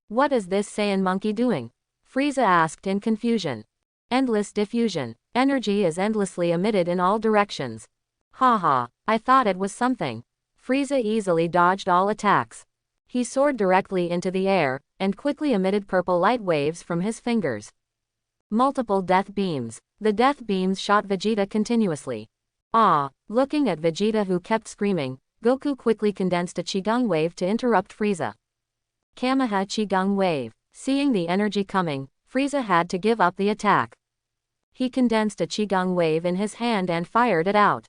What is this Saiyan monkey doing? Frieza asked in confusion. Endless diffusion. Energy is endlessly emitted in all directions. Haha, I thought it was something. Frieza easily dodged all attacks. He soared directly into the air, and quickly emitted purple light waves from his fingers. Multiple death beams. The death beams shot Vegeta continuously. Ah! Looking at Vegeta who kept screaming, Goku quickly condensed a Qigong wave to interrupt Frieza. Kameha Qigong wave. Seeing the energy coming, Frieza had to give up the attack. He condensed a Qigong wave in his hand and fired it out.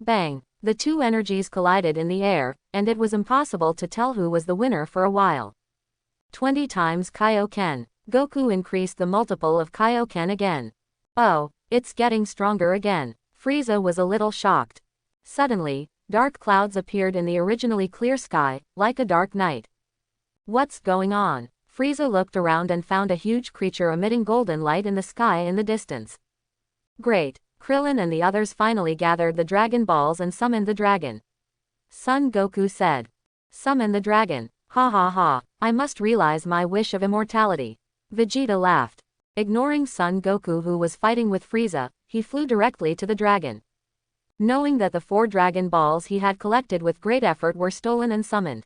Bang! The 2 energies collided in the air, and it was impossible to tell who was the winner for a while. 20 times Kaioken. Goku increased the multiple of Kaioken again. Oh, it's getting stronger again. Frieza was a little shocked. Suddenly, dark clouds appeared in the originally clear sky, like a dark night. What's going on? Frieza looked around and found a huge creature emitting golden light in the sky in the distance. Great! Krillin and the others finally gathered the Dragon Balls and summoned the dragon. Son Goku said. Summon the dragon. Ha ha ha, I must realize my wish of immortality. Vegeta laughed. Ignoring Son Goku who was fighting with Frieza, he flew directly to the dragon. Knowing that the 4 Dragon Balls he had collected with great effort were stolen and summoned.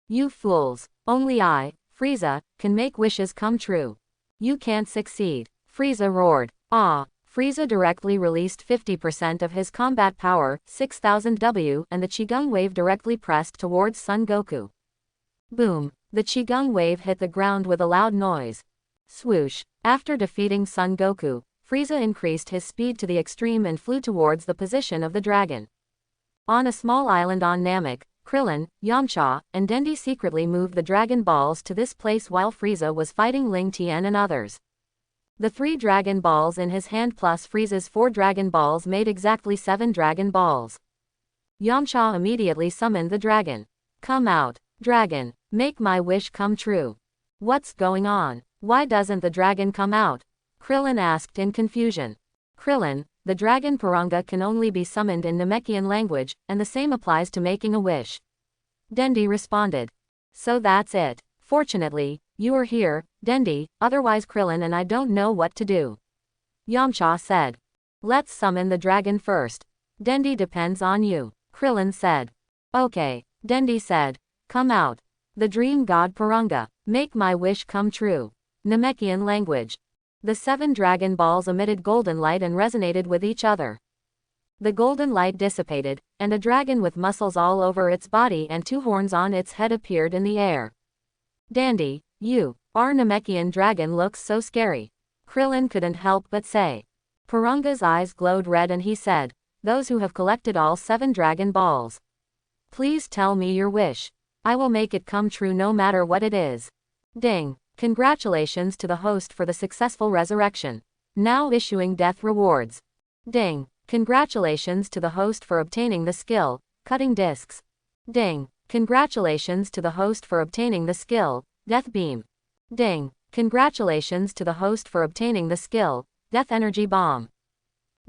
You fools, only I, Frieza, can make wishes come true. You can't succeed. Frieza roared. Ah! Frieza directly released 50% of his combat power, 6000 W, and the Qigong wave directly pressed towards Son Goku. Boom! The Qigong wave hit the ground with a loud noise. Swoosh! After defeating Son Goku, Frieza increased his speed to the extreme and flew towards the position of the dragon. On a small island on Namek, Krillin, Yamcha, and Dendi secretly moved the Dragon Balls to this place while Frieza was fighting Ling Tien and others. The 3 Dragon Balls in his hand plus Frieza's 4 Dragon Balls made exactly 7 Dragon Balls. Yamcha immediately summoned the dragon. Come out, dragon, make my wish come true. What's going on? Why doesn't the dragon come out? Krillin asked in confusion. Krillin, the dragon Piranga can only be summoned in Namekian language, and the same applies to making a wish. Dendi responded. So that's it. Fortunately, you are here, Dendi, otherwise Krillin and I don't know what to do. Yamcha said. Let's summon the dragon first. Dendi depends on you, Krillin said. Okay, Dendi said. Come out. The dream god Piranga, make my wish come true. Namekian language. The 7 Dragon Balls emitted golden light and resonated with each other. The golden light dissipated, and a dragon with muscles all over its body and 2 horns on its head appeared in the air. Dandy, our Namekian dragon looks so scary. Krillin couldn't help but say. Piranga's eyes glowed red and he said, those who have collected all 7 Dragon Balls. Please tell me your wish. I will make it come true no matter what it is. Ding. Congratulations to the host for the successful resurrection. Now issuing death rewards. Ding. Congratulations to the host for obtaining the skill, cutting discs. Ding. Congratulations to the host for obtaining the skill, death beam. Ding. Congratulations to the host for obtaining the skill, death energy bomb.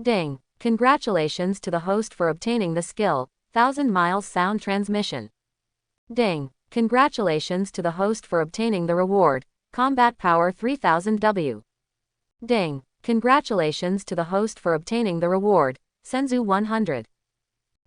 Ding. Congratulations to the host for obtaining the skill, 1000 miles sound transmission. Ding. Congratulations to the host for obtaining the reward, combat power 3000 W. Ding. Congratulations to the host for obtaining the reward, Senzu 100.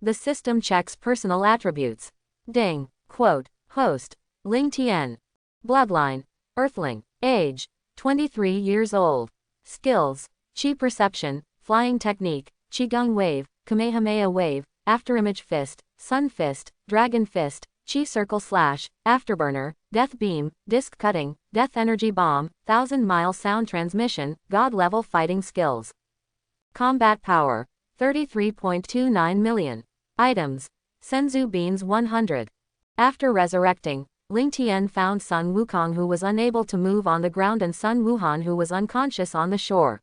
The system checks personal attributes. Ding. Quote. Host. Ling Tien. Bloodline. Earthling. Age. 23 years old. Skills. Chi perception, flying technique, Qigong wave, Kamehameha wave, afterimage fist, sun fist, dragon fist, Chi circle slash, afterburner, death beam, disc cutting, death energy bomb, 1,000-mile sound transmission, god level fighting skills. Combat power. 33.29 million. Items. Senzu beans 100. After resurrecting, Ling Tien found Sun Wukong who was unable to move on the ground and Sun Wuhan who was unconscious on the shore.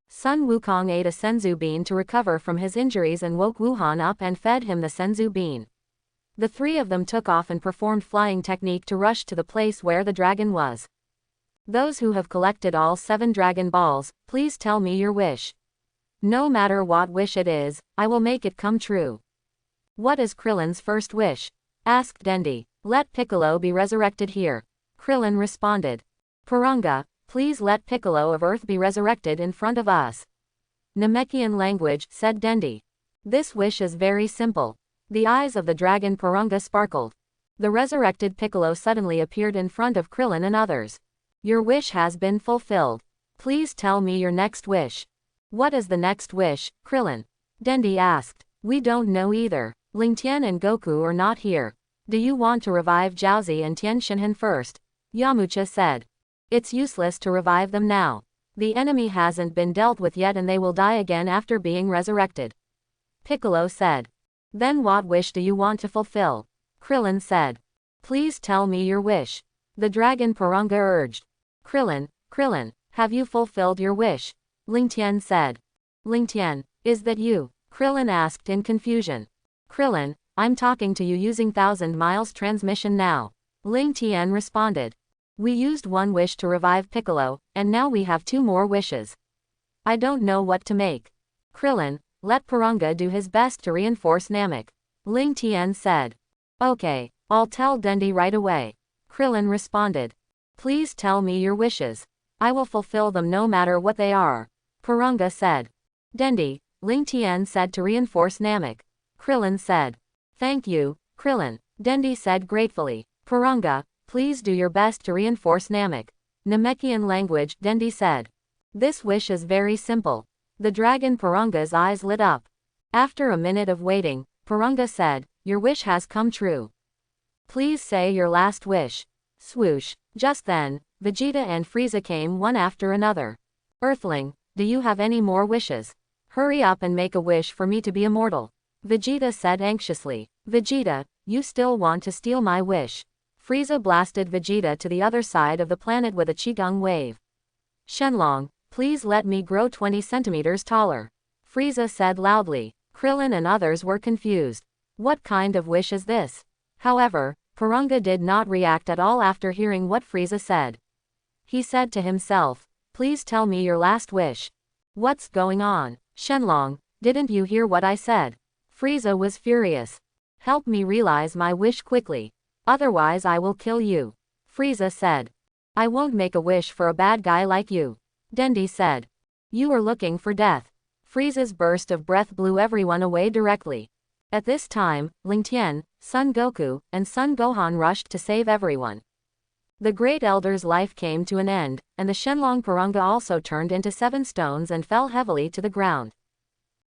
Sun Wukong ate a Senzu bean to recover from his injuries and woke Wuhan up and fed him the Senzu bean. The three of them took off and performed flying technique to rush to the place where the dragon was. Those who have collected all 7 Dragon Balls, please tell me your wish. No matter what wish it is, I will make it come true. What is Krillin's first wish? Asked Dendi. Let Piccolo be resurrected here. Krillin responded. Purunga, please let Piccolo of Earth be resurrected in front of us. Namekian language, said Dendi. This wish is very simple. The eyes of the dragon Purunga sparkled. The resurrected Piccolo suddenly appeared in front of Krillin and others. Your wish has been fulfilled. Please tell me your next wish. What is the next wish, Krillin? Dendi asked. We don't know either. Ling Tien and Goku are not here. Do you want to revive Jiaozi and Tien Shinhan first? Yamcha said. It's useless to revive them now. The enemy hasn't been dealt with yet and they will die again after being resurrected. Piccolo said. Then what wish do you want to fulfill? Krillin said. Please tell me your wish. The dragon Purunga urged. Krillin, have you fulfilled your wish? Ling Tien said. Ling Tien, is that you? Krillin asked in confusion. Krillin, I'm talking to you using 1,000 miles transmission now. Ling Tien responded. We used one wish to revive Piccolo, and now we have 2 more wishes. I don't know what to make. Krillin, let Purunga do his best to reinforce Namek. Ling Tien said. Okay, I'll tell Dendi right away. Krillin responded. Please tell me your wishes. I will fulfill them no matter what they are. Purunga said. Dendi, Ling Tien said to reinforce Namek. Krillin said. Thank you, Krillin. Dendi said gratefully. Purunga, please do your best to reinforce Namek. Namekian language, Dendi said. This wish is very simple. The dragon Purunga's eyes lit up. After a minute of waiting, Purunga said, your wish has come true. Please say your last wish. Swoosh. Just then, Vegeta and Frieza came one after another. Earthling, do you have any more wishes? Hurry up and make a wish for me to be immortal. Vegeta said anxiously. Vegeta, you still want to steal my wish. Frieza blasted Vegeta to the other side of the planet with a Qigong wave. Shenlong, please let me grow 20 centimeters taller. Frieza said loudly. Krillin and others were confused. What kind of wish is this? However, Purunga did not react at all after hearing what Frieza said. He said to himself, please tell me your last wish. What's going on? Shenlong, didn't you hear what I said? Frieza was furious. Help me realize my wish quickly. Otherwise I will kill you. Frieza said. I won't make a wish for a bad guy like you. Dendi said. You are looking for death. Frieza's burst of breath blew everyone away directly. At this time, Ling Tien, Son Goku, and Son Gohan rushed to save everyone. The Great Elder's life came to an end, and the Shenlong Purunga also turned into 7 stones and fell heavily to the ground.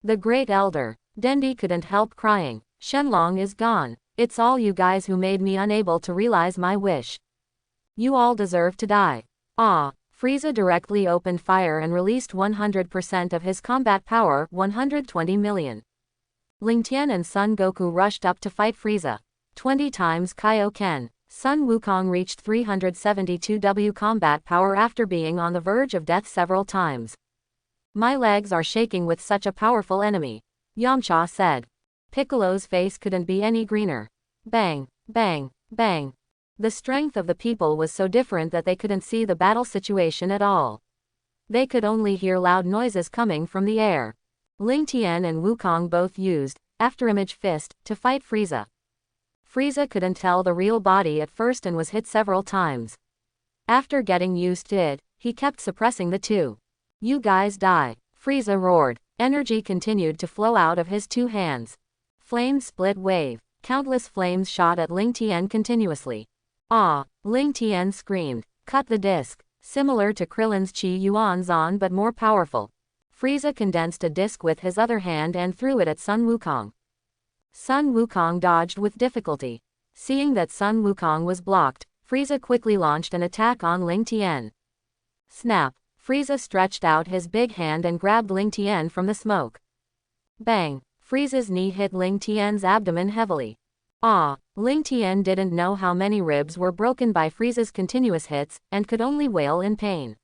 The Great Elder. Dendi couldn't help crying. Shenlong is gone. It's all you guys who made me unable to realize my wish. You all deserve to die. Ah. Frieza directly opened fire and released 100% of his combat power, 120 million. Ling Tien and Son Goku rushed up to fight Frieza. 20 times Kaioken. Sun Wukong reached 372 combat power after being on the verge of death several times. My legs are shaking with such a powerful enemy. Yamcha said. Piccolo's face couldn't be any greener. Bang, bang, bang. The strength of the people was so different that they couldn't see the battle situation at all. They could only hear loud noises coming from the air. Ling Tien and Wukong both used afterimage fist to fight Frieza. Frieza couldn't tell the real body at first and was hit several times. After getting used to it, he kept suppressing the 2. You guys die. Frieza roared. Energy continued to flow out of his two hands. Flame split wave. Countless flames shot at Ling Tien continuously. Ah! Ling Tien screamed. Cut the disc. Similar to Krillin's Qi Yuan Zan but more powerful. Frieza condensed a disc with his other hand and threw it at Sun Wukong. Sun Wukong dodged with difficulty. Seeing that Sun Wukong was blocked, Frieza quickly launched an attack on Ling Tien. Snap! Frieza stretched out his big hand and grabbed Ling Tien from the smoke. Bang! Frieza's knee hit Ling Tien's abdomen heavily. Ah! Ling Tien didn't know how many ribs were broken by Frieza's continuous hits, and could only wail in pain.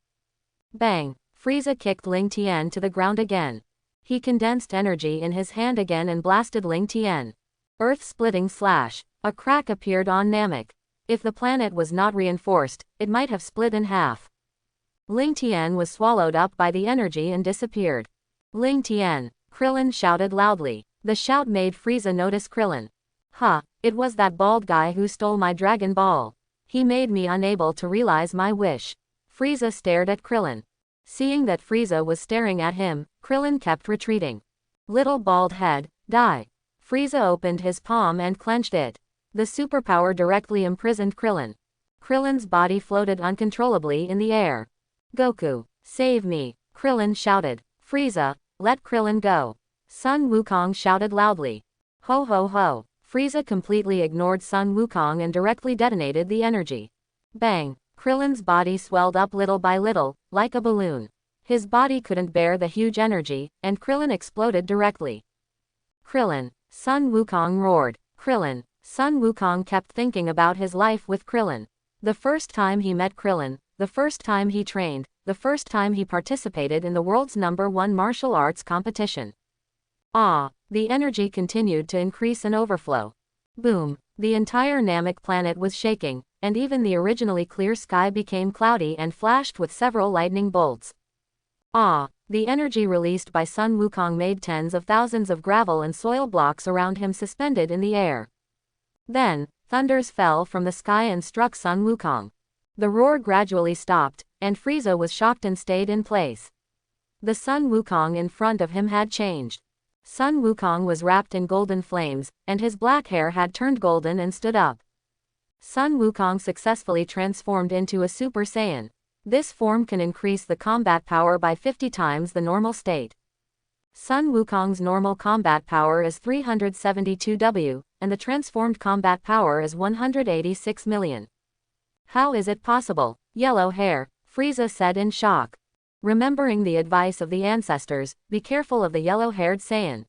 Bang! Frieza kicked Ling Tien to the ground again. He condensed energy in his hand again and blasted Ling Tien. Earth-splitting slash. A crack appeared on Namek. If the planet was not reinforced, it might have split in half. Ling Tien was swallowed up by the energy and disappeared. Ling Tien! Krillin shouted loudly. The shout made Frieza notice Krillin. It was that bald guy who stole my Dragon Ball. He made me unable to realize my wish. Frieza stared at Krillin. Seeing that Frieza was staring at him, Krillin kept retreating. Little bald head, die. Frieza opened his palm and clenched it. The superpower directly imprisoned Krillin. Krillin's body floated uncontrollably in the air. Goku, save me, Krillin shouted. Frieza, let Krillin go. Sun Wukong shouted loudly. Ho ho ho. Frieza completely ignored Sun Wukong and directly detonated the energy. Bang! Krillin's body swelled up little by little, like a balloon. His body couldn't bear the huge energy, and Krillin exploded directly. Krillin! Sun Wukong roared. Krillin! Sun Wukong kept thinking about his life with Krillin. The first time he met Krillin, the first time he trained, the first time he participated in the world's #1 martial arts competition. Ah! The energy continued to increase and overflow. Boom! The entire Namek planet was shaking, and even the originally clear sky became cloudy and flashed with several lightning bolts. Ah! The energy released by Sun Wukong made tens of thousands of gravel and soil blocks around him suspended in the air. Then, thunders fell from the sky and struck Sun Wukong. The roar gradually stopped, and Frieza was shocked and stayed in place. The Sun Wukong in front of him had changed. Sun Wukong was wrapped in golden flames, and his black hair had turned golden and stood up. Sun Wukong successfully transformed into a Super Saiyan. This form can increase the combat power by 50 times the normal state. Sun Wukong's normal combat power is 372 W, and the transformed combat power is 186 million. How is it possible? Yellow hair, Frieza said in shock. Remembering the advice of the ancestors, be careful of the yellow-haired Saiyan.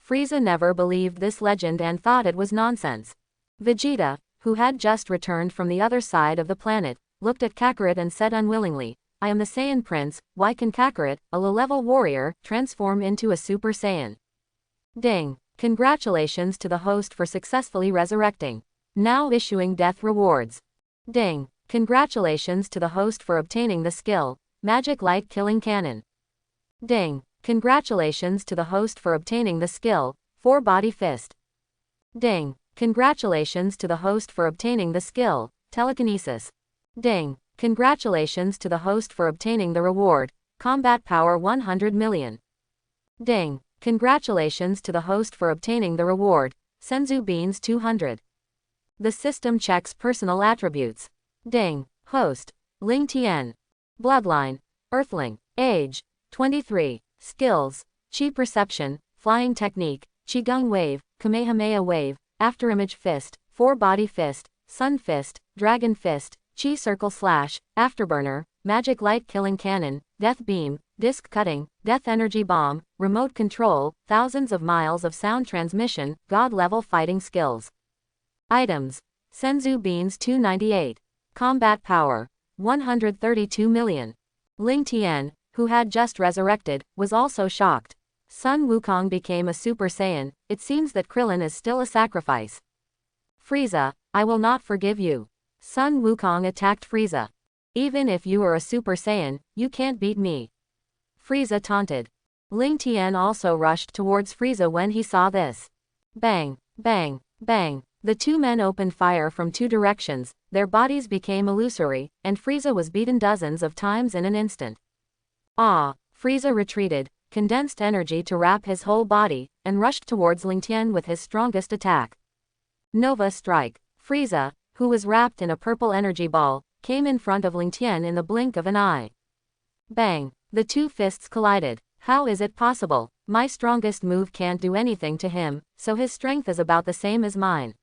Frieza never believed this legend and thought it was nonsense. Vegeta, who had just returned from the other side of the planet, looked at Kakarot and said unwillingly, I am the Saiyan Prince, why can Kakarot, a low-level warrior, transform into a Super Saiyan? Ding! Congratulations to the host for successfully resurrecting. Now issuing death rewards. Ding! Congratulations to the host for obtaining the skill, Magic Light Killing Cannon. Ding! Congratulations to the host for obtaining the skill, 4-Body Fist. Ding! Congratulations to the host for obtaining the skill, Telekinesis. Ding! Congratulations to the host for obtaining the reward, Combat Power 100 million. Ding! Congratulations to the host for obtaining the reward, Senzu Beans 200. The system checks personal attributes. Ding! Host, Ling Tien. Bloodline, Earthling. Age, 23. Skills, Chi Perception, Flying Technique, Qigong Wave, Kamehameha Wave, Afterimage Fist, 4-Body Fist, Sun Fist, Dragon Fist, Chi Circle Slash, Afterburner, Magic Light Killing Cannon, Death Beam, Disc Cutting, Death Energy Bomb, Remote Control, thousands of miles of sound transmission, God-level fighting skills. Items, Senzu Beans 298. Combat Power, 132 million. Ling Tien, who had just resurrected, was also shocked. Sun Wukong became a Super Saiyan, it seems that Krillin is still a sacrifice. Frieza, I will not forgive you. Sun Wukong attacked Frieza. Even if you are a Super Saiyan, you can't beat me. Frieza taunted. Ling Tien also rushed towards Frieza when he saw this. Bang, bang, bang. The two men opened fire from two directions, their bodies became illusory, and Frieza was beaten dozens of times in an instant. Ah! Frieza retreated, condensed energy to wrap his whole body, and rushed towards Ling Tien with his strongest attack. Nova Strike. Frieza, who was wrapped in a purple energy ball, came in front of Ling Tien in the blink of an eye. Bang! The two fists collided. How is it possible? My strongest move can't do anything to him, so his strength is about the same as mine.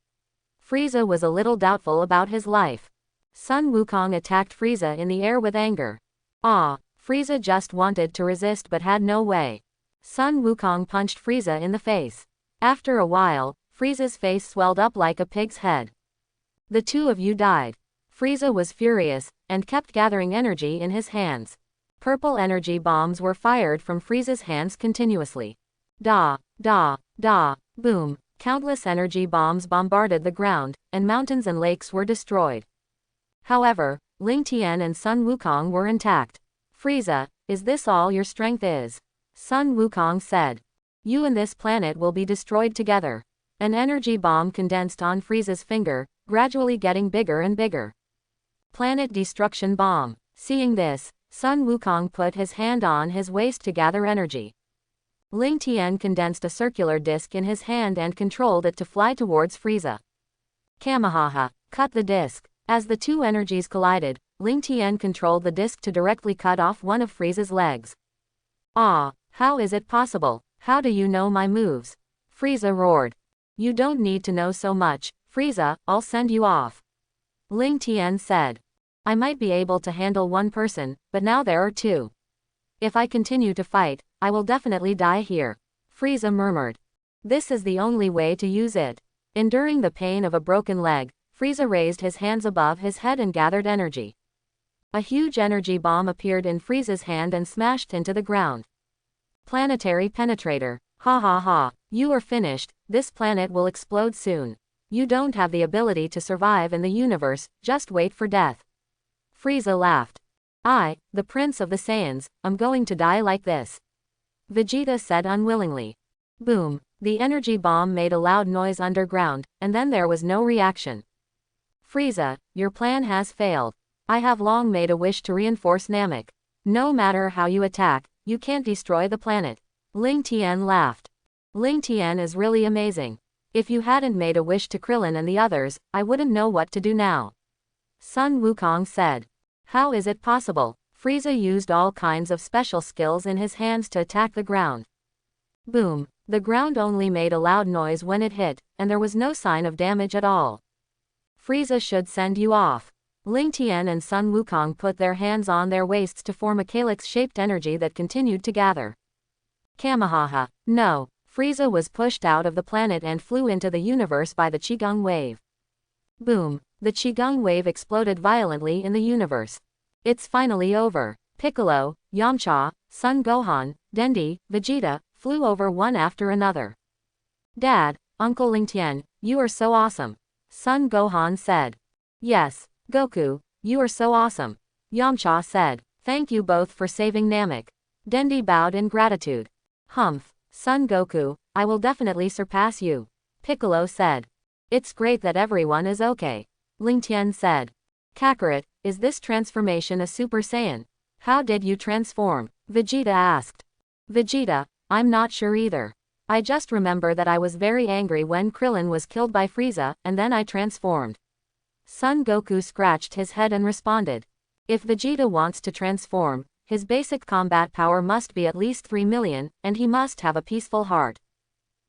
Frieza was a little doubtful about his life. Sun Wukong attacked Frieza in the air with anger. Ah! Frieza just wanted to resist but had no way. Sun Wukong punched Frieza in the face. After a while, Frieza's face swelled up like a pig's head. The two of you died. Frieza was furious, and kept gathering energy in his hands. Purple energy bombs were fired from Frieza's hands continuously. Da, da, da, boom. Countless energy bombs bombarded the ground, and mountains and lakes were destroyed. However, Ling Tien and Sun Wukong were intact. Frieza, is this all your strength is? Sun Wukong said. You and this planet will be destroyed together. An energy bomb condensed on Frieza's finger, gradually getting bigger and bigger. Planet destruction bomb. Seeing this, Sun Wukong put his hand on his waist to gather energy. Ling Tien condensed a circular disc in his hand and controlled it to fly towards Frieza. Kamahaha. Cut the disc. As the two energies collided, Ling Tien controlled the disc to directly cut off one of Frieza's legs. Ah, how is it possible? How do you know my moves? Frieza roared. You don't need to know so much, Frieza, I'll send you off. Ling Tien said. I might be able to handle one person, but now there are two. If I continue to fight, I will definitely die here. Frieza murmured. This is the only way to use it. Enduring the pain of a broken leg, Frieza raised his hands above his head and gathered energy. A huge energy bomb appeared in Frieza's hand and smashed into the ground. Planetary penetrator. Ha ha ha. You are finished, this planet will explode soon. You don't have the ability to survive in the universe, just wait for death. Frieza laughed. I, the Prince of the Saiyans, am going to die like this. Vegeta said unwillingly. Boom. The energy bomb made a loud noise underground, and then there was no reaction. Frieza, your plan has failed. I have long made a wish to reinforce Namek. No matter how you attack, you can't destroy the planet. Ling Tien laughed. Ling Tien is really amazing. If you hadn't made a wish to Krillin and the others, I wouldn't know what to do now. Sun Wukong said. How is it possible? Frieza used all kinds of special skills in his hands to attack the ground. Boom. The ground only made a loud noise when it hit, and there was no sign of damage at all. Frieza should send you off. Ling Tien and Sun Wukong put their hands on their waists to form a calyx-shaped energy that continued to gather. Kamahaha. No. Frieza was pushed out of the planet and flew into the universe by the Qigong wave. Boom. The Qigong wave exploded violently in the universe. It's finally over. Piccolo, Yamcha, Son Gohan, Dende, Vegeta, flew over one after another. Dad, Uncle Ling Tien, you are so awesome. Son Gohan said. Yes, Goku, you are so awesome. Yamcha said. Thank you both for saving Namek. Dende bowed in gratitude. Humph, Son Goku, I will definitely surpass you. Piccolo said. It's great that everyone is okay. Ling Tien said. Kakarot, is this transformation a Super Saiyan? How did you transform? Vegeta asked. Vegeta, I'm not sure either. I just remember that I was very angry when Krillin was killed by Frieza, and then I transformed. Son Goku scratched his head and responded. If Vegeta wants to transform, his basic combat power must be at least 3 million, and he must have a peaceful heart.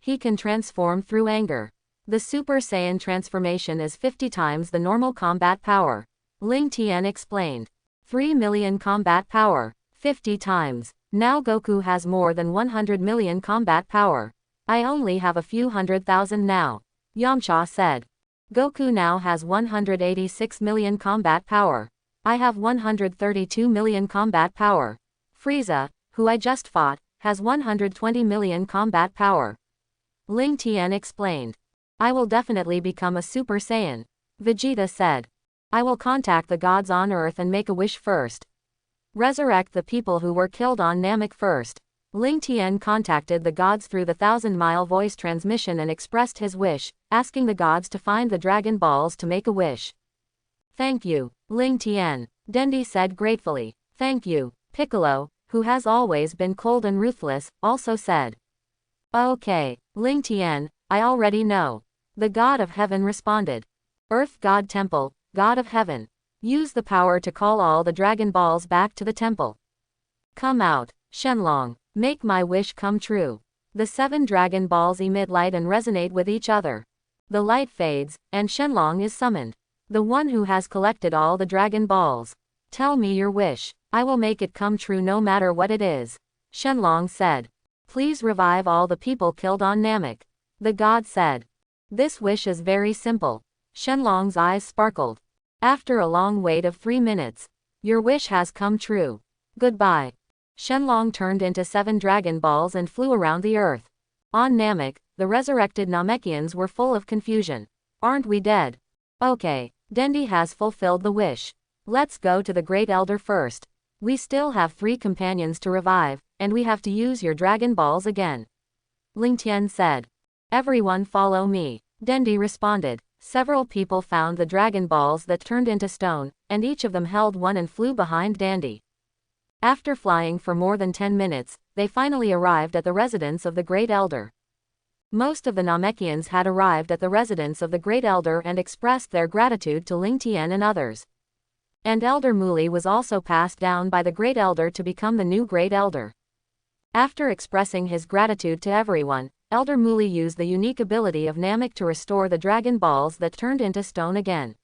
He can transform through anger. The Super Saiyan transformation is 50 times the normal combat power. Ling Tien explained. 3 million combat power. 50 times. Now Goku has more than 100 million combat power. I only have a few 100,000 now. Yamcha said. Goku now has 186 million combat power. I have 132 million combat power. Frieza, who I just fought, has 120 million combat power. Ling Tien explained. I will definitely become a Super Saiyan. Vegeta said. I will contact the gods on Earth and make a wish first. Resurrect the people who were killed on Namek first. Ling Tien contacted the gods through the 1,000-mile voice transmission and expressed his wish, asking the gods to find the Dragon Balls to make a wish. Thank you, Ling Tien. Dende said gratefully. Thank you, Piccolo, who has always been cold and ruthless, also said. Okay, Ling Tien, I already know. The god of heaven responded. Earth God Temple, God of heaven. Use the power to call all the Dragon Balls back to the temple. Come out, Shenlong, make my wish come true. The 7 Dragon Balls emit light and resonate with each other. The light fades, and Shenlong is summoned. The one who has collected all the Dragon Balls. Tell me your wish. I will make it come true no matter what it is. Shenlong said. Please revive all the people killed on Namek. The god said. This wish is very simple. Shenlong's eyes sparkled. After a long wait of 3 minutes. Your wish has come true. Goodbye. Shenlong turned into 7 Dragon Balls and flew around the earth. On Namek, the resurrected Namekians were full of confusion. Aren't we dead? Okay, Dendi has fulfilled the wish. Let's go to the Great Elder first. We still have 3 companions to revive, and we have to use your Dragon Balls again. Ling Tien said. Everyone follow me. Dendi responded. Several people found the Dragon Balls that turned into stone, and each of them held one and flew behind Dendi. After flying for more than 10 minutes, they finally arrived at the residence of the Great Elder. Most of the Namekians had arrived at the residence of the Great Elder and expressed their gratitude to Ling Tien and others. And Elder Muli was also passed down by the Great Elder to become the new Great Elder. After expressing his gratitude to everyone, Elder Muli used the unique ability of Namek to restore the Dragon Balls that turned into stone again.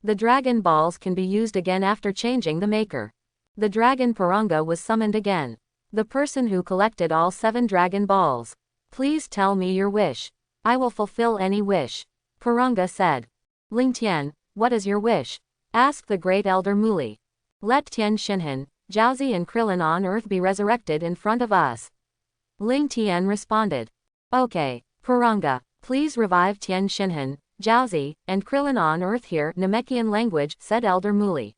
The Dragon Balls can be used again after changing the maker. The Dragon Puranga was summoned again. The person who collected all 7 Dragon Balls. Please tell me your wish. I will fulfill any wish. Puranga said. Ling Tien, what is your wish? Asked the Great Elder Muli. Let Tien Shinhan, Jiaozi and Krillin on Earth be resurrected in front of us. Ling Tien responded. Okay, Puranga, please revive Tien Shinhan, Jiaozi, and Krillin on Earth here. Namekian language, said Elder Muli.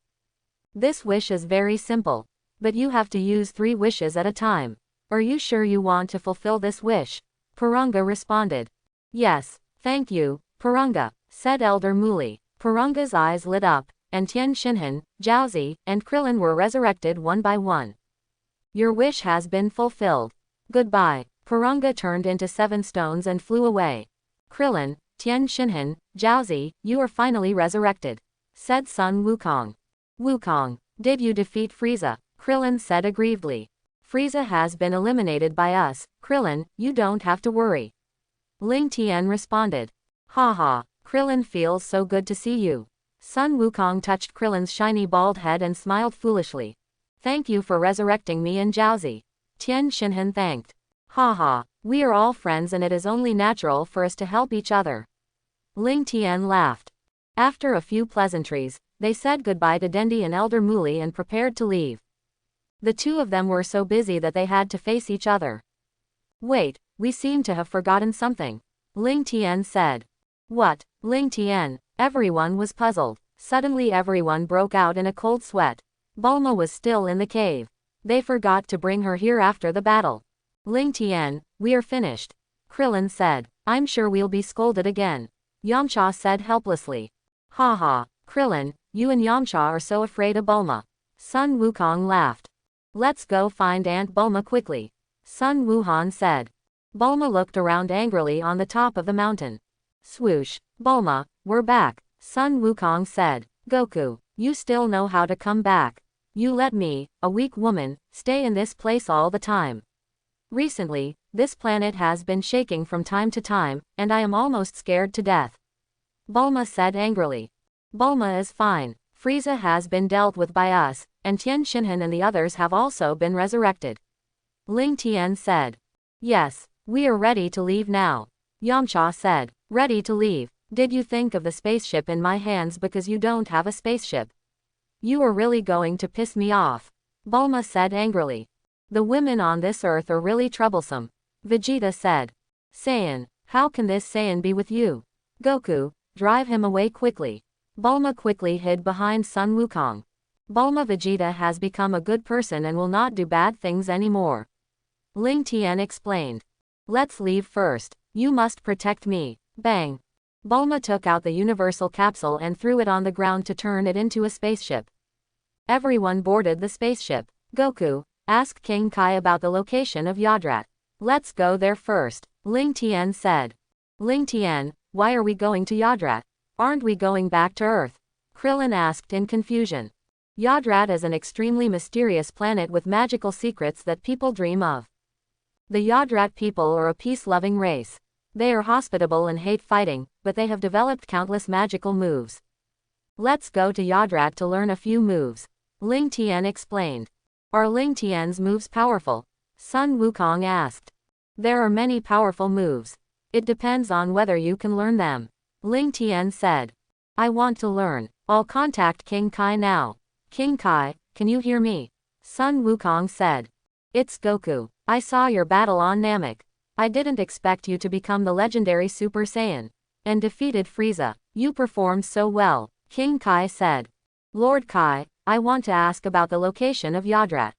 This wish is very simple. But you have to use 3 wishes at a time. Are you sure you want to fulfill this wish? Puranga responded. Yes, thank you, Puranga, said Elder Muli. Puranga's eyes lit up, and Tien Shinhan, Jiaozi, and Krillin were resurrected one by one. Your wish has been fulfilled. Goodbye. Puranga turned into 7 stones and flew away. Krillin, Tien Shinhan, Jiaozi, you are finally resurrected, said Sun Wukong. Wukong, did you defeat Frieza? Krillin said aggrievedly. Frieza has been eliminated by us, Krillin, you don't have to worry. Ling Tien responded. Haha, Krillin feels so good to see you. Sun Wukong touched Krillin's shiny bald head and smiled foolishly. Thank you for resurrecting me and Jiaozi. Tien Shinhan thanked. Haha, we are all friends and it is only natural for us to help each other. Ling Tien laughed. After a few pleasantries, they said goodbye to Dendi and Elder Muli and prepared to leave. The 2 of them were so busy that they had to face each other. Wait, we seem to have forgotten something. Ling Tien said. What? Ling Tien. Everyone was puzzled. Suddenly everyone broke out in a cold sweat. Bulma was still in the cave. They forgot to bring her here after the battle. Ling Tien, we are finished. Krillin said. I'm sure we'll be scolded again. Yamcha said helplessly. Haha, Krillin, you and Yamcha are so afraid of Bulma. Sun Wukong laughed. Let's go find Aunt Bulma quickly. Sun Wuhan said. Bulma looked around angrily on the top of the mountain. Swoosh. Bulma, we're back. Sun Wukong said. Goku, you still know how to come back. You let me, a weak woman, stay in this place all the time. Recently, this planet has been shaking from time to time, and I am almost scared to death. Bulma said angrily. Bulma is fine. Frieza has been dealt with by us, and Tien Shinhan and the others have also been resurrected. Ling Tien said. Yes, we are ready to leave now. Yamcha said. Ready to leave. Did you think of the spaceship in my hands because you don't have a spaceship? You are really going to piss me off. Bulma said angrily. The women on this earth are really troublesome. Vegeta said. Saiyan, how can this Saiyan be with you? Goku, drive him away quickly. Bulma quickly hid behind Sun Wukong. Bulma Vegeta has become a good person and will not do bad things anymore. Ling Tien explained. Let's leave first. You must protect me. Bang. Bulma took out the universal capsule and threw it on the ground to turn it into a spaceship. Everyone boarded the spaceship. Goku, Ask King Kai about the location of Yardrat. Let's go there first, Ling Tien said. Ling Tien, why are we going to Yardrat? Aren't we going back to Earth? Krillin asked in confusion. Yardrat is an extremely mysterious planet with magical secrets that people dream of. The Yardrat people are a peace-loving race. They are hospitable and hate fighting, but they have developed countless magical moves. Let's go to Yardrat to learn a few moves, Ling Tien explained. Are Ling Tien's moves powerful? Sun Wukong asked. There are many powerful moves. It depends on whether you can learn them, Ling Tien said. I want to learn. I'll contact King Kai now. King Kai, can you hear me? Sun Wukong said. It's Goku. I saw your battle on Namek. I didn't expect you to become the legendary Super Saiyan. And defeated Frieza. You performed so well, King Kai said. Lord Kai, I want to ask about the location of Yardrat.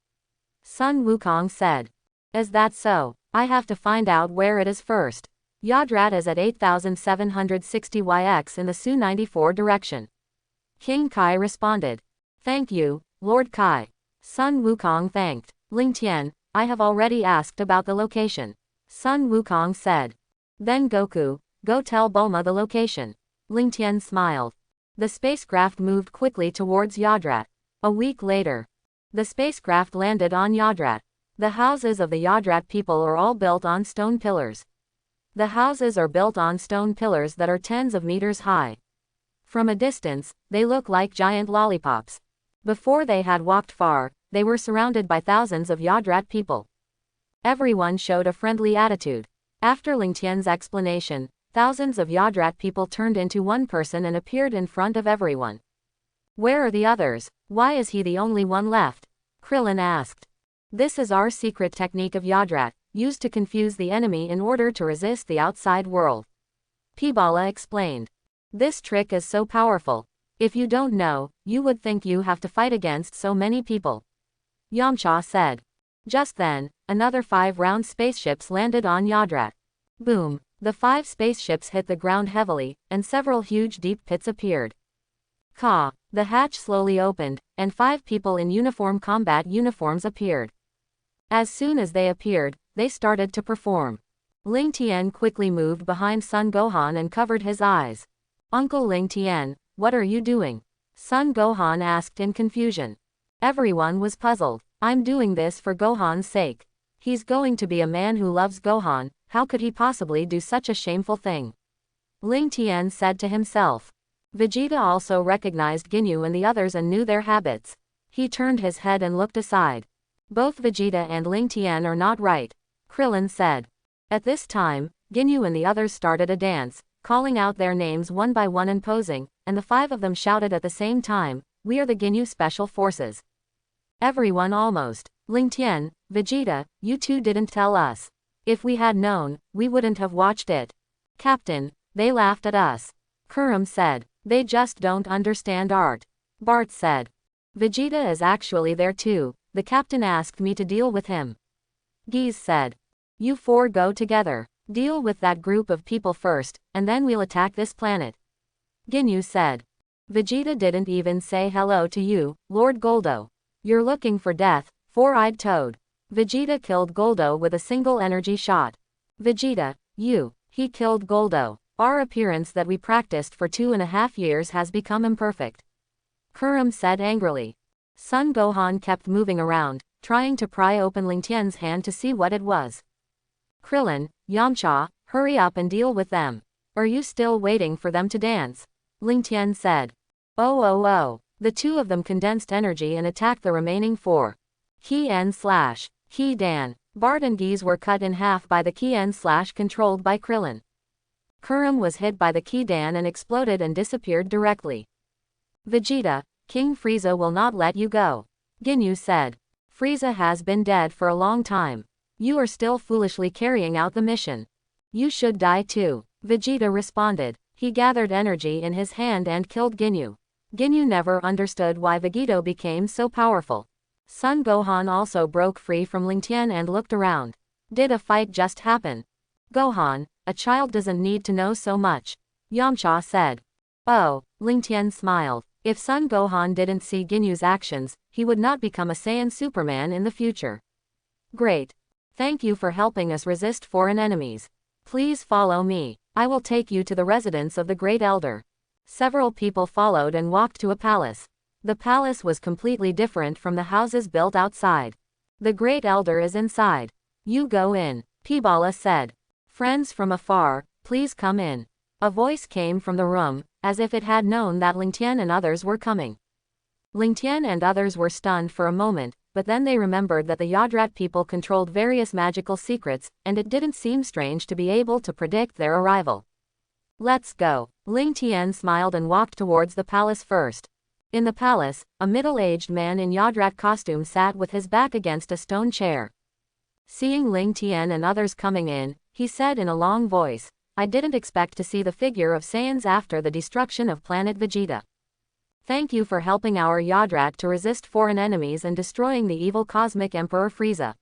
Sun Wukong said. Is that so? I have to find out where it is first. Yardrat is at 8760 YX in the Su-94 direction. King Kai responded. Thank you, Lord Kai. Sun Wukong thanked. Ling Tien, I have already asked about the location. Sun Wukong said. Then Goku, go tell Bulma the location. Ling Tien smiled. The spacecraft moved quickly towards Yardrat. A week later, the spacecraft landed on Yardrat. The houses of the Yardrat people are all built on stone pillars. The houses are built on stone pillars that are tens of meters high. From a distance, they look like giant lollipops. Before they had walked far, they were surrounded by thousands of Yardrat people. Everyone showed a friendly attitude. After Ling Tien's explanation, thousands of Yardrat people turned into one person and appeared in front of everyone. Where are the others? Why is he the only one left? Krillin asked. This is our secret technique of Yardrat, used to confuse the enemy in order to resist the outside world. Piccolo explained. This trick is so powerful. If you don't know, you would think you have to fight against so many people. Yamcha said. Just then, another 5 round spaceships landed on Yardrat. Boom! The 5 spaceships hit the ground heavily, and several huge deep pits appeared. Ka! The hatch slowly opened, and 5 people in combat uniforms appeared. As soon as they appeared, they started to perform. Ling Tien quickly moved behind Son Gohan and covered his eyes. Uncle Ling Tien, what are you doing? Son Gohan asked in confusion. Everyone was puzzled. I'm doing this for Gohan's sake. He's going to be a man who loves Gohan, how could he possibly do such a shameful thing? Ling Tien said to himself. Vegeta also recognized Ginyu and the others and knew their habits. He turned his head and looked aside. Both Vegeta and Ling Tien are not right, Krillin said. At this time, Ginyu and the others started a dance, calling out their names one by one and posing, and the 5 of them shouted at the same time, we are the Ginyu Special Forces. Everyone almost. Ling Tien, Vegeta, you two didn't tell us. If we had known, we wouldn't have watched it. Captain, they laughed at us. Kurum said. They just don't understand art. Bart said. Vegeta is actually there too. The captain asked me to deal with him. Geese said. You 4 go together. Deal with that group of people first, and then we'll attack this planet. Ginyu said. Vegeta didn't even say hello to you, Lord Goldo. You're looking for death, 4-eyed toad. Vegeta killed Goldo with a single energy shot. Vegeta, he killed Goldo. Our appearance that we practiced for 2.5 years has become imperfect. Kurum said angrily. Son Gohan kept moving around, trying to pry open Ling Tien's hand to see what it was. Krillin, Yamcha, hurry up and deal with them. Are you still waiting for them to dance? Ling Tien said. Oh. The 2 of them condensed energy and attacked the remaining 4. Ki Dan. Bart and Geese were cut in half by the Ki controlled by Krillin. Kurum was hit by the Ki Dan and exploded and disappeared directly. Vegeta, King Frieza will not let you go. Ginyu said. Frieza has been dead for a long time. You are still foolishly carrying out the mission. You should die too. Vegeta responded. He gathered energy in his hand and killed Ginyu. Ginyu never understood why Vegeta became so powerful. Son Gohan also broke free from Ling Tien and looked around. Did a fight just happen? Gohan, a child doesn't need to know so much. Yamcha said. Oh, Ling Tien smiled. If Son Gohan didn't see Ginyu's actions, he would not become a Saiyan Superman in the future. Great. Thank you for helping us resist foreign enemies. Please follow me. I will take you to the residence of the Great Elder. Several people followed and walked to a palace. The palace was completely different from the houses built outside. The Great Elder is inside. You go in, Piccolo said. Friends from afar, please come in. A voice came from the room, as if it had known that Ling Tien and others were coming. Ling Tien and others were stunned for a moment, but then they remembered that the Yardrat people controlled various magical secrets, and it didn't seem strange to be able to predict their arrival. Let's go. Ling Tien smiled and walked towards the palace first. In the palace, a middle-aged man in Yardrat costume sat with his back against a stone chair. Seeing Ling Tien and others coming in, he said in a long voice, I didn't expect to see the figure of Saiyans after the destruction of planet Vegeta. Thank you for helping our Yardrat to resist foreign enemies and destroying the evil cosmic Emperor Frieza,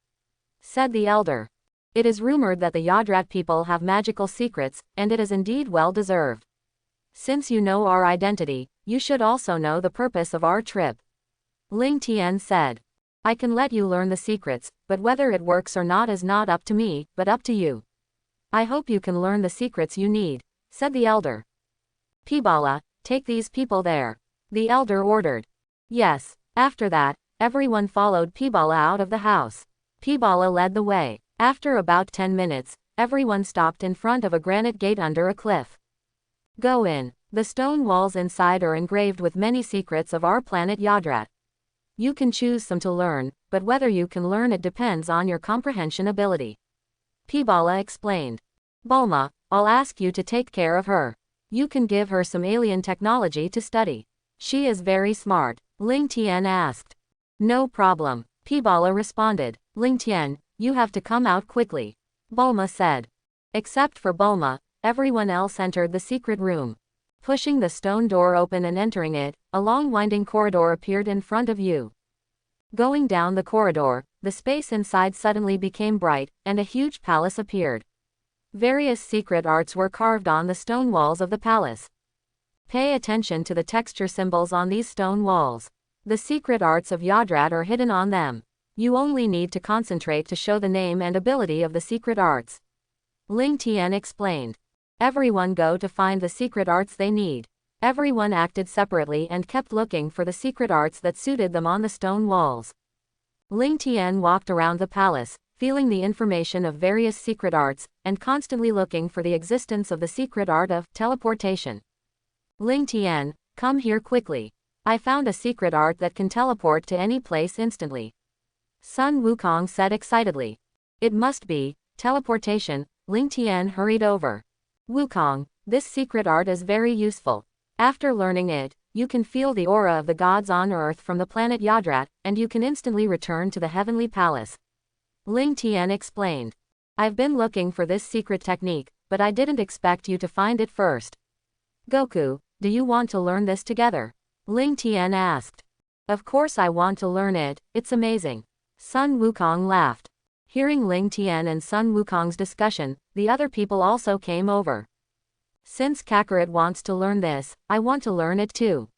said the elder. It is rumored that the Yardrat people have magical secrets, and it is indeed well deserved. Since you know our identity, you should also know the purpose of our trip. Ling Tien said. I can let you learn the secrets, but whether it works or not is not up to me, but up to you. I hope you can learn the secrets you need, said the elder. Piccolo, take these people there. The elder ordered. Yes. After that, everyone followed Piccolo out of the house. Piccolo led the way. After about 10 minutes, everyone stopped in front of a granite gate under a cliff. Go in. The stone walls inside are engraved with many secrets of our planet Yardrat. You can choose some to learn, but whether you can learn it depends on your comprehension ability. Piccolo explained. Bulma, I'll ask you to take care of her. You can give her some alien technology to study. She is very smart, Ling Tien asked. No problem, Piccolo responded. Ling Tien, you have to come out quickly, Bulma said. Except for Bulma, everyone else entered the secret room. Pushing the stone door open and entering it, a long winding corridor appeared in front of you. Going down the corridor, the space inside suddenly became bright, and a huge palace appeared. Various secret arts were carved on the stone walls of the palace. Pay attention to the texture symbols on these stone walls. The secret arts of Yardrat are hidden on them. You only need to concentrate to show the name and ability of the secret arts. Ling Tien explained. Everyone go to find the secret arts they need. Everyone acted separately and kept looking for the secret arts that suited them on the stone walls. Ling Tien walked around the palace, feeling the information of various secret arts, and constantly looking for the existence of the secret art of teleportation. Ling Tien, come here quickly. I found a secret art that can teleport to any place instantly, Sun Wukong said excitedly. It must be teleportation. Ling Tien hurried over. Wukong, this secret art is very useful. After learning it, you can feel the aura of the gods on Earth from the planet Yardrat, and you can instantly return to the heavenly palace. Ling Tien explained. I've been looking for this secret technique, but I didn't expect you to find it first. Goku, do you want to learn this together? Ling Tien asked. Of course I want to learn it, it's amazing. Sun Wukong laughed. Hearing Ling Tien and Sun Wukong's discussion, the other people also came over. Since Kakarot wants to learn this, I want to learn it too,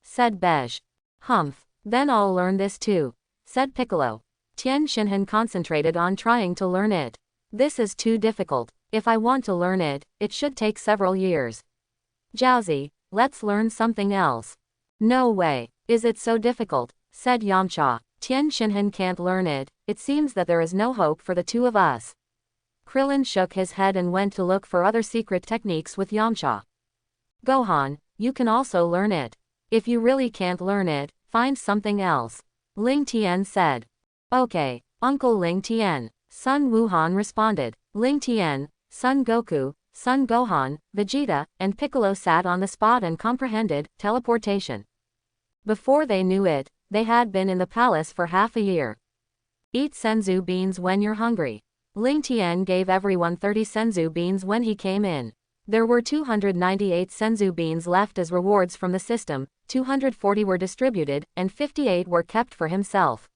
said Bej. Humph, then I'll learn this too, said Piccolo. Tien Shinhan concentrated on trying to learn it. This is too difficult. If I want to learn it, it should take several years. Jiaozi, let's learn something else. No way, is it so difficult, said Yamcha. Tien Shinhan can't learn it, it seems that there is no hope for the two of us. Krillin shook his head and went to look for other secret techniques with Yamcha. Gohan, you can also learn it. If you really can't learn it, find something else, Ling Tien said. Okay, Uncle Ling Tien, Sun Wuhan responded. Ling Tien, Son Goku, Son Gohan, Vegeta, and Piccolo sat on the spot and comprehended teleportation. Before they knew it, they had been in the palace for half a year. Eat senzu beans when you're hungry. Ling Tien gave everyone 30 senzu beans when he came in. There were 298 senzu beans left as rewards from the system, 240 were distributed, and 58 were kept for himself.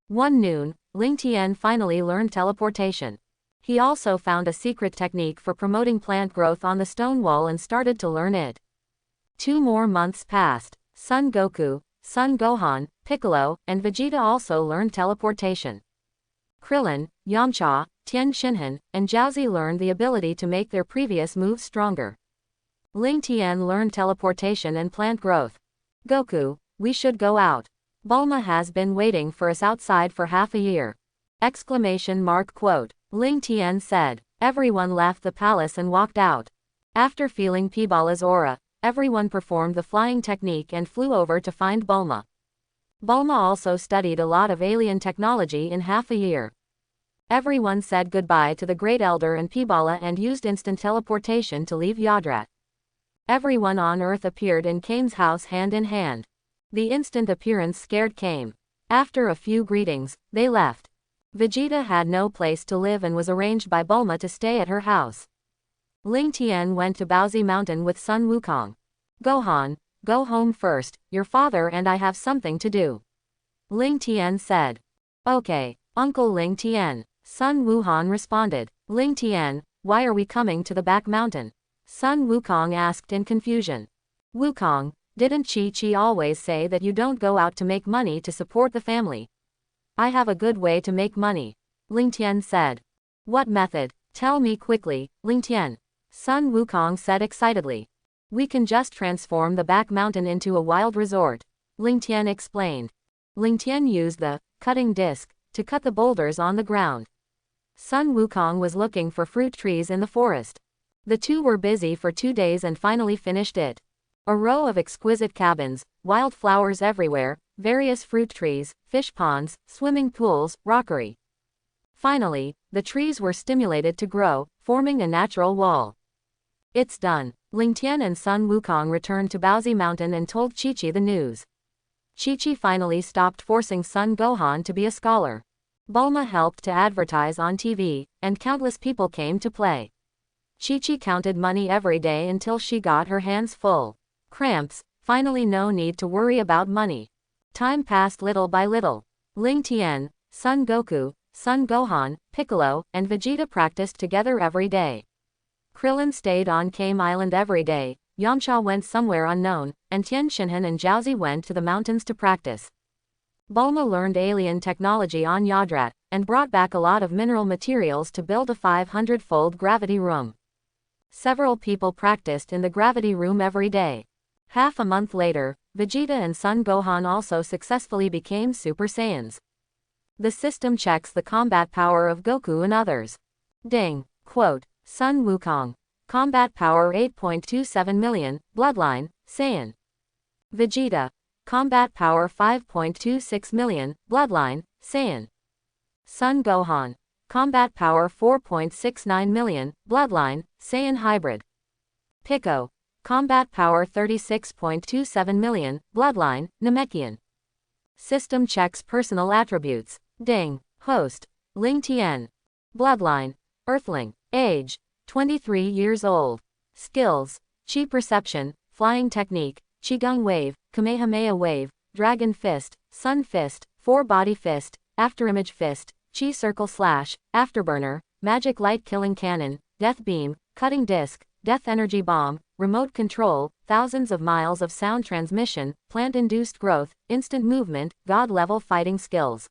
One noon, Ling Tien finally learned teleportation. He also found a secret technique for promoting plant growth on the stone wall and started to learn it. 2 more months passed. Son Goku, Son Gohan, Piccolo, and Vegeta also learned teleportation. Krillin, Yamcha, Tien Shinhan, and Jiaozi learned the ability to make their previous moves stronger. Ling Tien learned teleportation and plant growth. Goku, we should go out. Bulma has been waiting for us outside for half a year. Quote. Ling Tien said. Everyone left the palace and walked out. After feeling Piccolo's aura, everyone performed the flying technique and flew over to find Bulma. Bulma also studied a lot of alien technology in half a year. Everyone said goodbye to the Great Elder and Piccolo and used instant teleportation to leave Yardrat. Everyone on Earth appeared in Kame's house hand in hand. The instant appearance scared Kame. After a few greetings, they left. Vegeta had no place to live and was arranged by Bulma to stay at her house. Ling Tien went to Baozi Mountain with Sun Wukong. Gohan, go home first, your father and I have something to do. Ling Tien said. Okay, Uncle Ling Tien. Sun Wuhan responded. Ling Tien, why are we coming to the back mountain? Sun Wukong asked in confusion. Wukong, didn't Chi-Chi always say that you don't go out to make money to support the family? I have a good way to make money. Ling Tien said. What method? Tell me quickly, Ling Tien. Sun Wukong said excitedly. We can just transform the back mountain into a wild resort. Ling Tien explained. Ling Tien used the cutting disc to cut the boulders on the ground. Sun Wukong was looking for fruit trees in the forest. The two were busy for 2 days and finally finished it. A row of exquisite cabins, wild flowers everywhere, various fruit trees, fish ponds, swimming pools, rockery. Finally, the trees were stimulated to grow, forming a natural wall. It's done. Ling Tien and Sun Wukong returned to Baozi Mountain and told Chi-Chi the news. Chi-Chi finally stopped forcing Son Gohan to be a scholar. Bulma helped to advertise on TV, and countless people came to play. Chi-Chi counted money every day until she got her hands full. Cramps, finally no need to worry about money. Time passed little by little. Ling Tien, Son Goku, Son Gohan, Piccolo, and Vegeta practiced together every day. Krillin stayed on Kame Island every day, Yamcha went somewhere unknown, and Tien Shinhan and Jiaozi went to the mountains to practice. Bulma learned alien technology on Yardrat, and brought back a lot of mineral materials to build a 500-fold gravity room. Several people practiced in the gravity room every day. Half a month later, Vegeta and Son Gohan also successfully became Super Saiyans. The system checks the combat power of Goku and others. Ding. Quote. Sun Wukong. Combat power 8.27 million, Bloodline, Saiyan. Vegeta. Combat power 5.26 million, Bloodline, Saiyan. Son Gohan. Combat power 4.69 million, Bloodline, Saiyan Hybrid. Piccolo. Combat power 36.27 million, Bloodline, Namekian. System checks personal attributes. Ding. Host. Ling Tien. Bloodline. Earthling. Age. 23 years old. Skills. Chi Perception, Flying Technique, Qigong Wave, Kamehameha Wave, Dragon Fist, Sun Fist, 4-Body Fist, Afterimage Fist, Chi Circle Slash, Afterburner, Magic Light Killing Cannon, Death Beam, Cutting Disc, Death Energy Bomb, Remote Control, thousands of miles of sound transmission, Plant-Induced Growth, Instant Movement, God-Level Fighting Skills.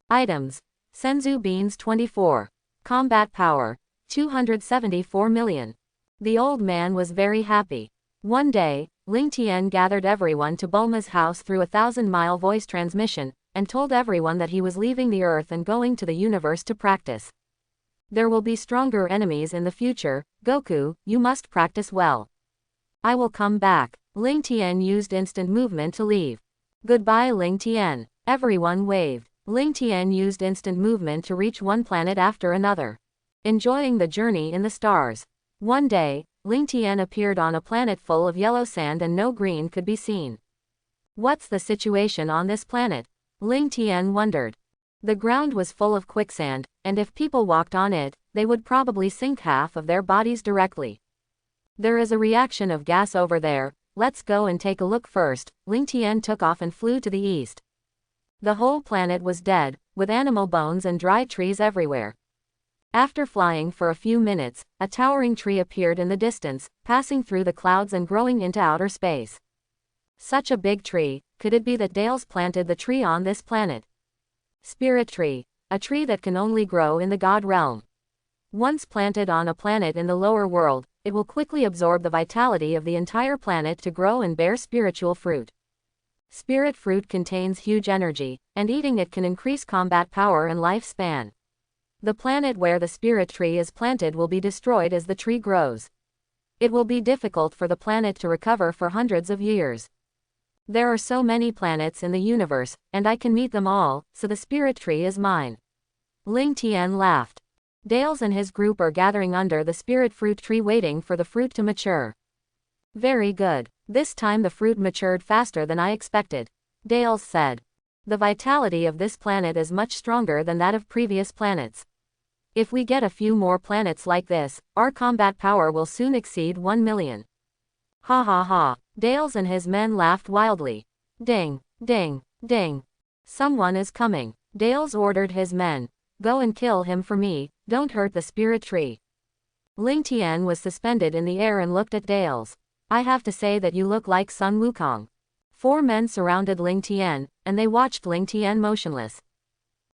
Items. Senzu Beans 24. Combat Power. 274 million. The old man was very happy. One day, Ling Tien gathered everyone to Bulma's house through a 1,000-mile voice transmission, and told everyone that he was leaving the Earth and going to the universe to practice. There will be stronger enemies in the future, Goku, you must practice well. I will come back. Ling Tien used instant movement to leave. Goodbye Ling Tien. Everyone waved. Ling Tien used instant movement to reach one planet after another. Enjoying the journey in the stars. One day, Ling Tien appeared on a planet full of yellow sand and no green could be seen. What's the situation on this planet? Ling Tien wondered. The ground was full of quicksand, and if people walked on it, they would probably sink half of their bodies directly. There is a reaction of gas over there, let's go and take a look first. Ling Tien took off and flew to the east. The whole planet was dead, with animal bones and dry trees everywhere. After flying for a few minutes, a towering tree appeared in the distance, passing through the clouds and growing into outer space. Such a big tree, could it be that Dales planted the tree on this planet? Spirit tree. A tree that can only grow in the god realm. Once planted on a planet in the lower world, it will quickly absorb the vitality of the entire planet to grow and bear spiritual fruit. Spirit fruit contains huge energy, and eating it can increase combat power and lifespan. The planet where the spirit tree is planted will be destroyed as the tree grows. It will be difficult for the planet to recover for hundreds of years. There are so many planets in the universe, and I can meet them all, so the spirit tree is mine. Ling Tien laughed. Dales and his group are gathering under the spirit fruit tree waiting for the fruit to mature. Very good. This time the fruit matured faster than I expected, Dales said. The vitality of this planet is much stronger than that of previous planets. If we get a few more planets like this, our combat power will soon exceed 1 million. Ha ha ha. Dales and his men laughed wildly. Ding, ding, ding. Someone is coming. Dales ordered his men. Go and kill him for me, don't hurt the spirit tree. Ling Tien was suspended in the air and looked at Dales. I have to say that you look like Sun Wukong. 4 men surrounded Ling Tien, and they watched Ling Tien motionless.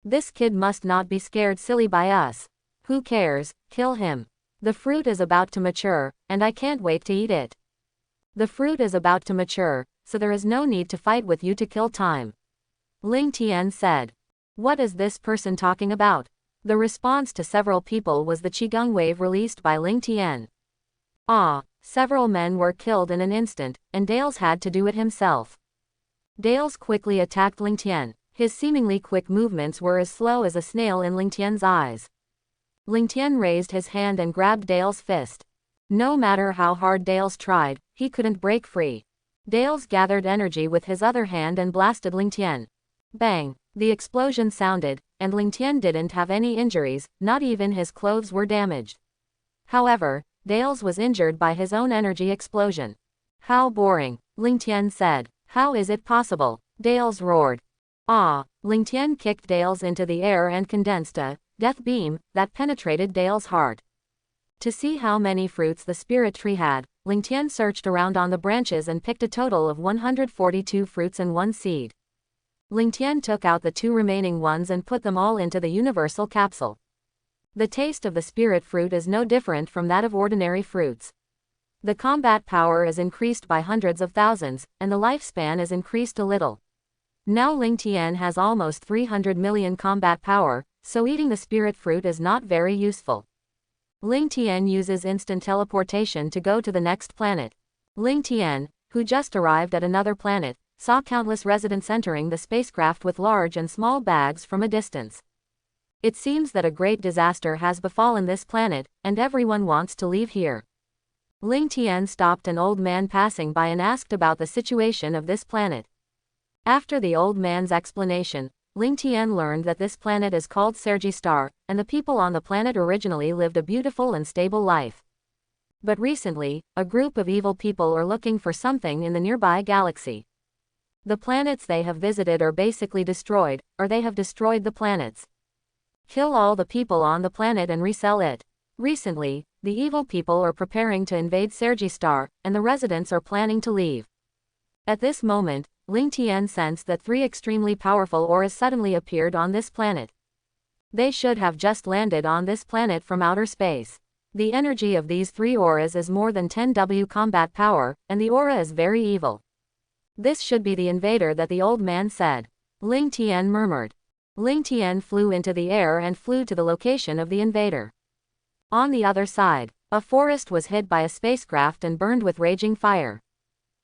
This kid must not be scared silly by us. Who cares, kill him. The fruit is about to mature, and I can't wait to eat it. The fruit is about to mature, so there is no need to fight with you to kill time. Ling Tien said. What is this person talking about? The response to several people was the Qigong wave released by Ling Tien. Several men were killed in an instant, and Dales had to do it himself. Dales quickly attacked Ling Tien. His seemingly quick movements were as slow as a snail in Ling Tien's eyes. Ling Tien raised his hand and grabbed Dales' fist. No matter how hard Dales tried, he couldn't break free. Dales gathered energy with his other hand and blasted Ling Tien. Bang! The explosion sounded, and Ling Tien didn't have any injuries, not even his clothes were damaged. However, Dales was injured by his own energy explosion. How boring, Ling Tien said. How is it possible? Dales roared. Ling Tien kicked Dales into the air and condensed a death beam that penetrated Dales' heart. To see how many fruits the spirit tree had, Ling Tien searched around on the branches and picked a total of 142 fruits and 1 seed. Ling Tien took out the 2 remaining ones and put them all into the universal capsule. The taste of the spirit fruit is no different from that of ordinary fruits. The combat power is increased by hundreds of thousands, and the lifespan is increased a little. Now Ling Tien has almost 300 million combat power, so eating the spirit fruit is not very useful. Ling Tien uses instant teleportation to go to the next planet. Ling Tien, who just arrived at another planet, saw countless residents entering the spacecraft with large and small bags from a distance. It seems that a great disaster has befallen this planet, and everyone wants to leave here. Ling Tien stopped an old man passing by and asked about the situation of this planet. After the old man's explanation, Ling Tien learned that this planet is called Sergi Star, and the people on the planet originally lived a beautiful and stable life. But recently, a group of evil people are looking for something in the nearby galaxy. The planets they have visited are basically destroyed, or they have destroyed the planets. Kill all the people on the planet and resell it. Recently, the evil people are preparing to invade Sergi Star, and the residents are planning to leave. At this moment, Ling Tien sensed that 3 extremely powerful auras suddenly appeared on this planet. They should have just landed on this planet from outer space. The energy of these 3 auras is more than 10W combat power, and the aura is very evil. This should be the invader that the old man said. Ling Tien murmured. Ling Tien flew into the air and flew to the location of the invader. On the other side, a forest was hit by a spacecraft and burned with raging fire.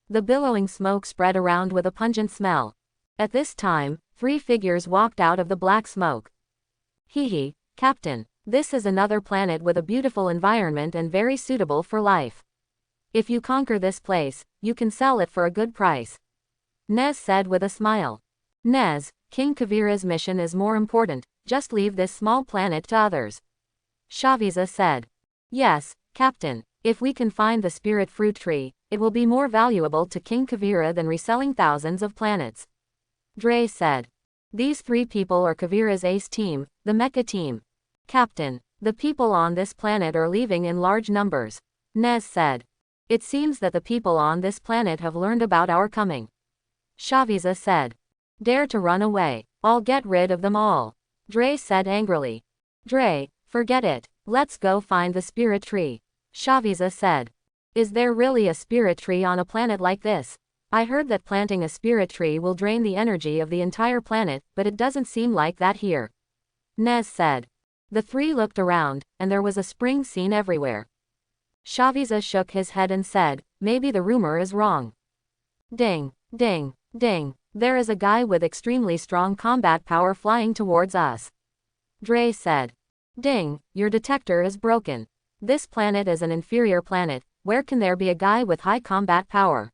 The billowing smoke spread around with a pungent smell. At this time, 3 figures walked out of the black smoke. Hee, Captain, this is another planet with a beautiful environment and very suitable for life. If you conquer this place, you can sell it for a good price. Nez said with a smile. Nez, King Kavira's mission is more important, just leave this small planet to others. Shaviza said. Yes, Captain, if we can find the spirit fruit tree, it will be more valuable to King Kavira than reselling thousands of planets. Dre said. These 3 people are Kavira's ace team, the Mecha team. Captain, the people on this planet are leaving in large numbers. Nez said. It seems that the people on this planet have learned about our coming. Shaviza said. Dare to run away. I'll get rid of them all. Dre said angrily. Dre, forget it. Let's go find the spirit tree. Shaviza said. Is there really a spirit tree on a planet like this? I heard that planting a spirit tree will drain the energy of the entire planet, but it doesn't seem like that here. Nez said. The three looked around, and there was a spring scene everywhere. Shaviza shook his head and said, maybe the rumor is wrong. Ding, ding, ding. There is a guy with extremely strong combat power flying towards us. Dre said. Ding, your detector is broken. This planet is an inferior planet. Where can there be a guy with high combat power?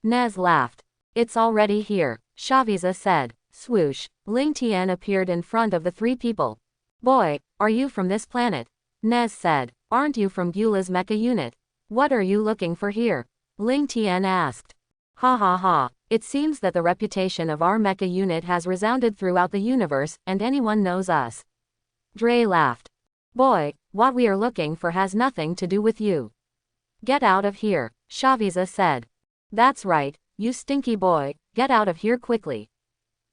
Nez laughed. It's already here, Shaviza said. Swoosh. Ling Tien appeared in front of the three people. Boy, are you from this planet? Nez said. Aren't you from Gula's mecha unit? What are you looking for here? Ling Tien asked. Ha ha ha. It seems that the reputation of our mecha unit has resounded throughout the universe, and anyone knows us. Dre laughed. Boy, what we are looking for has nothing to do with you. Get out of here, Shaviza said. That's right, you stinky boy, get out of here quickly.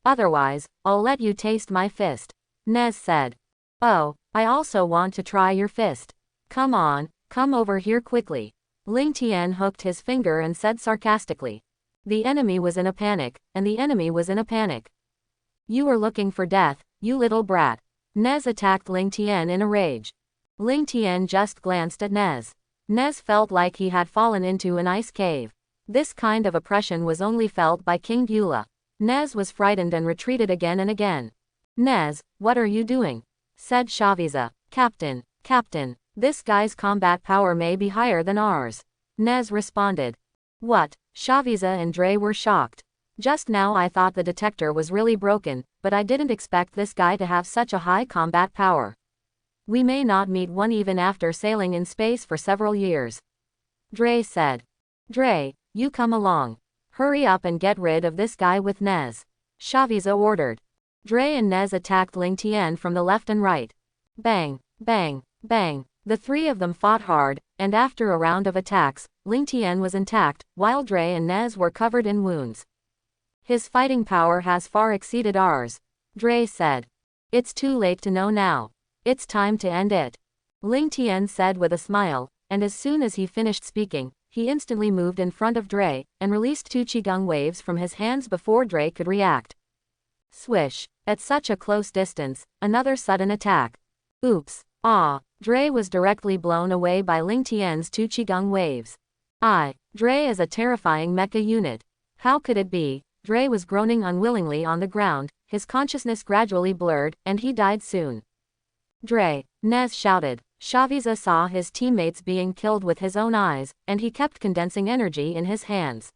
Otherwise, I'll let you taste my fist. Nez said. Oh, I also want to try your fist. Come on, come over here quickly. Ling Tien hooked his finger and said sarcastically. The enemy was in a panic, and the enemy was in a panic. You are looking for death, you little brat. Nez attacked Ling Tien in a rage. Ling Tien just glanced at Nez. Nez felt like he had fallen into an ice cave. This kind of oppression was only felt by King Gula. Nez was frightened and retreated again and again. Nez, what are you doing? Said Shaviza. Captain, this guy's combat power may be higher than ours. Nez responded. What? Shaviza and Dre were shocked. Just now I thought the detector was really broken, but I didn't expect this guy to have such a high combat power. We may not meet one even after sailing in space for several years. Dre said. Dre, you come along. Hurry up and get rid of this guy with Nez. Shaviza ordered. Dre and Nez attacked Ling Tien from the left and right. Bang, bang, bang. The three of them fought hard, and after a round of attacks, Ling Tien was intact, while Dre and Nez were covered in wounds. His fighting power has far exceeded ours. Dre said. It's too late to know now. It's time to end it. Ling Tien said with a smile, and as soon as he finished speaking, he instantly moved in front of Dre, and released two qigong waves from his hands before Dre could react. Swish. At such a close distance, another sudden attack. Oops. Ah. Dre was directly blown away by Ling Tien's two qigong waves. Dre is a terrifying mecha unit. How could it be? Dre was groaning unwillingly on the ground, his consciousness gradually blurred, and he died soon. Dre, Nez shouted. Shaviza saw his teammates being killed with his own eyes, and he kept condensing energy in his hands.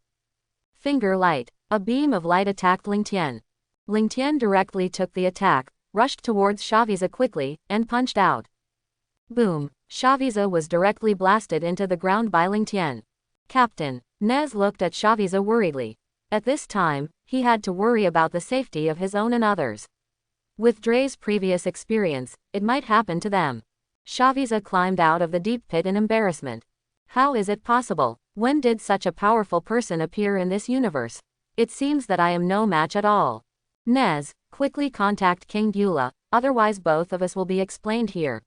Finger light. A beam of light attacked Ling Tien. Ling Tien directly took the attack, rushed towards Shaviza quickly, and punched out. Boom. Shaviza was directly blasted into the ground by Ling Tien. Captain. Nez looked at Shaviza worriedly. At this time, he had to worry about the safety of his own and others. With Dre's previous experience, it might happen to them. Shaviza climbed out of the deep pit in embarrassment. How is it possible? When did such a powerful person appear in this universe? It seems that I am no match at all. Nez, quickly contact King Gula, otherwise both of us will be explained here.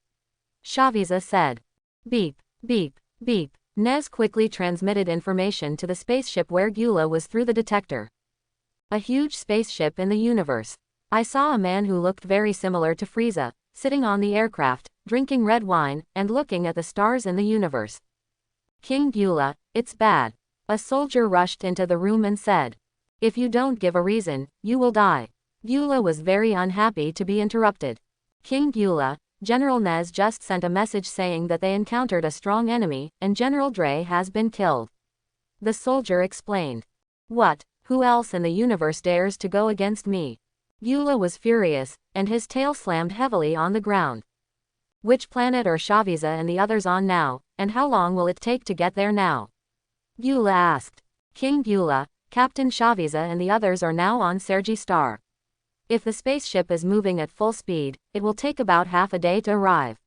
Shaviza said. Beep, beep, beep. Nez quickly transmitted information to the spaceship where Gula was through the detector. A huge spaceship in the universe. I saw a man who looked very similar to Frieza, sitting on the aircraft, drinking red wine, and looking at the stars in the universe. King Gula, it's bad. A soldier rushed into the room and said. If you don't give a reason, you will die. Gula was very unhappy to be interrupted. King Gula, General Nez just sent a message saying that they encountered a strong enemy, and General Dre has been killed. The soldier explained. What? Who else in the universe dares to go against me? Gula was furious, and his tail slammed heavily on the ground. Which planet are Shaviza and the others on now, and how long will it take to get there now? Gula asked. King Gula, Captain Shaviza and the others are now on Sergi Star. If the spaceship is moving at full speed, it will take about half a day to arrive.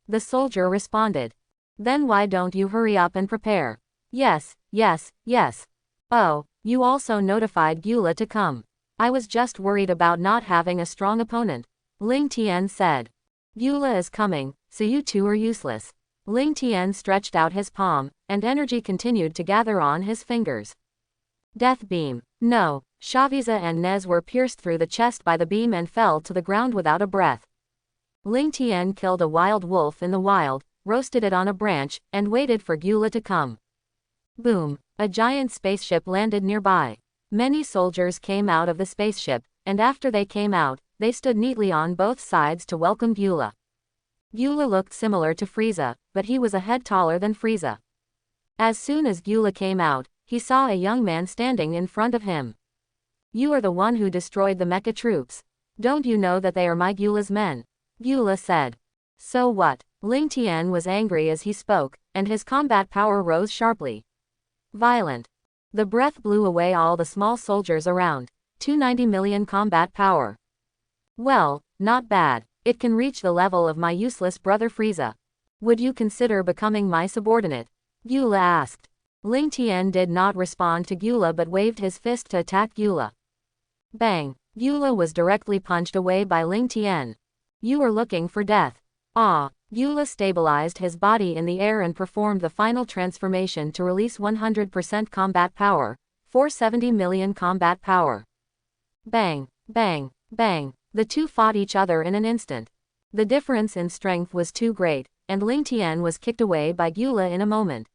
The soldier responded. Then why don't you hurry up and prepare? Yes, yes, yes. Oh, you also notified Gula to come. I was just worried about not having a strong opponent. Ling Tien said. Gula is coming, so you two are useless. Ling Tien stretched out his palm, and energy continued to gather on his fingers. Death beam. No. Shaviza and Nez were pierced through the chest by the beam and fell to the ground without a breath. Ling Tien killed a wild wolf in the wild, roasted it on a branch, and waited for Gula to come. Boom. A giant spaceship landed nearby. Many soldiers came out of the spaceship, and after they came out, they stood neatly on both sides to welcome Gula. Gula looked similar to Frieza, but he was a head taller than Frieza. As soon as Gula came out, he saw a young man standing in front of him. You are the one who destroyed the Mecha troops. Don't you know that they are my Gula's men? Gula said. So what? Ling Tien was angry as he spoke, and his combat power rose sharply. Violent. The breath blew away all the small soldiers around. 290 million combat power. Well, not bad. It can reach the level of my useless brother Frieza. Would you consider becoming my subordinate? Gula asked. Ling Tien did not respond to Gula but waved his fist to attack Gula. Bang! Gula was directly punched away by Ling Tien. You are looking for death. Ah! Gula stabilized his body in the air and performed the final transformation to release 100% combat power, 470 million combat power. Bang! Bang! Bang! The two fought each other in an instant. The difference in strength was too great, and Ling Tien was kicked away by Gula in a moment.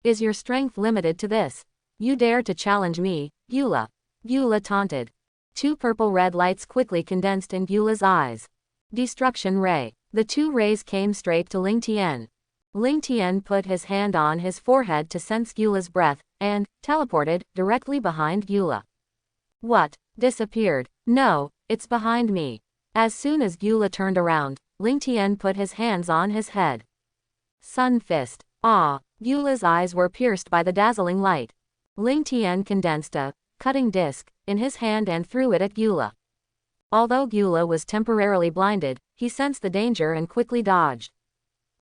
Is your strength limited to this? You dare to challenge me, Gula? Gula taunted. Two purple-red lights quickly condensed in Gula's eyes. Destruction ray. The two rays came straight to Ling Tien. Ling Tien put his hand on his forehead to sense Gula's breath, and teleported directly behind Gula. What? Disappeared. No, it's behind me. As soon as Gula turned around, Ling Tien put his hands on his head. Sun fist. Ah! Gula's eyes were pierced by the dazzling light. Ling Tien condensed a cutting disc in his hand and threw it at Gula. Although Gula was temporarily blinded, he sensed the danger and quickly dodged.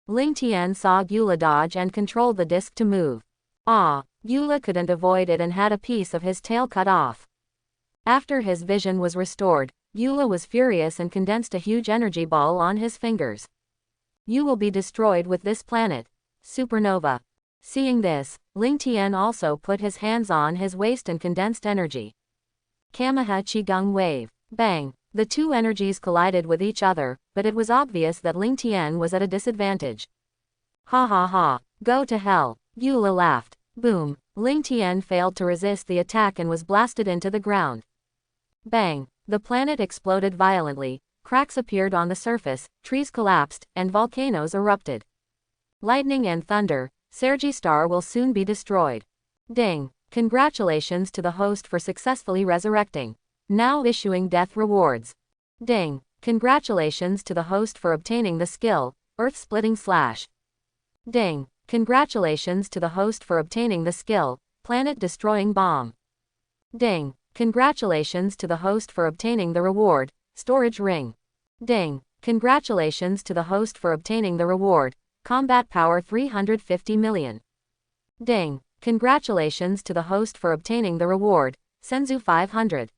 Ling Tien saw Gula dodge and controlled the disc to move. Ah! Gula couldn't avoid it and had a piece of his tail cut off. After his vision was restored, Gula was furious and condensed a huge energy ball on his fingers. You will be destroyed with this planet. Supernova. Seeing this, Ling Tien also put his hands on his waist and condensed energy. Kameha Qigong Wave. Bang! The two energies collided with each other, but it was obvious that Ling Tien was at a disadvantage. Ha ha ha! Go to hell! Gula laughed. Boom! Ling Tien failed to resist the attack and was blasted into the ground. Bang! The planet exploded violently, cracks appeared on the surface, trees collapsed, and volcanoes erupted. Lightning and thunder, Sergi Star will soon be destroyed. Ding! Congratulations to the host for successfully resurrecting. Now issuing death rewards. Ding! Congratulations to the host for obtaining the skill, Earth-Splitting Slash. Ding! Congratulations to the host for obtaining the skill, Planet-Destroying Bomb. Ding! Congratulations to the host for obtaining the reward, Storage Ring. Ding! Congratulations to the host for obtaining the reward, Combat Power 350 million. Ding! Congratulations to the host for obtaining the reward, Senzu 500.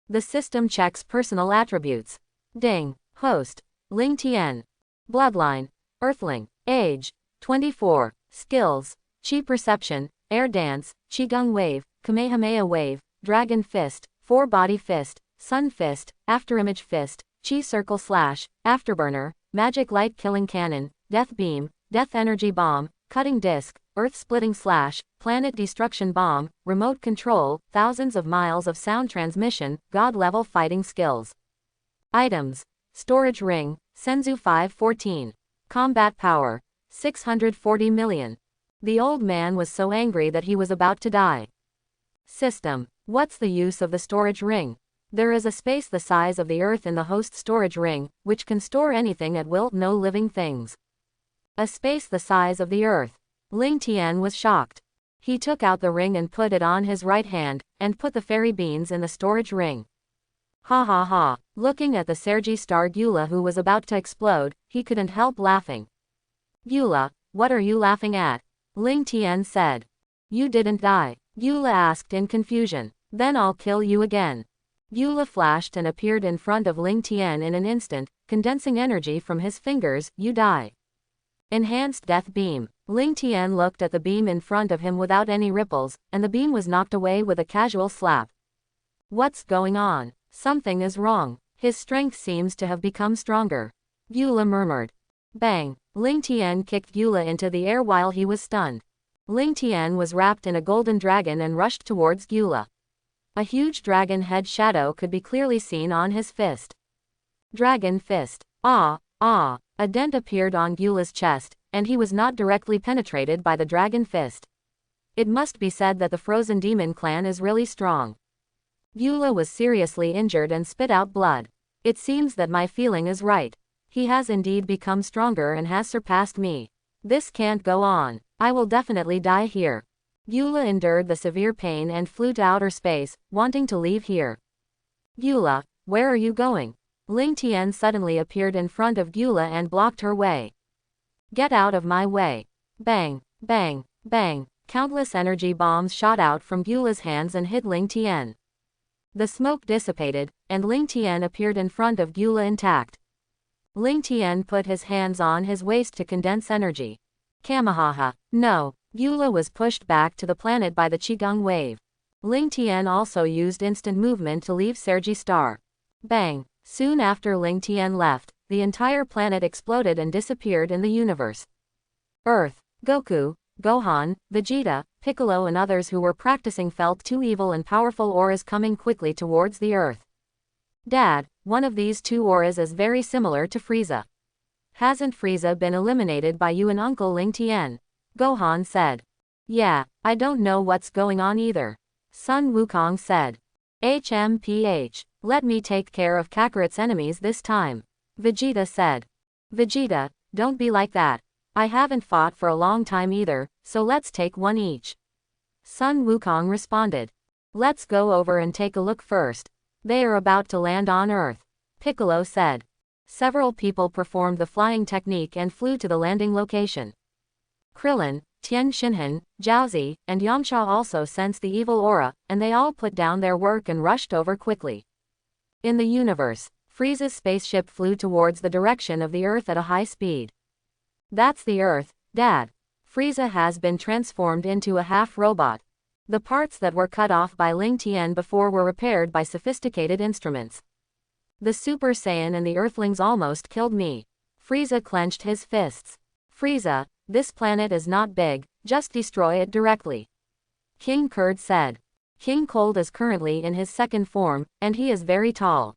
The system checks personal attributes. Ding! Host: Ling Tien. Bloodline: Earthling. Age: 24. Skills: Chi Perception, Air Dance, Qigong Wave, Kamehameha Wave, Dragon Fist, 4-Body Fist, Sun Fist, Afterimage Fist, Chi Circle Slash, Afterburner, Magic Light Killing Cannon, Death Beam, Death Energy Bomb, Cutting Disc, Earth-Splitting Slash, Planet Destruction Bomb, Remote Control, thousands of miles of sound transmission, God-level fighting skills. Items: Storage Ring, Senzu 514. Combat Power: 640 million. The old man was so angry that he was about to die. System: What's the use of the storage ring? There is a space the size of the Earth in the host storage ring, which can store anything at will, no living things. A space the size of the Earth. Ling Tien was shocked. He took out the ring and put it on his right hand, and put the fairy beans in the storage ring. Ha ha ha! Looking at the Sergi Star Gula who was about to explode, he couldn't help laughing. Gula, what are you laughing at? Ling Tien said. You didn't die. Gula asked in confusion. Then I'll kill you again. Gula flashed and appeared in front of Ling Tien in an instant, condensing energy from his fingers. You die. Enhanced Death Beam. Ling Tien looked at the beam in front of him without any ripples, and the beam was knocked away with a casual slap. What's going on? Something is wrong. His strength seems to have become stronger. Gula murmured. Bang! Ling Tien kicked Gula into the air while he was stunned. Ling Tien was wrapped in a golden dragon and rushed towards Gula. A huge dragon head shadow could be clearly seen on his fist. Dragon fist. Ah, ah! A dent appeared on Gula's chest, and he was not directly penetrated by the dragon fist. It must be said that the Frozen Demon clan is really strong. Gula was seriously injured and spit out blood. It seems that my feeling is right. He has indeed become stronger and has surpassed me. This can't go on. I will definitely die here. Gula endured the severe pain and flew to outer space, wanting to leave here. Gula, where are you going? Ling Tien suddenly appeared in front of Gula and blocked her way. Get out of my way. Bang, bang, bang. Countless energy bombs shot out from Gula's hands and hit Ling Tien. The smoke dissipated, and Ling Tien appeared in front of Gula intact. Ling Tien put his hands on his waist to condense energy. Kamahaha. No. Gula was pushed back to the planet by the Qigong wave. Ling Tien also used instant movement to leave Sergi Star. Bang. Soon after Ling Tien left, the entire planet exploded and disappeared in the universe. Earth. Goku, Gohan, Vegeta, Piccolo and others who were practicing felt two evil and powerful auras coming quickly towards the Earth. Dad, one of these two auras is very similar to Frieza. Hasn't Frieza been eliminated by you and Uncle Ling Tien? Gohan said. Yeah, I don't know what's going on either. Sun Wukong said. HMPH, let me take care of Kakarot's enemies this time. Vegeta said. Vegeta, don't be like that. I haven't fought for a long time either, so let's take one each. Sun Wukong responded. Let's go over and take a look first. They are about to land on Earth. Piccolo said. Several people performed the flying technique and flew to the landing location. Krillin, Tien Shinhan, Jiaozi, and Yamcha also sensed the evil aura, and they all put down their work and rushed over quickly. In the universe, Frieza's spaceship flew towards the direction of the Earth at a high speed. That's the Earth, Dad. Frieza has been transformed into a half-robot. The parts that were cut off by Ling Tien before were repaired by sophisticated instruments. The Super Saiyan and the Earthlings almost killed me. Frieza clenched his fists. Frieza, this planet is not big, just destroy it directly. King Kurd said. King Cold is currently in his second form, and he is very tall.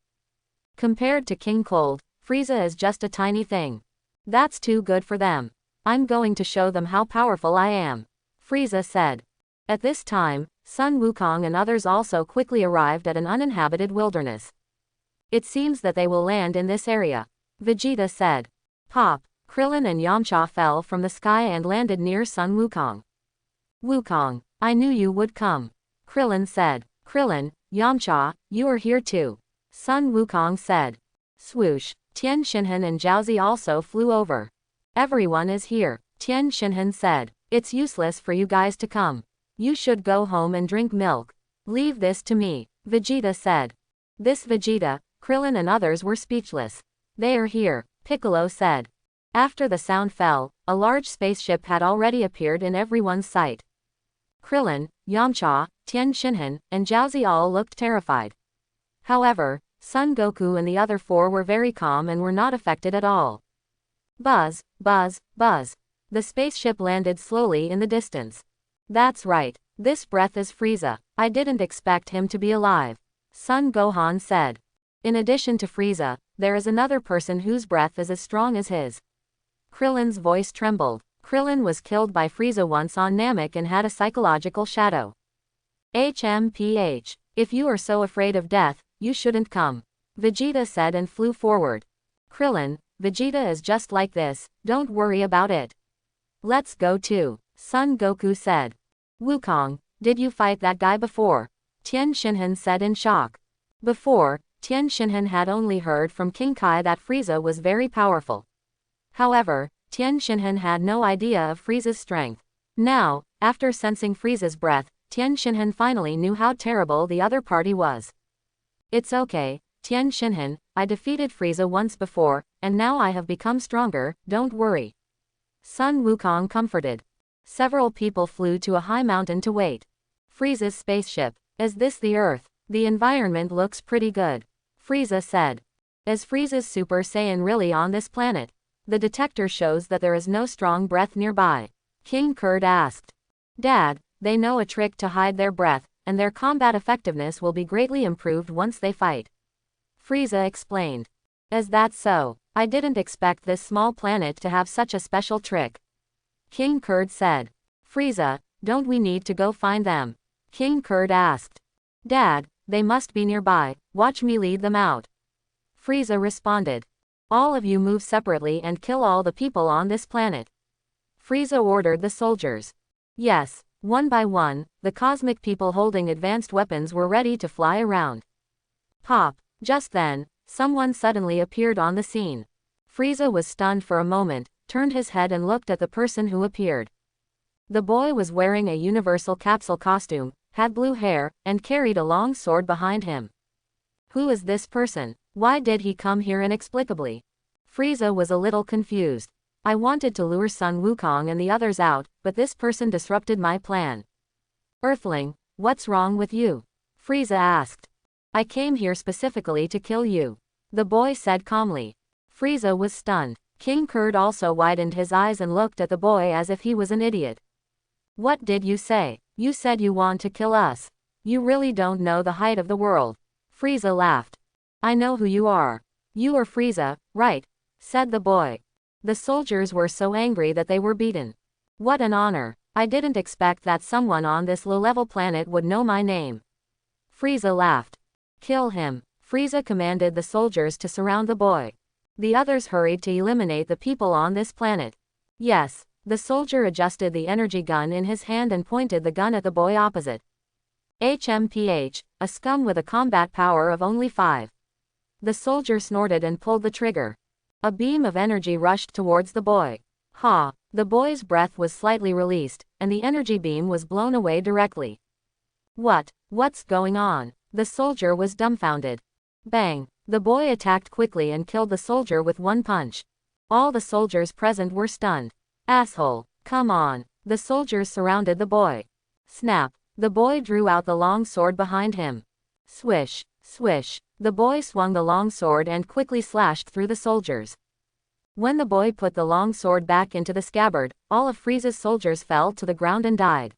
Compared to King Cold, Frieza is just a tiny thing. That's too good for them. I'm going to show them how powerful I am. Frieza said. At this time, Sun Wukong and others also quickly arrived at an uninhabited wilderness. It seems that they will land in this area. Vegeta said. Pop. Krillin and Yamcha fell from the sky and landed near Sun Wukong. Wukong, I knew you would come. Krillin said. Krillin, Yamcha, you are here too. Sun Wukong said. Swoosh. Tien Shinhan and Jiaozi also flew over. Everyone is here. Tien Shinhan said. It's useless for you guys to come. You should go home and drink milk. Leave this to me, Vegeta said. This Vegeta, Krillin and others were speechless. They are here, Piccolo said. After the sound fell, a large spaceship had already appeared in everyone's sight. Krillin, Yamcha, Tien Shinhan, and Jiaozi all looked terrified. However, Son Goku and the other four were very calm and were not affected at all. Buzz, buzz, buzz. The spaceship landed slowly in the distance. That's right, this breath is Frieza. I didn't expect him to be alive. Son Gohan said. In addition to Frieza, there is another person whose breath is as strong as his. Krillin's voice trembled. Krillin was killed by Frieza once on Namek and had a psychological shadow. HMPH. If you are so afraid of death, you shouldn't come. Vegeta said and flew forward. Krillin, Vegeta is just like this, don't worry about it. Let's go too, Son Goku said. Wukong, did you fight that guy before? Tien Shinhan said in shock. Before, Tien Shinhan had only heard from King Kai that Frieza was very powerful. However, Tien Shinhan had no idea of Frieza's strength. Now, After sensing Frieza's breath, Tien Shinhan finally knew how terrible the other party was. It's okay, Tien Shinhan, I defeated Frieza once before, and now I have become stronger, don't worry. Sun Wukong comforted. Several people flew to a high mountain to wait. Frieza's spaceship. Is this the Earth? The environment looks pretty good. Frieza said. Is Frieza's Super Saiyan really on this planet? The detector shows that there is no strong breath nearby. King Kurd asked. Dad, they know a trick to hide their breath, and their combat effectiveness will be greatly improved once they fight. Frieza explained. Is that so? I didn't expect this small planet to have such a special trick. King Kurd said. Frieza, don't we need to go find them? King Kurd asked. Dad, they must be nearby, watch me lead them out. Frieza responded. All of you move separately and kill all the people on this planet. Frieza ordered the soldiers. Yes, one by one, the cosmic people holding advanced weapons were ready to fly around. Pop, just then, someone suddenly appeared on the scene. Frieza was stunned for a moment, turned his head and looked at the person who appeared. The boy was wearing a universal capsule costume, had blue hair, and carried a long sword behind him. Who is this person? Why did he come here inexplicably? Frieza was a little confused. I wanted to lure Sun Wukong and the others out, but this person disrupted my plan. Earthling, what's wrong with you? Frieza asked. I came here specifically to kill you. The boy said calmly. Frieza was stunned. King Kurd also widened his eyes and looked at the boy as if he was an idiot. What did you say? You said you want to kill us. You really don't know the height of the world. Frieza laughed. I know who you are. You are Frieza, right? Said the boy. The soldiers were so angry that they were beaten. What an honor. I didn't expect that someone on this low-level planet would know my name. Frieza laughed. Kill him. Frieza commanded the soldiers to surround the boy. The others hurried to eliminate the people on this planet. Yes. The soldier adjusted the energy gun in his hand and pointed the gun at the boy opposite. HMPH, a scum with a combat power of only 5. The soldier snorted and pulled the trigger. A beam of energy rushed towards the boy. Ha! The boy's breath was slightly released, and the energy beam was blown away directly. What's going on? The soldier was dumbfounded. Bang! The boy attacked quickly and killed the soldier with one punch. All the soldiers present were stunned. Asshole, come on. The soldiers surrounded the boy. Snap. The boy drew out the long sword behind him. Swish, swish. The boy swung the long sword and quickly slashed through the soldiers. When the boy put the long sword back into the scabbard, all of Frieza's soldiers fell to the ground and died.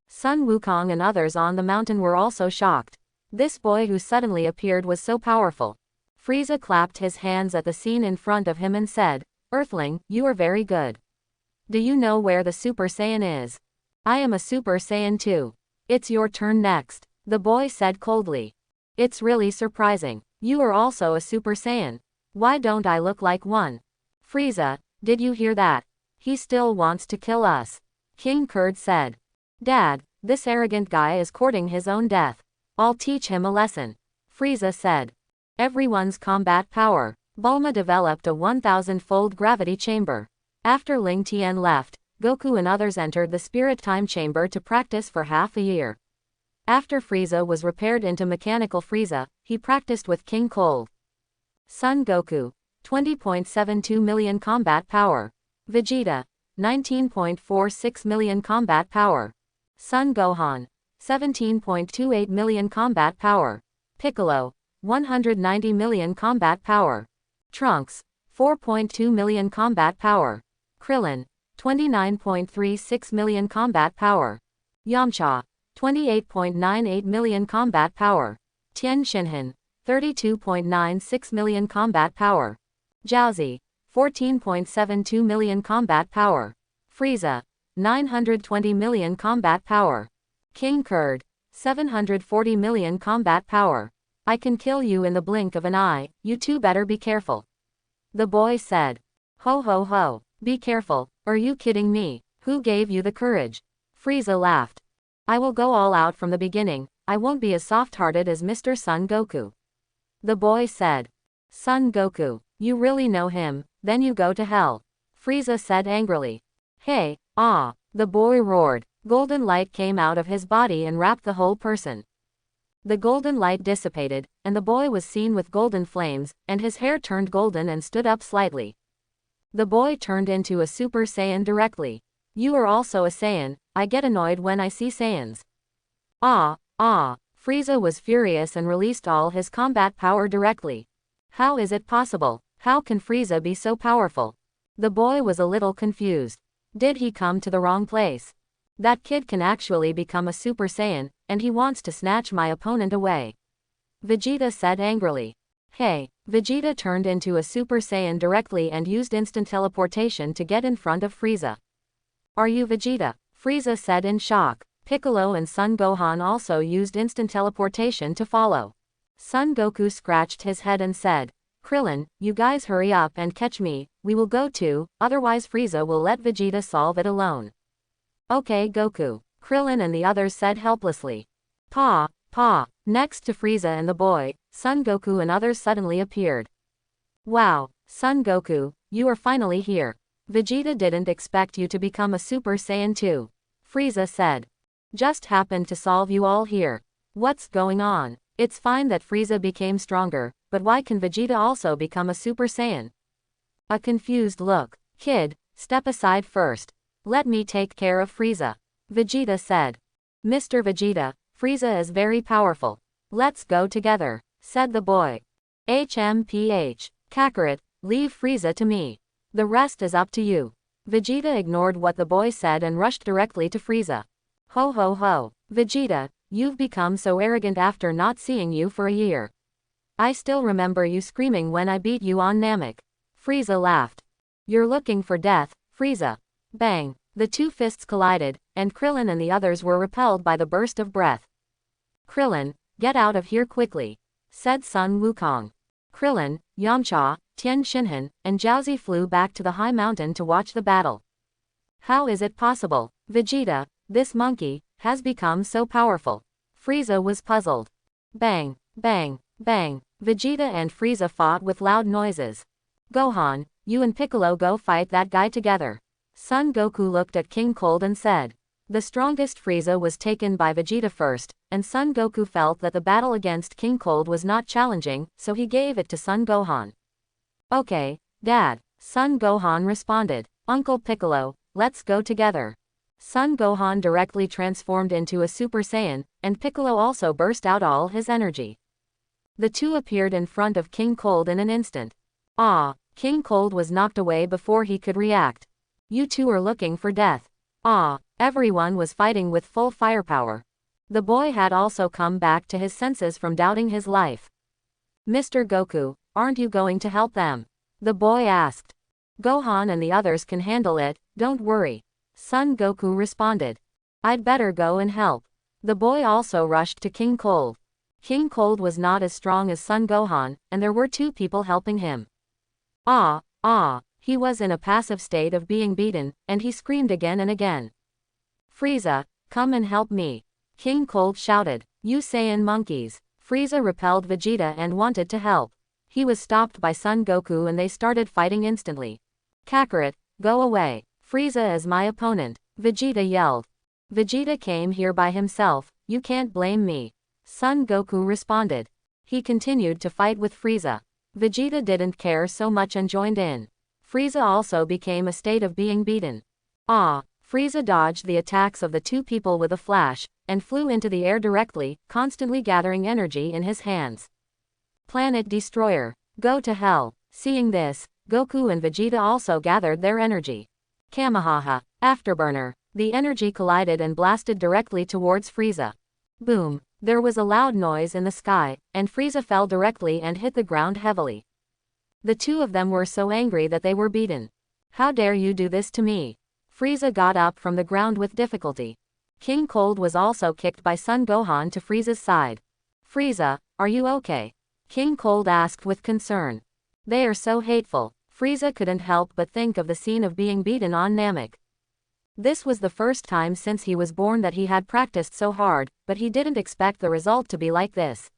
Sun Wukong and others on the mountain were also shocked. This boy who suddenly appeared was so powerful. Frieza clapped his hands at the scene in front of him and said, Earthling, you are very good. Do you know where the Super Saiyan is? I am a Super Saiyan too. It's your turn next, the boy said coldly. It's really surprising. You are also a Super Saiyan. Why don't I look like one? Frieza, did you hear that? He still wants to kill us. King Kurd said. Dad, this arrogant guy is courting his own death. I'll teach him a lesson. Frieza said. Everyone's combat power. Bulma developed a 1,000-fold gravity chamber. After Ling Tien left, Goku and others entered the spirit time chamber to practice for half a year. After Frieza was repaired into mechanical Frieza, he practiced with King Cold. Son Goku, 20.72 million combat power. Vegeta, 19.46 million combat power. Son Gohan, 17.28 million combat power. Piccolo, 190 million combat power. Trunks, 4.2 million combat power. Krillin, 29.36 million combat power. Yamcha, 28.98 million combat power. Tien Shinhan, 32.96 million combat power. Jiaozi, 14.72 million combat power. Frieza, 920 million combat power. King Kurd, 740 million combat power. I can kill you in the blink of an eye, you two better be careful. The boy said. Ho ho ho, be careful, are you kidding me? Who gave you the courage? Frieza laughed. I will go all out from the beginning, I won't be as soft-hearted as Mr. Son Goku. The boy said. Son Goku, you really know him, then you go to hell. Frieza said angrily. Hey, the boy roared. Golden light came out of his body and wrapped the whole person. The golden light dissipated, and the boy was seen with golden flames, and his hair turned golden and stood up slightly. The boy turned into a Super Saiyan directly. You are also a Saiyan. I get annoyed when I see Saiyans. Ah. Frieza was furious and released all his combat power directly. How is it possible? How can Frieza be so powerful? The boy was a little confused. Did he come to the wrong place? That kid can actually become a Super Saiyan, and he wants to snatch my opponent away. Vegeta said angrily. Hey, Vegeta turned into a Super Saiyan directly and used instant teleportation to get in front of Frieza. Are you Vegeta? Frieza said in shock. Piccolo and Son Gohan also used instant teleportation to follow. Son Goku scratched his head and said, Krillin, you guys hurry up and catch me, we will go too, otherwise Frieza will let Vegeta solve it alone. Okay Goku, Krillin and the others said helplessly. Pa. Next to Frieza and the boy, Son Goku and others suddenly appeared. Wow, Son Goku, you are finally here. Vegeta didn't expect you to become a Super Saiyan too. Frieza said. Just happened to solve you all here. What's going on? It's fine that Frieza became stronger, but why can Vegeta also become a Super Saiyan? A confused look. Kid, step aside first. Let me take care of Frieza. Vegeta said. Mr. Vegeta, Frieza is very powerful. Let's go together, said the boy. HMPH. Kakarot, leave Frieza to me. The rest is up to you. Vegeta ignored what the boy said and rushed directly to Frieza. Ho ho ho. Vegeta, you've become so arrogant after not seeing you for a year. I still remember you screaming when I beat you on Namek. Frieza laughed. You're looking for death, Frieza. Bang. The two fists collided, and Krillin and the others were repelled by the burst of breath. Krillin, get out of here quickly, said Sun Wukong. Krillin, Yamcha, Tien Shinhan, and Jiaozi flew back to the high mountain to watch the battle. How is it possible, Vegeta, this monkey, has become so powerful? Frieza was puzzled. Bang, bang, bang. Vegeta and Frieza fought with loud noises. Gohan, you and Piccolo go fight that guy together. Son Goku looked at King Cold and said. The strongest Frieza was taken by Vegeta first, and Son Goku felt that the battle against King Cold was not challenging, so he gave it to Son Gohan. Okay, Dad, Son Gohan responded. Uncle Piccolo, let's go together. Son Gohan directly transformed into a Super Saiyan, and Piccolo also burst out all his energy. The two appeared in front of King Cold in an instant. King Cold was knocked away before he could react. You two are looking for death. Everyone was fighting with full firepower. The boy had also come back to his senses from doubting his life. Mr. Goku, aren't you going to help them? The boy asked. Gohan and the others can handle it, don't worry. Son Goku responded. I'd better go and help. The boy also rushed to King Cold. King Cold was not as strong as Son Gohan, and there were two people helping him. He was in a passive state of being beaten, and he screamed again and again. Frieza, come and help me. King Cold shouted. You Saiyan monkeys. Frieza repelled Vegeta and wanted to help. He was stopped by Son Goku and they started fighting instantly. Kakarot, go away. Frieza is my opponent, Vegeta yelled. Vegeta came here by himself, you can't blame me. Son Goku responded. He continued to fight with Frieza. Vegeta didn't care so much and joined in. Frieza also became a state of being beaten. Frieza dodged the attacks of the two people with a flash, and flew into the air directly, constantly gathering energy in his hands. Planet Destroyer, go to hell. Seeing this, Goku and Vegeta also gathered their energy. Kamehameha, Afterburner. The energy collided and blasted directly towards Frieza. Boom. There was a loud noise in the sky, and Frieza fell directly and hit the ground heavily. The two of them were so angry that they were beaten. How dare you do this to me? Frieza got up from the ground with difficulty. King Cold was also kicked by Son Gohan to Frieza's side. Frieza, are you okay? King Cold asked with concern. They are so hateful. Frieza couldn't help but think of the scene of being beaten on Namek. This was the first time since he was born that he had practiced so hard, but he didn't expect the result to be like this.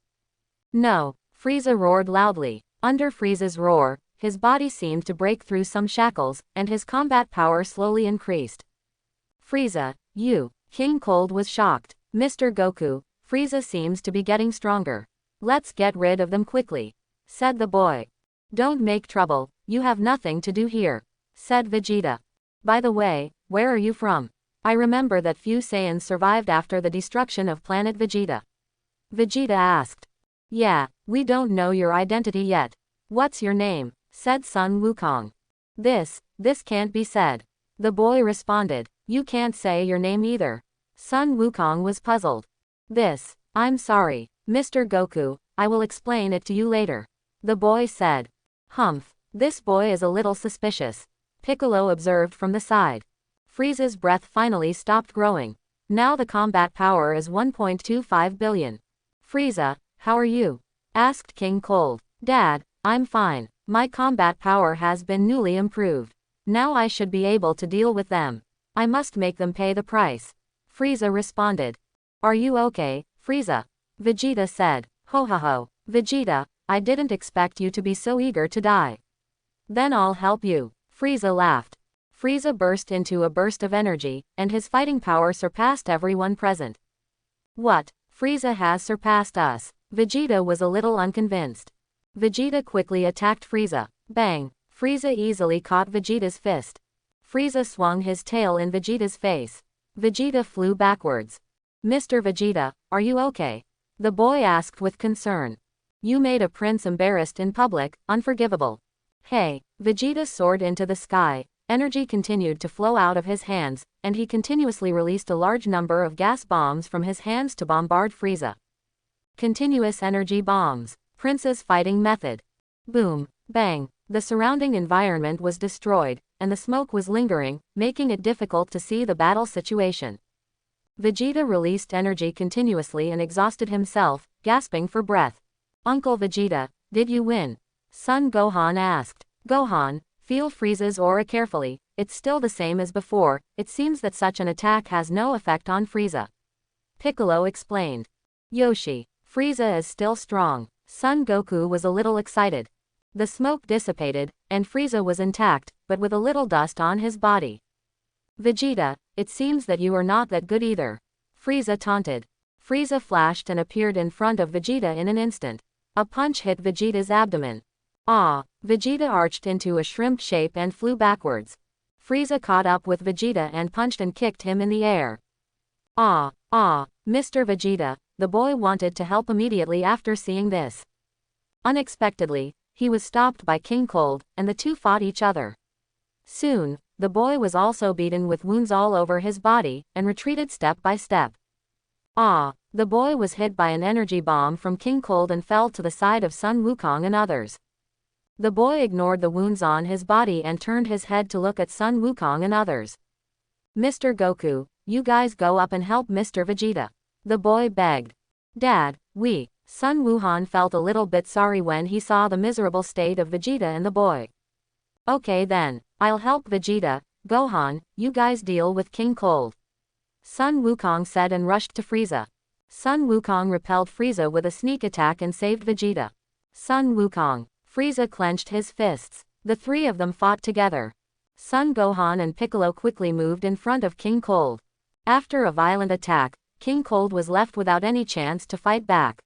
No, Frieza roared loudly. Under Frieza's roar, his body seemed to break through some shackles, and his combat power slowly increased. Frieza, you. King Cold was shocked. Mr. Goku, Frieza seems to be getting stronger. Let's get rid of them quickly, said the boy. Don't make trouble, you have nothing to do here, said Vegeta. By the way, where are you from? I remember that few Saiyans survived after the destruction of planet Vegeta. Vegeta asked. Yeah, we don't know your identity yet. What's your name? Said Sun Wukong. This can't be said. The boy responded. You can't say your name either. Sun Wukong was puzzled. I'm sorry, Mr. Goku, I will explain it to you later. The boy said. Humph, this boy is a little suspicious, Piccolo observed from the side. Frieza's breath finally stopped growing. Now the combat power is 1.25 billion. Frieza, how are you? Asked King Cold. Dad, I'm fine. My combat power has been newly improved. Now I should be able to deal with them. I must make them pay the price. Frieza responded. Are you okay, Frieza? Vegeta said. Ho ho ho, Vegeta, I didn't expect you to be so eager to die. Then I'll help you. Frieza laughed. Frieza burst into a burst of energy, and his fighting power surpassed everyone present. What? Frieza has surpassed us. Vegeta was a little unconvinced. Vegeta quickly attacked Frieza. Bang! Frieza easily caught Vegeta's fist. Frieza swung his tail in Vegeta's face. Vegeta flew backwards. Mr. Vegeta, are you okay? The boy asked with concern. You made a prince embarrassed in public, unforgivable. Hey! Vegeta soared into the sky. Energy continued to flow out of his hands, and he continuously released a large number of gas bombs from his hands to bombard Frieza. Continuous energy bombs. Prince's fighting method. Boom! Bang! The surrounding environment was destroyed, and the smoke was lingering, making it difficult to see the battle situation. Vegeta released energy continuously and exhausted himself, gasping for breath. Uncle Vegeta, did you win? Son Gohan asked. Gohan, feel Frieza's aura carefully, it's still the same as before, it seems that such an attack has no effect on Frieza. Piccolo explained. Yoshi, Frieza is still strong. Son Goku was a little excited. The smoke dissipated, and Frieza was intact, but with a little dust on his body. Vegeta, it seems that you are not that good either. Frieza taunted. Frieza flashed and appeared in front of Vegeta in an instant. A punch hit Vegeta's abdomen. Ah! Vegeta arched into a shrimp shape and flew backwards. Frieza caught up with Vegeta and punched and kicked him in the air. Ah! Mr. Vegeta, the boy wanted to help immediately after seeing this. Unexpectedly, he was stopped by King Cold, and the two fought each other. Soon, the boy was also beaten with wounds all over his body, and retreated step by step. Ah! The boy was hit by an energy bomb from King Cold and fell to the side of Sun Wukong and others. The boy ignored the wounds on his body and turned his head to look at Sun Wukong and others. Mr. Goku, you guys go up and help Mr. Vegeta. The boy begged. Dad, Sun Wukong felt a little bit sorry when he saw the miserable state of Vegeta and the boy. Okay then, I'll help Vegeta. Gohan, you guys deal with King Cold. Sun Wukong said and rushed to Frieza. Sun Wukong repelled Frieza with a sneak attack and saved Vegeta. Sun Wukong. Frieza clenched his fists. The three of them fought together. Son Gohan and Piccolo quickly moved in front of King Cold. After a violent attack, King Cold was left without any chance to fight back.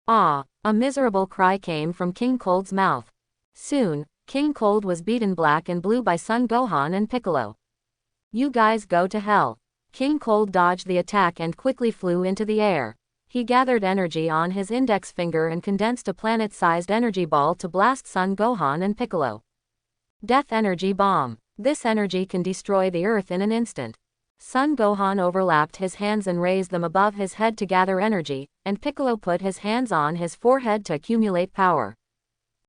Ah! A miserable cry came from King Cold's mouth. Soon, King Cold was beaten black and blue by Son Gohan and Piccolo. You guys go to hell. King Cold dodged the attack and quickly flew into the air. He gathered energy on his index finger and condensed a planet-sized energy ball to blast Son Gohan and Piccolo. Death Energy Bomb. This energy can destroy the Earth in an instant. Son Gohan overlapped his hands and raised them above his head to gather energy, and Piccolo put his hands on his forehead to accumulate power.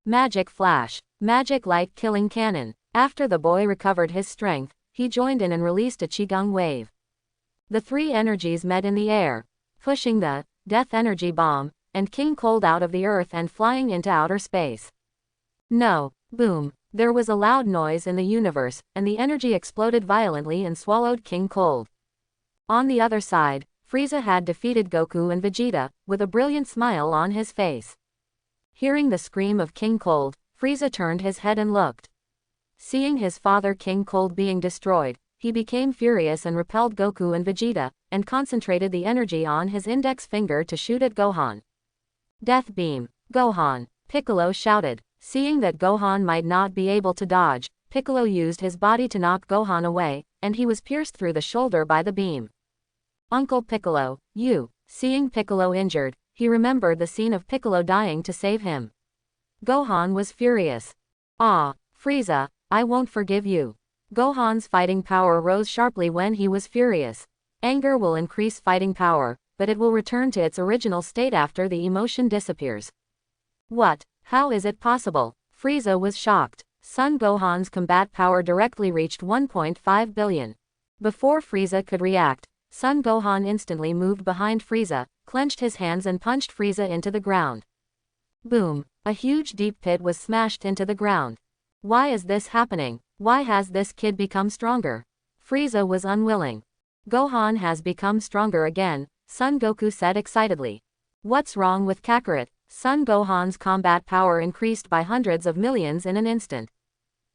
Magic Flash. Magic Light Killing Cannon. After the boy recovered his strength, he joined in and released a Qigong wave. The three energies met in the air, pushing the Death Energy Bomb and King Cold out of the Earth and flying into outer space. No! Boom! There was a loud noise in the universe, and the energy exploded violently and swallowed King Cold. On the other side, Frieza had defeated Goku and Vegeta, with a brilliant smile on his face. Hearing the scream of King Cold, Frieza turned his head and looked. Seeing his father King Cold being destroyed, he became furious and repelled Goku and Vegeta, and concentrated the energy on his index finger to shoot at Gohan. Death Beam. Gohan. Piccolo shouted. Seeing that Gohan might not be able to dodge, Piccolo used his body to knock Gohan away, and he was pierced through the shoulder by the beam. Uncle Piccolo, you. Seeing Piccolo injured, he remembered the scene of Piccolo dying to save him. Gohan was furious. Ah, Frieza, I won't forgive you. Gohan's fighting power rose sharply when he was furious. Anger will increase fighting power, but it will return to its original state after the emotion disappears. What? How is it possible? Frieza was shocked. Son Gohan's combat power directly reached 1.5 billion. Before Frieza could react, Son Gohan instantly moved behind Frieza, clenched his hands and punched Frieza into the ground. Boom! A huge deep pit was smashed into the ground. Why is this happening? Why has this kid become stronger? Frieza was unwilling. Gohan has become stronger again, Son Goku said excitedly. What's wrong with Kakarot? Son Gohan's combat power increased by hundreds of millions in an instant.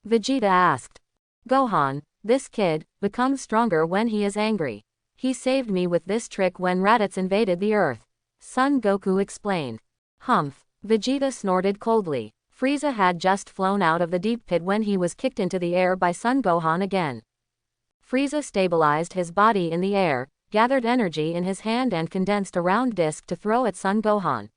Vegeta asked. Gohan, this kid, becomes stronger when he is angry. He saved me with this trick when Raditz invaded the Earth. Son Goku explained. Humph. Vegeta snorted coldly. Frieza had just flown out of the deep pit when he was kicked into the air by Son Gohan again. Frieza stabilized his body in the air, gathered energy in his hand and condensed a round disc to throw at Son Gohan.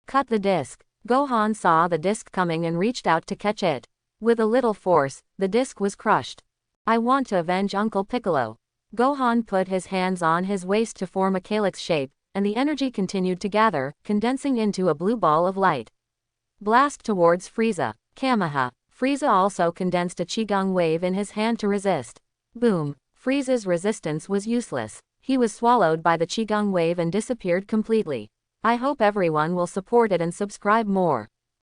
Cut the disc. Gohan saw the disc coming and reached out to catch it. With a little force, the disc was crushed. I want to avenge Uncle Piccolo. Gohan put his hands on his waist to form a calyx shape, and the energy continued to gather, condensing into a blue ball of light. Blast towards Frieza. Kameha. Frieza also condensed a Qigong wave in his hand to resist. Boom. Frieza's resistance was useless. He was swallowed by the Qigong wave and disappeared completely. I hope everyone will support it and subscribe more.